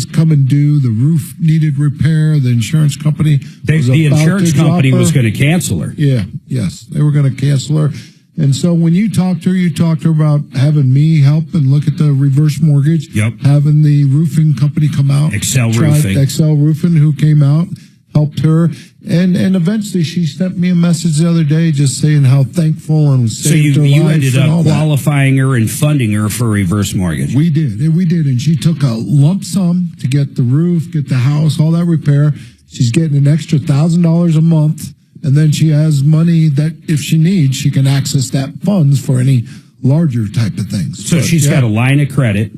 coming due. The roof needed repair. The insurance company
the insurance company was going to cancel her.
Yeah, yes. They were going to cancel her. And so when you talked to her about having me help and look at the reverse mortgage, having the roofing company come out.
Excel Roofing,
who came out, helped her. And eventually she sent me a message the other day just saying how thankful and saved her life. So
you ended up qualifying her and funding her for a reverse mortgage.
We did. And she took a lump sum to get the roof, get the house, all that repair. She's getting an extra $1,000 a month. And then she has money that if she needs, she can access that funds for any larger type of things.
So she's got a line of credit.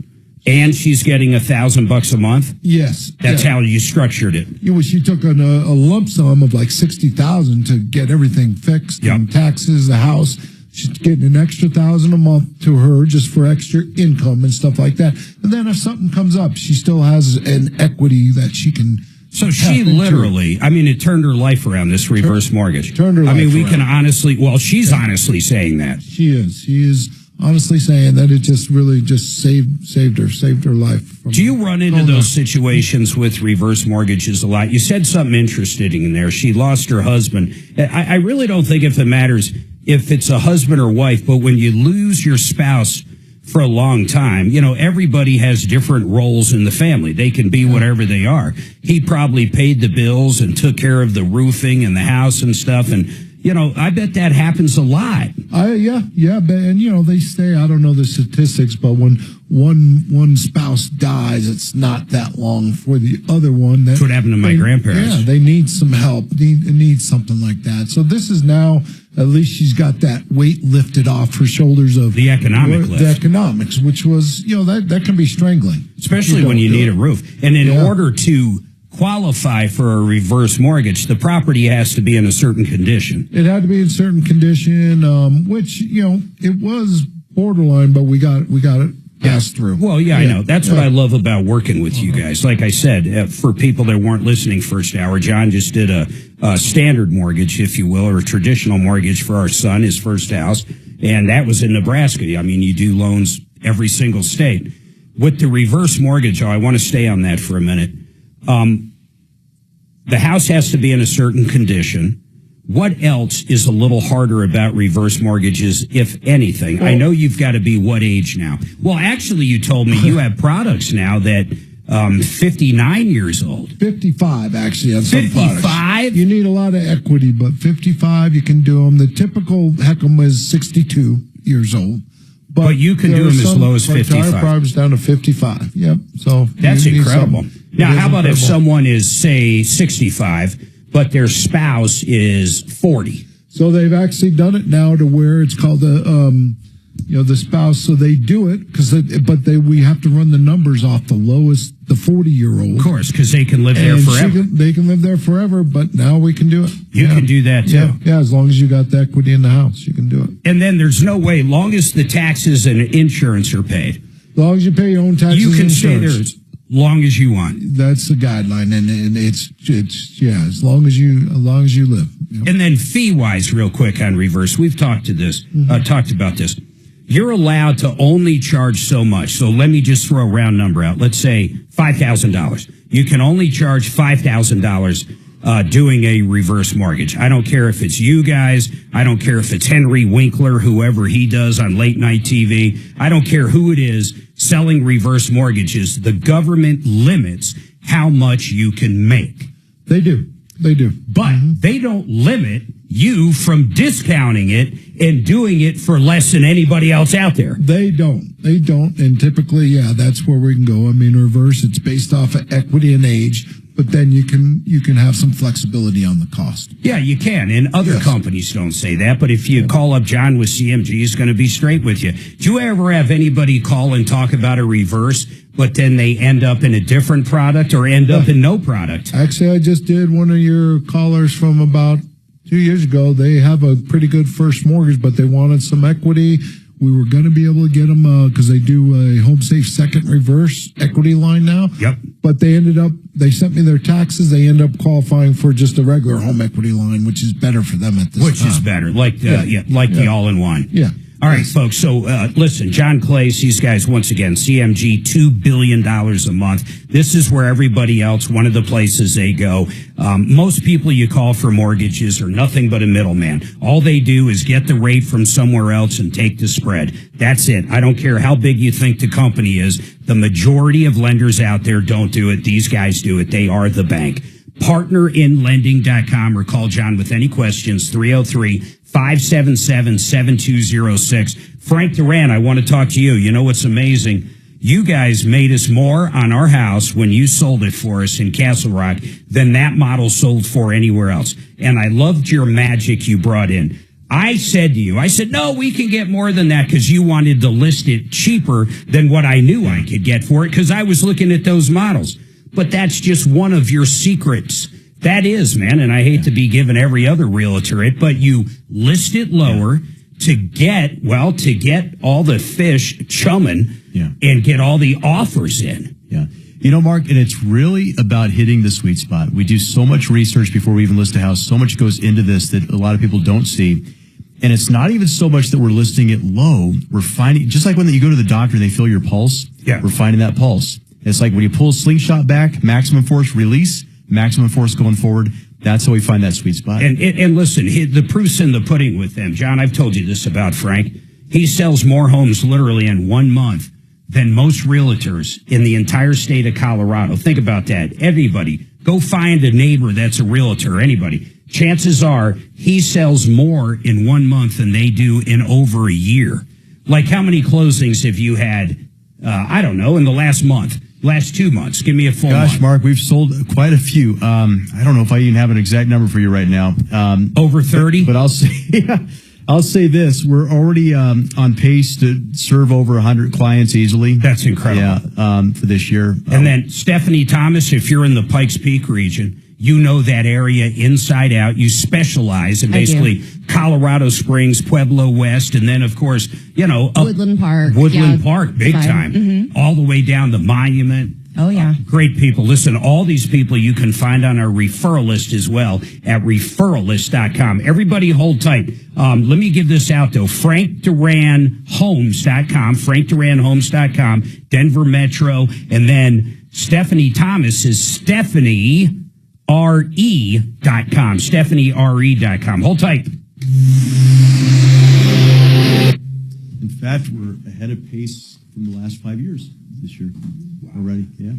And she's getting $1,000 a month?
Yes.
That's how you structured it.
She took a lump sum of $60,000 to get everything fixed and taxes, the house. She's getting an extra $1,000 a month to her just for extra income and stuff like that. And then if something comes up, she still has an equity that she can.
So she literally, it turned her life around, this reverse mortgage.
Turned her life around.
We can honestly, she's honestly saying that.
She is honestly saying that it just really just saved her life.
Do you run into those situations with reverse mortgages a lot? You said something interesting in there. She lost her husband. I really don't think if it matters if it's a husband or wife, but when you lose your spouse for a long time, everybody has different roles in the family. They can be whatever they are. He probably paid the bills and took care of the roofing and the house and stuff, and I bet that happens a lot.
Yeah. And, they say, I don't know the statistics, but when one spouse dies, it's not that long for the other one.
That's what happened to my grandparents.
Yeah, they need some help, need something like that. So this is now, at least she's got that weight lifted off her shoulders of
the economics,
which was, that can be strangling.
Especially when you need a roof. And in order to qualify for a reverse mortgage, the property has to be in a certain condition.
It had to be in certain condition, which, it was borderline, but we got it passed through.
Well, I know. That's what I love about working with you guys. Like I said, for people that weren't listening first hour, John just did a standard mortgage, if you will, or a traditional mortgage for our son, his first house. And that was in Nebraska. You do loans every single state. With the reverse mortgage, I want to stay on that for a minute. The house has to be in a certain condition. What else is a little harder about reverse mortgages, if anything? I know you've got to be what age now? Well, actually, you told me you have products now that 59 years old.
55, actually, on some
55?
products. You need a lot of equity, but 55, you can do them. The typical Heckam is 62 years old.
But you can do them as low as 55.
Tire problems down to 55. Yep. So
that's incredible. Now, how about if someone is, say, 65, but their spouse is 40?
So they've actually done it now to where it's called the spouse. So they do it we have to run the numbers off the lowest, the 40-year-old.
Of course, because they can live there forever.
They can live there forever, but now we can do it.
You can do that too.
Yeah, as long as you got the equity in the house, you can do it.
And then there's no way, long as the taxes and insurance are paid.
As long as you pay your own taxes,
you can
and
stay
insurance.
there as long as you want.
That's the guideline, and it's as long as you live. Yep.
And then fee-wise, real quick on reverse, we've talked about this. You're allowed to only charge so much. So let me just throw a round number out. Let's say $5,000. You can only charge $5,000 doing a reverse mortgage. I don't care if it's you guys. I don't care if it's Henry Winkler, whoever he does on late night TV. I don't care who it is selling reverse mortgages. The government limits how much you can make.
They do.
But they don't limit you from discounting it and doing it for less than anybody else out there.
They don't. And typically, that's where we can go. I mean, reverse, it's based off of equity and age, but then you can have some flexibility on the cost.
Yeah, you can. And other companies don't say that, but if you call up John with CMG, he's going to be straight with you. Do you ever have anybody call and talk about a reverse, but then they end up in a different product or end up in no product?
Actually, I just did one of your callers from about 2 years ago. They have a pretty good first mortgage, but they wanted some equity. We were going to be able to get them because they do a home safe second reverse equity line now.
Yep.
But they sent me their taxes. They end up qualifying for just a regular home equity line, which is better for them at this time.
Which is better, like the all-in-one.
Yeah.
All right, folks. So, listen, John Clace, these guys, once again, CMG, $2 billion a month. This is where everybody else, one of the places they go. Most people you call for mortgages are nothing but a middleman. All they do is get the rate from somewhere else and take the spread. That's it. I don't care how big you think the company is. The majority of lenders out there don't do it. These guys do it. They are the bank. Partnerinlending.com or call John with any questions, 303-577-7206. Frank Duran, I want to talk to you. You know what's amazing? You guys made us more on our house when you sold it for us in Castle Rock than that model sold for anywhere else. And I loved your magic you brought in. I said to you, no, we can get more than that because you wanted to list it cheaper than what I knew I could get for it because I was looking at those models. But that's just one of your secrets. That is, man, and I hate to be giving every other realtor it, but you list it lower to get all the fish chumming and get all the offers in.
Yeah. You know, Mark, and it's really about hitting the sweet spot. We do so much research before we even list a house. So much goes into this that a lot of people don't see. And it's not even so much that we're listing it low. We're finding, just like when you go to the doctor and they feel your pulse, we're finding that pulse. It's like when you pull a slingshot back, maximum force release, maximum force going forward. That's how we find that sweet spot.
And listen, the proof's in the pudding with them. John, I've told you this about Frank. He sells more homes literally in 1 month than most realtors in the entire state of Colorado. Think about that. Everybody, go find a neighbor that's a realtor, anybody. Chances are he sells more in 1 month than they do in over a year. Like how many closings have you had, I don't know, in the last month? Last 2 months. Give me a full month.
Mark, we've sold quite a few. I don't know if I even have an exact number for you right now.
Over 30?
But I'll say this. We're already on pace to serve over 100 clients easily.
That's incredible.
Yeah, for this year.
And then Stephanie Thomas, if you're in the Pikes Peak region, you know that area inside out. You specialize in basically Colorado Springs, Pueblo West, and then, of course,
Woodland Park.
Woodland Park, big time.
Mm-hmm.
All the way down to Monument.
Oh, yeah.
Great people. Listen, all these people you can find on our referral list as well at referrallist.com. Everybody hold tight. Let me give this out, though. FrankDuranHomes.com. FrankDuranHomes.com. Denver Metro. And then Stephanie Thomas is StephanieRE.com. StephanieRE.com. Hold tight.
In fact, we're ahead of pace from the last 5 years this year already. Yeah.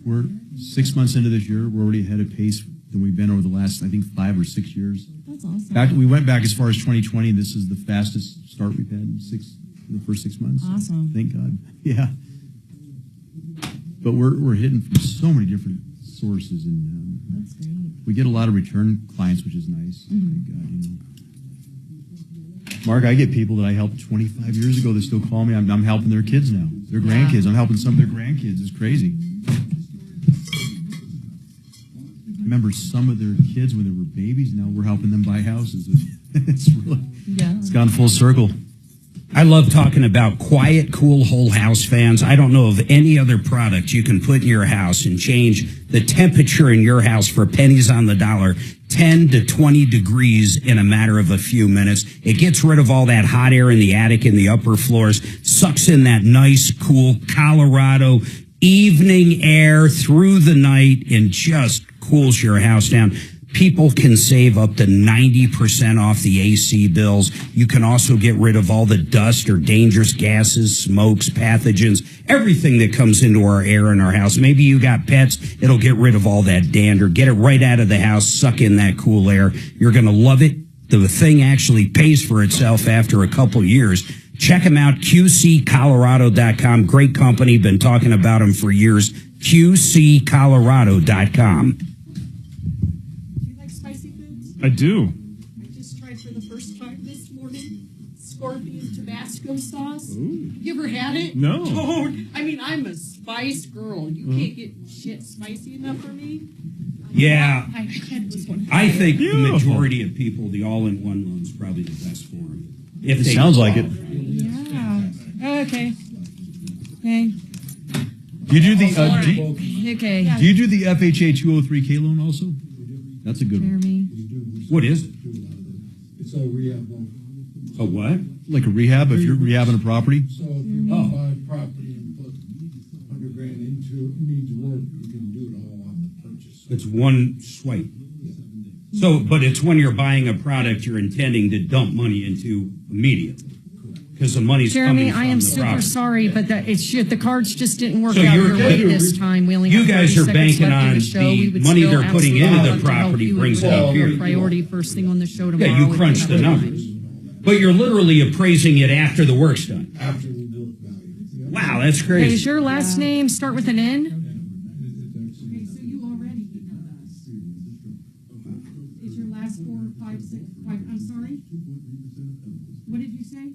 We're 6 months into this year. We're already ahead of pace than we've been over the last, I think, 5 or 6 years.
That's awesome.
We went back as far as 2020. This is the fastest start we've had in the first 6 months.
Awesome.
Thank God. Yeah. But we're hitting from so many different sources, and
that's great.
We get a lot of return clients, which is nice.
Mm-hmm.
Thank God, Mark, I get people that I helped 25 years ago that still call me. I'm helping their kids now, their grandkids. I'm helping some of their grandkids. It's crazy. I remember some of their kids when they were babies. Now we're helping them buy houses. It's really, it's gone full circle.
I love talking about quiet, cool whole house fans. I don't know of any other product you can put in your house and change the temperature in your house for pennies on the dollar, 10 to 20 degrees in a matter of a few minutes. It gets rid of all that hot air in the attic and the upper floors, sucks in that nice, cool Colorado evening air through the night, and just cools your house down. People can save up to 90% off the AC bills. You can also get rid of all the dust or dangerous gases, smokes, pathogens, everything that comes into our air in our house. Maybe you got pets. It'll get rid of all that dander. Get it right out of the house. Suck in that cool air. You're going to love it. The thing actually pays for itself after a couple years. Check them out, QCColorado.com. Great company. Been talking about them for years. QCColorado.com.
I do.
I just tried for the first time this morning scorpion Tabasco sauce.
Ooh.
You ever had it?
No.
Don't. I mean, I'm a spice girl. You can't get shit spicy enough for me.
Yeah.
I had this one.
I think the majority of people, the all-in-one loan's probably the best for them. If
It
they
sounds like it.
Yeah. Okay. Okay.
Do you do the
Okay.
do you do the FHA 203K loan also? That's a good one.
What is it?
It's a rehab loan.
A what?
Like a rehab, if you're rehabbing a property?
So if you buy property and put $100,000 into it, needs work, you can do it all on the purchase.
It's one swipe. So, but it's when you're buying a product you're intending to dump money into immediately. Because the money's
Jeremy,
coming from
I am
the
super
property.
sorry, but the cards just didn't work
So
out
you're-
your way this time. We only
you
have
guys
30
are
seconds
banking
left in
on
the show.
the
We would
money
still
they're putting
absolutely
into the
love to help
property
you.
brings
It
it
would
up
be
here.
a priority first thing on the show tomorrow.
Yeah, you
if
crunch
have
the
time.
numbers. But you're literally appraising it after the work's done.
After the work value.
Wow, that's
Okay,
crazy.
is your last name start with an N?
Okay, so you already know us. Is your last 4, 5, 6, 5? I'm sorry. What did you say?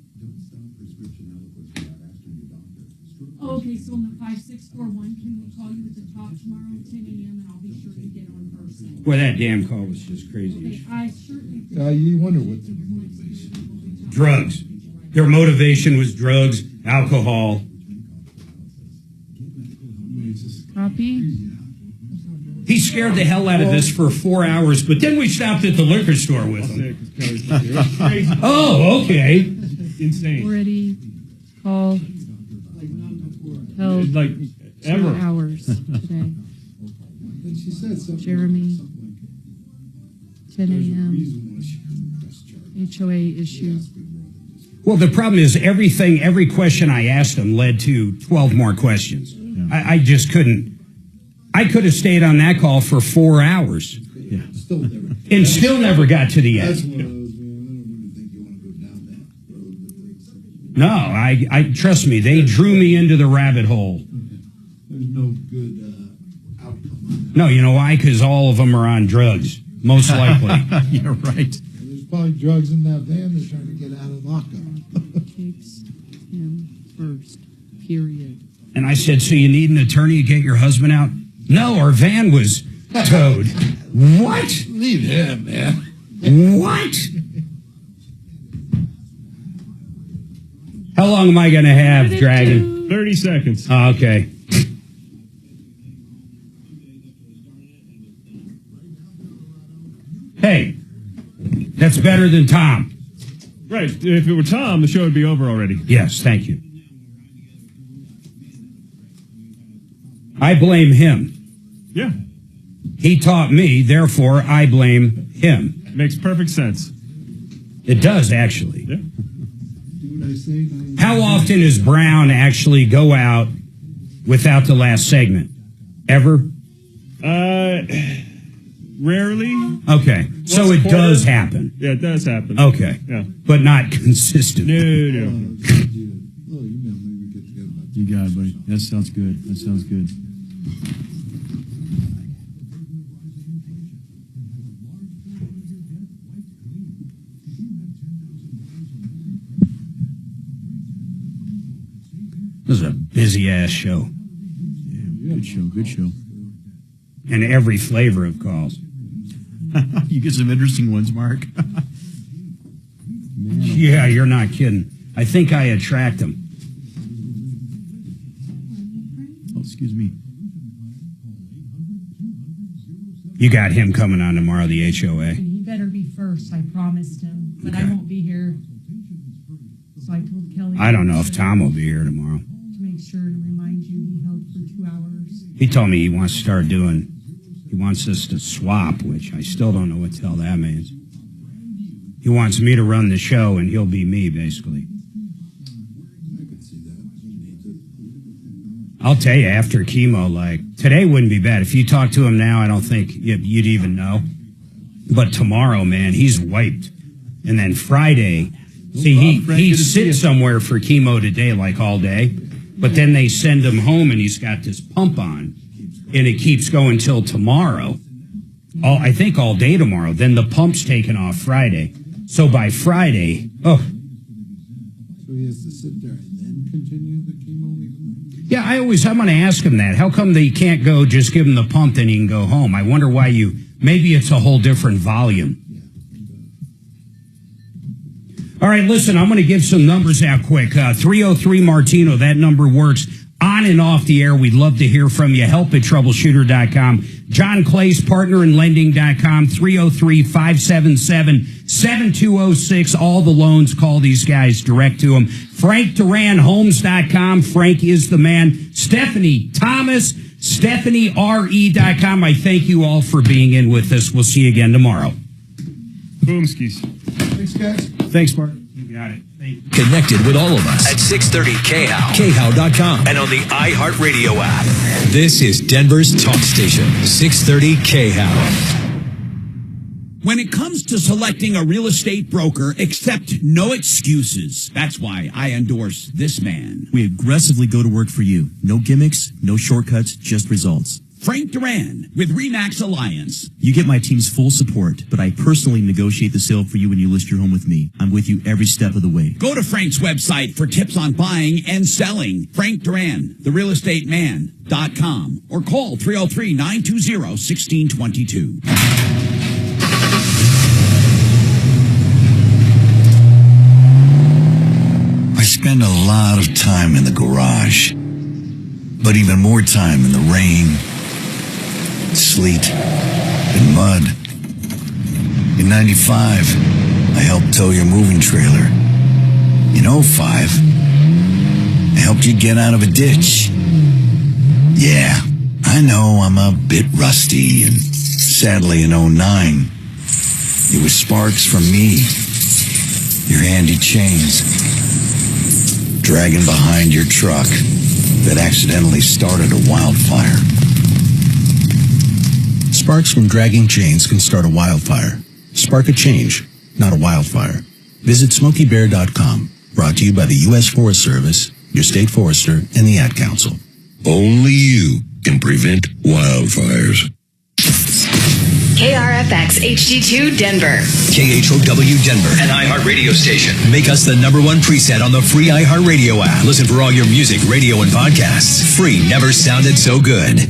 Oh, okay, so on the 5641, can we call you at the top tomorrow at 10 a.m. and I'll be sure to get on first thing.
Boy, that damn call was just crazy.
Okay, I certainly.
You wonder what their motivation.
Drugs. Their motivation was drugs, alcohol.
Copy.
He scared the hell out of us for 4 hours, but then we stopped at the liquor store with him. Oh, okay.
Insane.
Already call held
Like
2
ever.
hours today.
And she said something.
Jeremy, 10 a.m.
Reason why she couldn't press charge.
HOA issue.
Well, the problem is every question I asked him led to 12 more questions. I just couldn't. I could have stayed on that call for 4 hours.
Yeah. Still never.
And still never got to the
That's
end.
one of those, man, I don't really think you want to go down that road with it.
No, I trust me, they drew me into the rabbit hole.
There's no good outcome.
No, you know why? Because all of them are on drugs, most likely.
You're right.
There's probably drugs in that van they're trying to get out of lockup.
Takes him first. Period.
And I said, so you need an attorney to get your husband out? No, our van was towed. What?
Leave him, man.
What? How long am I going to have, Dragon?
30 seconds.
Oh, okay. Hey, that's better than Tom.
Right. If it were Tom, the show would be over already.
Yes, thank you. I blame him.
Yeah.
He taught me, therefore I blame him.
Makes perfect sense.
It does, actually.
Yeah.
Do what I say.
How often does Brown actually go out without the last segment? Ever?
Rarely.
Okay. So it does happen.
Yeah, it does happen.
Okay.
Yeah.
But not consistent.
No.
You got it, buddy. That sounds good. That sounds good.
This is a busy-ass show.
Yeah, good show, good show.
And every flavor of calls.
You get some interesting ones, Mark.
Yeah, you're not kidding. I think I attract them.
Oh, excuse me.
You got him coming on tomorrow, the HOA.
He better be first. I promised him, but I won't be here. So I told Kelly.
I don't know if Tom will be here tomorrow.
To make sure to remind you he held for 2 hours.
He told me he wants to start doing. He wants us to swap, which I still don't know what the hell that means. He wants me to run the show, and he'll be me, basically. I'll tell you, after chemo, like, today wouldn't be bad. If you talk to him now, I don't think you'd even know. But tomorrow, man, he's wiped. And then Friday, see, he sits somewhere for chemo today, like all day. But then they send him home, and he's got this pump on. And it keeps going till tomorrow. I think all day tomorrow. Then the pump's taken off Friday. So by Friday,
So he has to sit there and then continue the chemo?
Yeah, I'm going to ask him that. How come they can't go, just give him the pump, then he can go home? I wonder why maybe it's a whole different volume. All right, listen, I'm going to give some numbers out quick. 303 Martino, that number works on and off the air. We'd love to hear from you. Help at troubleshooter.com. John Clay's partnerinlending.com. 303-577-7206. All the loans, call these guys direct to them. Frank Duran, homes.com. Frank is the man. Stephanie Thomas, StephanieRE.com. I thank you all for being in with us. We'll see you again tomorrow.
Boomskis.
Thanks, guys.
Thanks, Mark. You got it.
Connected with all of us at 630 KHOW, KHOW.com, and on the iHeartRadio app. This is Denver's talk station, 630 KHOW.
When it comes to selecting a real estate broker, accept no excuses. That's why I endorse this man.
We aggressively go to work for you. No gimmicks, no shortcuts, just results.
Frank Duran with RE/MAX Alliance.
You get my team's full support, but I personally negotiate the sale for you when you list your home with me. I'm with you every step of the way.
Go to Frank's website for tips on buying and selling. Frank Duran, therealestateman.com, or call 303-920-1622.
I spend a lot of time in the garage, but even more time in the rain, sleet, and mud. In 95, I helped tow your moving trailer. In 05, I helped you get out of a ditch. Yeah, I know I'm a bit rusty, and sadly in 09, it was sparks from me, your handy chains, dragging behind your truck that accidentally started a wildfire. Sparks from dragging chains can start a wildfire. Spark a change, not a wildfire. Visit SmokeyBear.com. Brought to you by the U.S. Forest Service, your state forester, and the Ad Council.
Only you can prevent wildfires.
KRFX HD2 Denver.
KHOW Denver, an iHeart radio station. Make us the #1 preset on the free iHeart Radio app. Listen for all your music, radio, and podcasts. Free never sounded so good.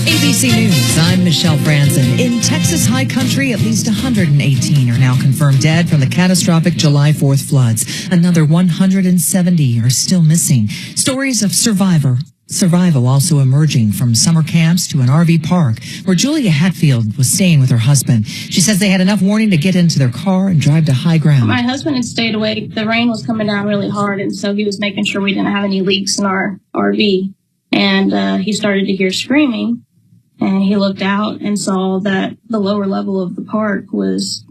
ABC News, I'm Michelle Franzen. In Texas high country, at least 118 are now confirmed dead from the catastrophic July 4th floods. Another 170 are still missing. Stories of survival also emerging from summer camps to an RV park where Julia Hatfield was staying with her husband. She says they had enough warning to get into their car and drive to high ground.
My husband had stayed awake. The rain was coming down really hard, and so he was making sure we didn't have any leaks in our RV. And he started to hear screaming, and he looked out and saw that the lower level of the park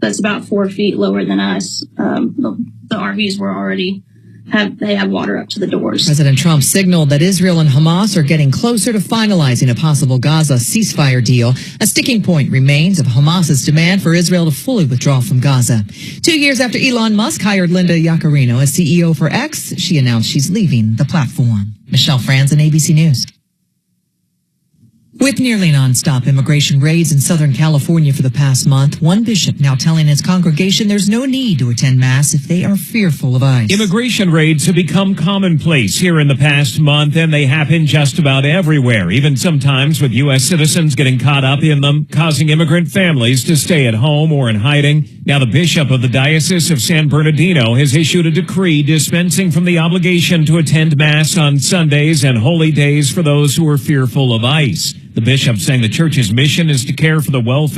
that's about 4 feet lower than us. The RVs were already have water up to the doors.
President Trump signaled that Israel and Hamas are getting closer to finalizing a possible Gaza ceasefire deal. A sticking point remains of Hamas's demand for Israel to fully withdraw from Gaza. 2 years after Elon Musk hired Linda Yaccarino as CEO for X, she announced she's leaving the platform. Michelle Franzen, ABC News. With nearly nonstop immigration raids in Southern California for the past month, one bishop now telling his congregation there's no need to attend Mass if they are fearful of ICE.
Immigration raids have become commonplace here in the past month, and they happen just about everywhere, even sometimes with U.S. citizens getting caught up in them, causing immigrant families to stay at home or in hiding. Now the bishop of the Diocese of San Bernardino has issued a decree dispensing from the obligation to attend Mass on Sundays and holy days for those who are fearful of ICE. The bishop saying the church's mission is to care for the welfare